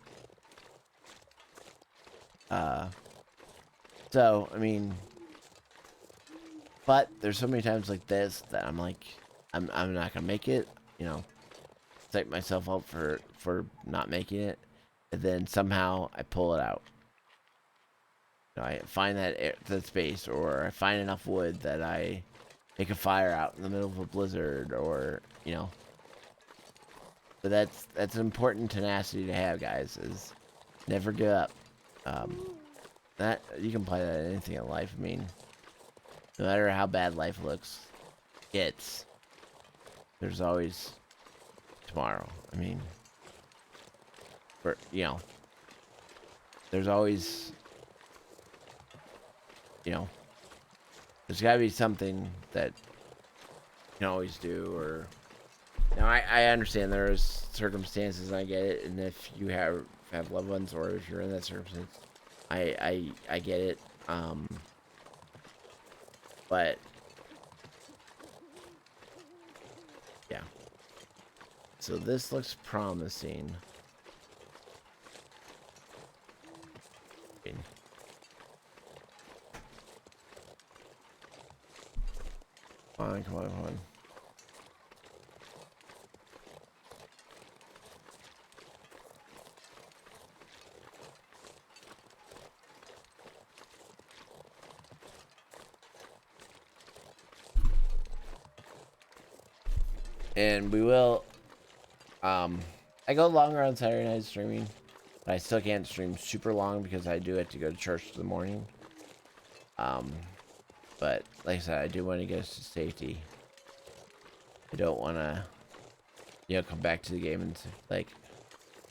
So I mean, but there's so many times like this that I'm like, I'm not gonna make it. You know, psych myself up for not making it, and then somehow I pull it out. You know, I find that space, or I find enough wood that I make a fire out in the middle of a blizzard, or you know. But that's an important tenacity to have, guys. Is never give up. That you can apply that in anything in life. I mean, no matter how bad life looks, there's always tomorrow. I mean, you know, there's always, you know, there's got to be something that you can always do. Or now I understand there's circumstances, and I get it, and if you have loved ones, or if you're in that circumstance, I get it. But yeah. So this looks promising. Come on, come on, come on. And we will, I go longer on Saturday night streaming, but I still can't stream super long because I do have to go to church in the morning. But like I said, I do want to get us to safety. I don't want to, you know, come back to the game and say, like,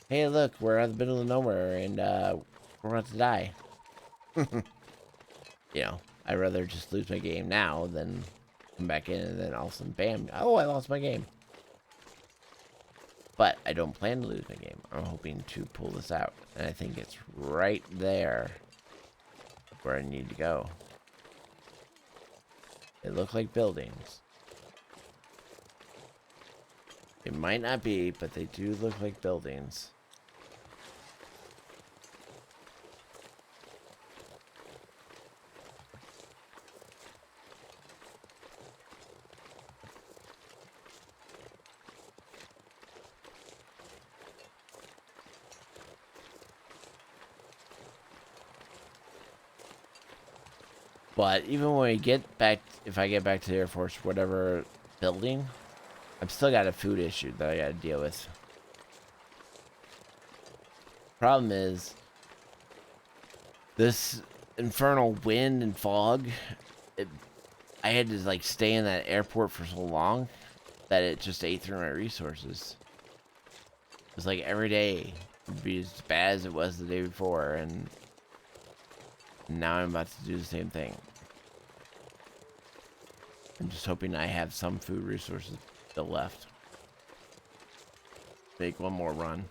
hey, look, we're out in the middle of nowhere and we're about to die. You know, I'd rather just lose my game now than come back in and then all of a sudden, bam, oh, I lost my game. But I don't plan to lose my game. I'm hoping to pull this out. And I think it's right there where I need to go. They look like buildings. It might not be, but they do look like buildings. But even when we get back, if I get back to the Air Force, whatever building, I've still got a food issue that I gotta deal with. Problem is, this infernal wind and fog, I had to like stay in that airport for so long that it just ate through my resources. It was like every day would be as bad as it was the day before, and now I'm about to do the same thing. I'm just hoping I have some food resources still left. Make one more run.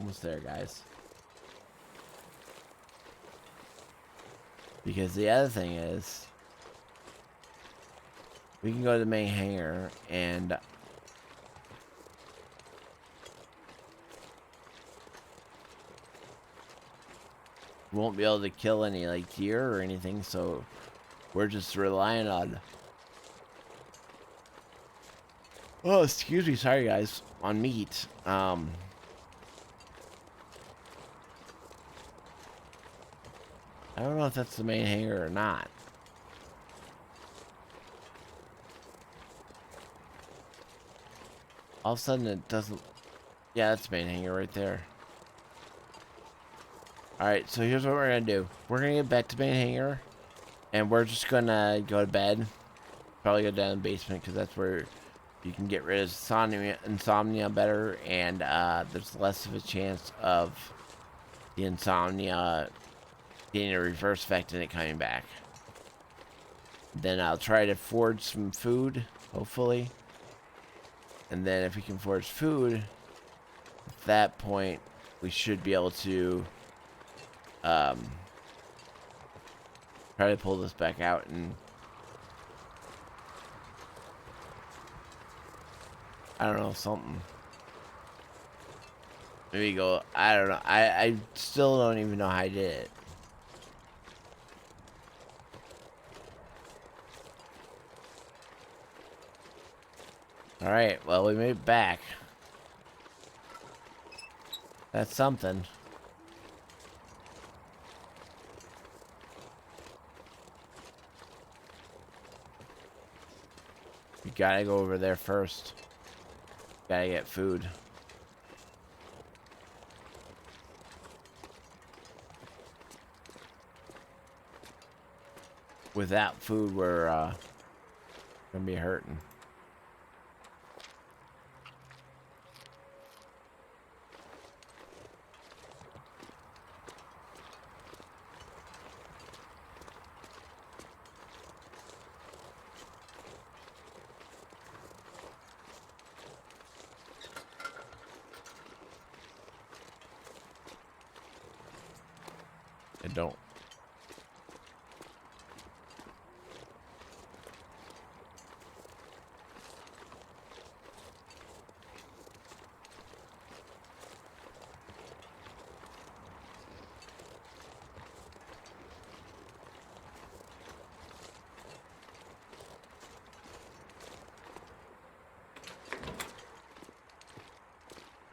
Almost there, guys. Because the other thing is, we can go to the main hangar and won't be able to kill any like deer or anything, so we're just relying on Oh, excuse me. Sorry, guys. On meat. I don't know if that's the main hangar or not. All of a sudden it doesn't... Yeah, that's the main hangar right there. Alright, so here's what we're gonna do. We're gonna get back to main hangar. And we're just gonna go to bed. Probably go down in the basement because that's where you can get rid of insomnia better. And there's less of a chance of the insomnia getting a reverse effect and it coming back. Then I'll try to forge some food, hopefully. And then if we can forge food, at that point, we should be able to try to pull this back out and I don't know, something. Maybe go, I don't know. I still don't even know how I did it. Alright, well, we made it back. That's something. We gotta go over there first. Gotta get food. Without food, we're gonna be hurting. I don't.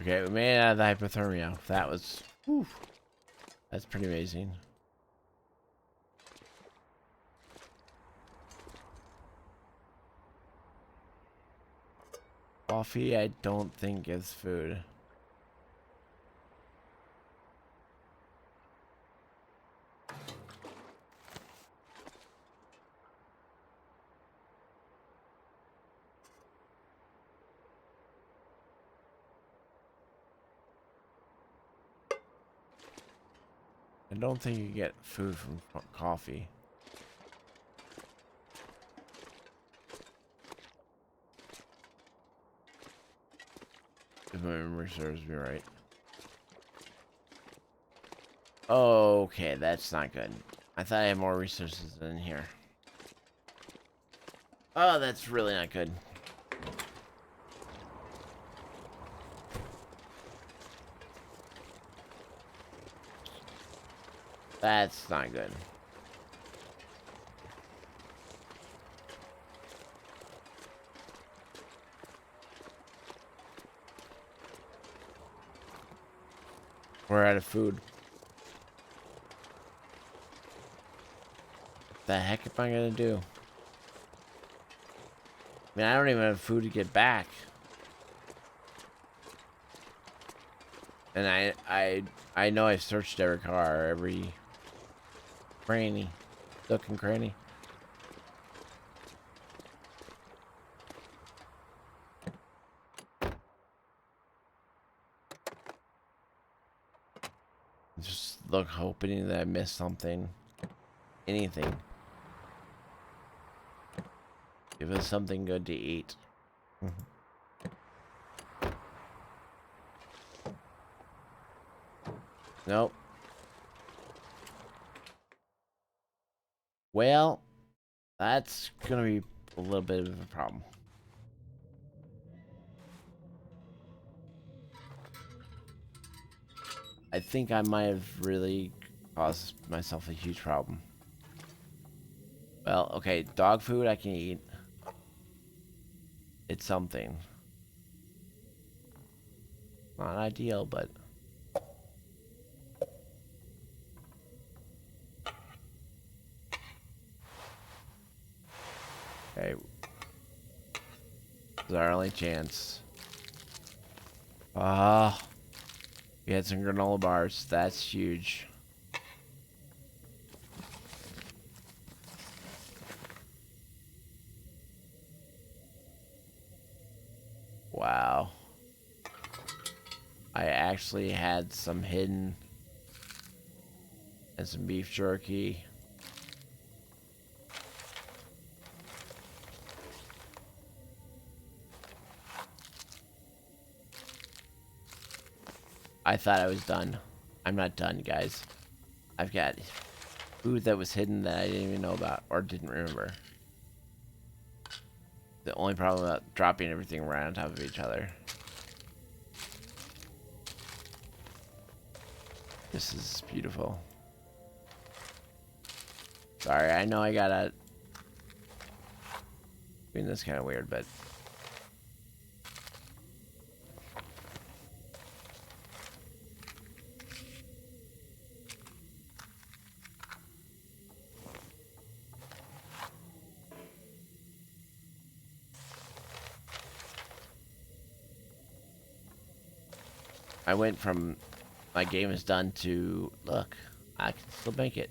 Okay, we made it out of the hypothermia. That was... Whew, that's pretty amazing. Coffee, I don't think is food. I don't think you get food from coffee. If my memory serves me right. Okay, that's not good. I thought I had more resources in here. Oh, that's really not good. That's not good. We're out of food. The heck am I gonna do? I mean, I don't even have food to get back. And I know I searched every car, every cranny, nook and cranny. Just look, hoping that I missed something. Anything. Give us something good to eat. Nope. Well, that's gonna be a little bit of a problem. I think I might have really caused myself a huge problem. Well, okay, dog food I can eat. It's something. Not ideal, but okay. This is our only chance. Ah, we had some granola bars. That's huge. Wow. I actually had some hidden and some beef jerky. I thought I was done. I'm not done, guys. I've got food that was hidden that I didn't even know about or didn't remember. The only problem about dropping everything right on top of each other. This is beautiful. Sorry, I know I gotta... I mean, that's kind of weird, but... I went from my game is done to, look, I can still make it.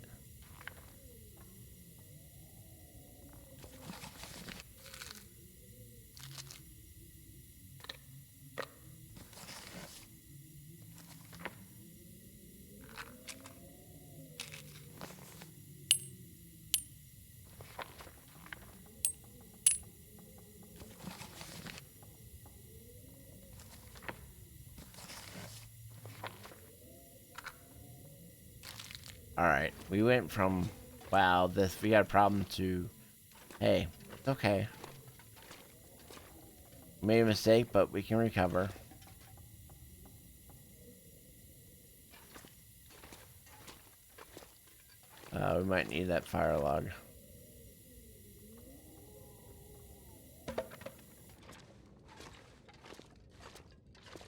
Alright, we went from, wow, we got a problem to, hey, it's okay. We made a mistake, but we can recover. We might need that fire log.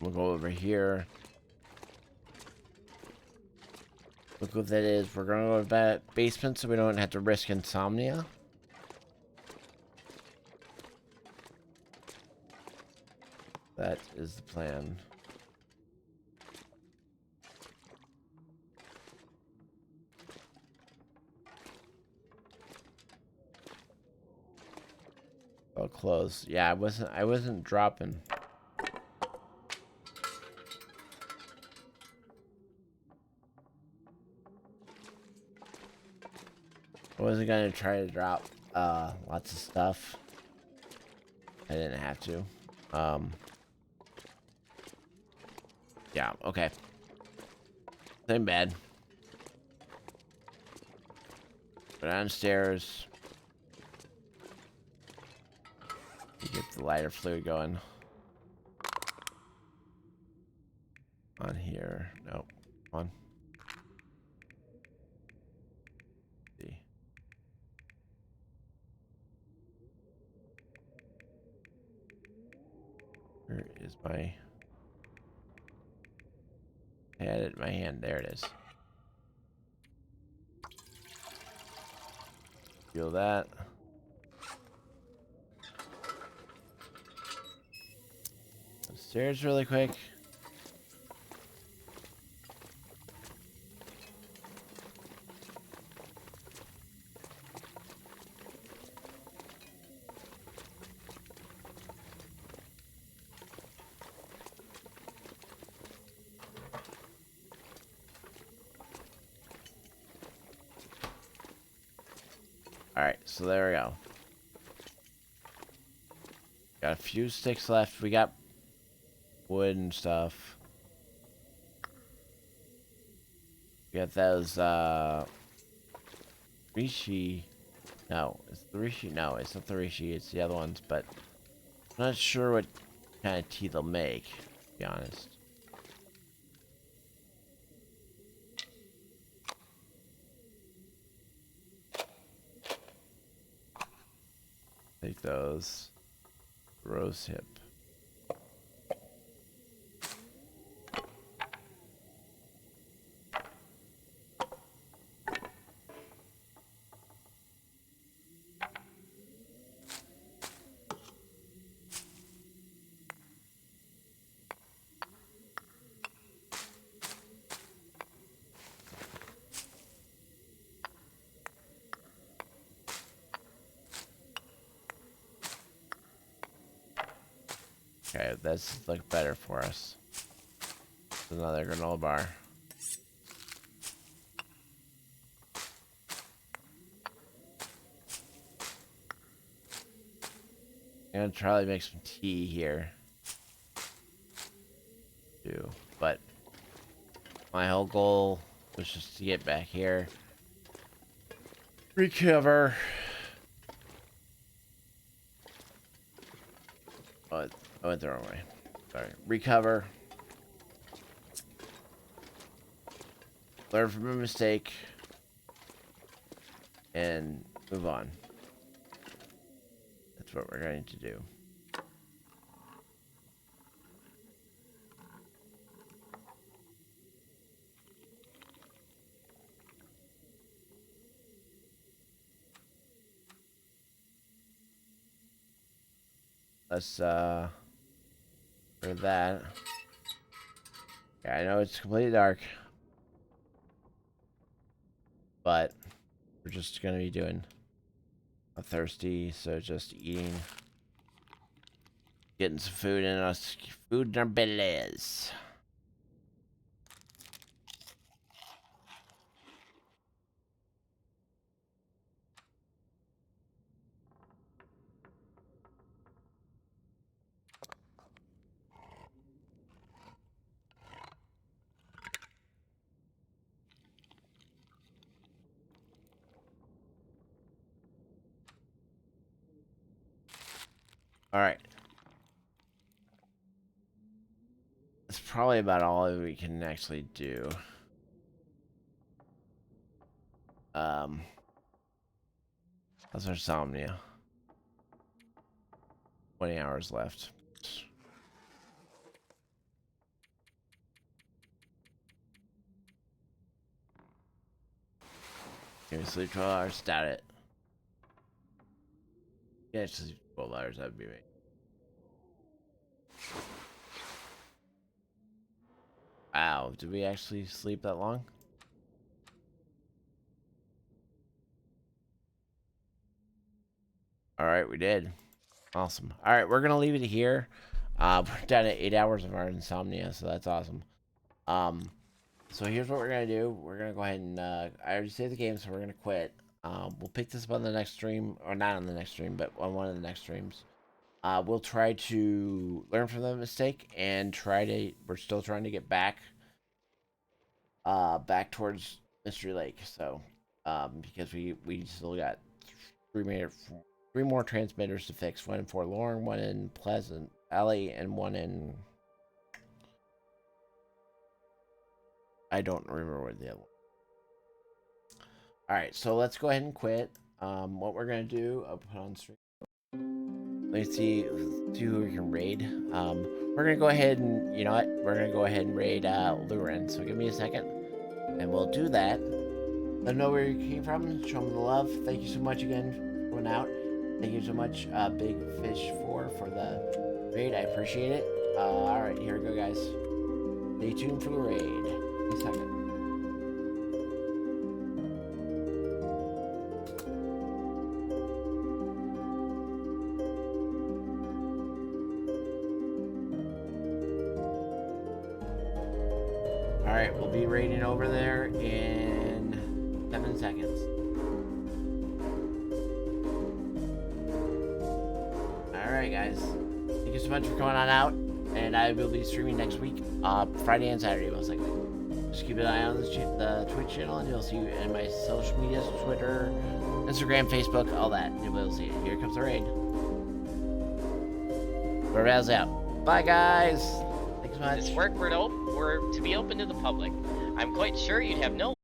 We'll go over here. Look what that is. We're gonna go to that basement so we don't have to risk insomnia. That is the plan. Oh, close. Yeah, I wasn't dropping. I wasn't gonna try to drop lots of stuff. I didn't have to. Yeah, okay. Same bad. Go downstairs. Get the lighter fluid going. On here. Nope. On. See. Where is my... I had it in my hand. There it is. Feel that. Upstairs really quick. Alright, so there we go. Got a few sticks left. We got wood and stuff. We got those, Rishi. No, it's the Rishi. No, it's not the Rishi. It's the other ones, but I'm not sure what kind of tea they'll make, to be honest. Take those. Rose hip. this look better for us. Another granola bar. I'm gonna try to make some tea here. But my whole goal was just to get back here, recover. Oh, I went the wrong way. Sorry. Recover. Learn from a mistake. And move on. That's what we're going to do. Let's, for that. Yeah, I know it's completely dark. But we're just gonna be doing a thirsty, so just eating. Getting some food in us, food in our bellies. Alright. That's probably about all we can actually do. How's our insomnia? 20 hours left. Can we sleep 12 hours? Doubt it. Yeah, just sleep 12 hours, that'd be right. Wow, did we actually sleep that long? Alright, we did. Awesome. Alright, we're gonna leave it here. We're down to 8 hours of our insomnia, so that's awesome. So here's what we're gonna do. We're gonna go ahead and I already saved the game, so we're gonna quit. We'll pick this up on the next stream, or not on the next stream, but on one of the next streams. We'll try to learn from the mistake and we're still trying to get back towards Mystery Lake. So because we still got three more transmitters to fix, one in Forlorn, one in Pleasant Valley, and one in, I don't remember what the other one. Alright, so let's go ahead and quit. What we're gonna do, I'll put on stream. Let's see who we can raid. We're gonna go ahead and, you know what? We're gonna go ahead and raid Luren. So give me a second, and we'll do that. Let them know where you came from. Show them the love. Thank you so much again for coming out. Thank you so much, Big Fish 4, for the raid. I appreciate it. All right, here we go, guys. Stay tuned for the raid. Give me a second. Alright, we'll be raiding over there in 7 seconds. Alright, guys. Thank you so much for coming on out. And I will be streaming next week. Friday and Saturday, most likely. Just keep an eye on the Twitch channel, and you'll see you in my social medias, Twitter, Instagram, Facebook, all that. You'll be able to see it. Here comes the raid. We're out. Bye, guys. Thanks so much. This work were to be open to the public. I'm quite sure you'd have no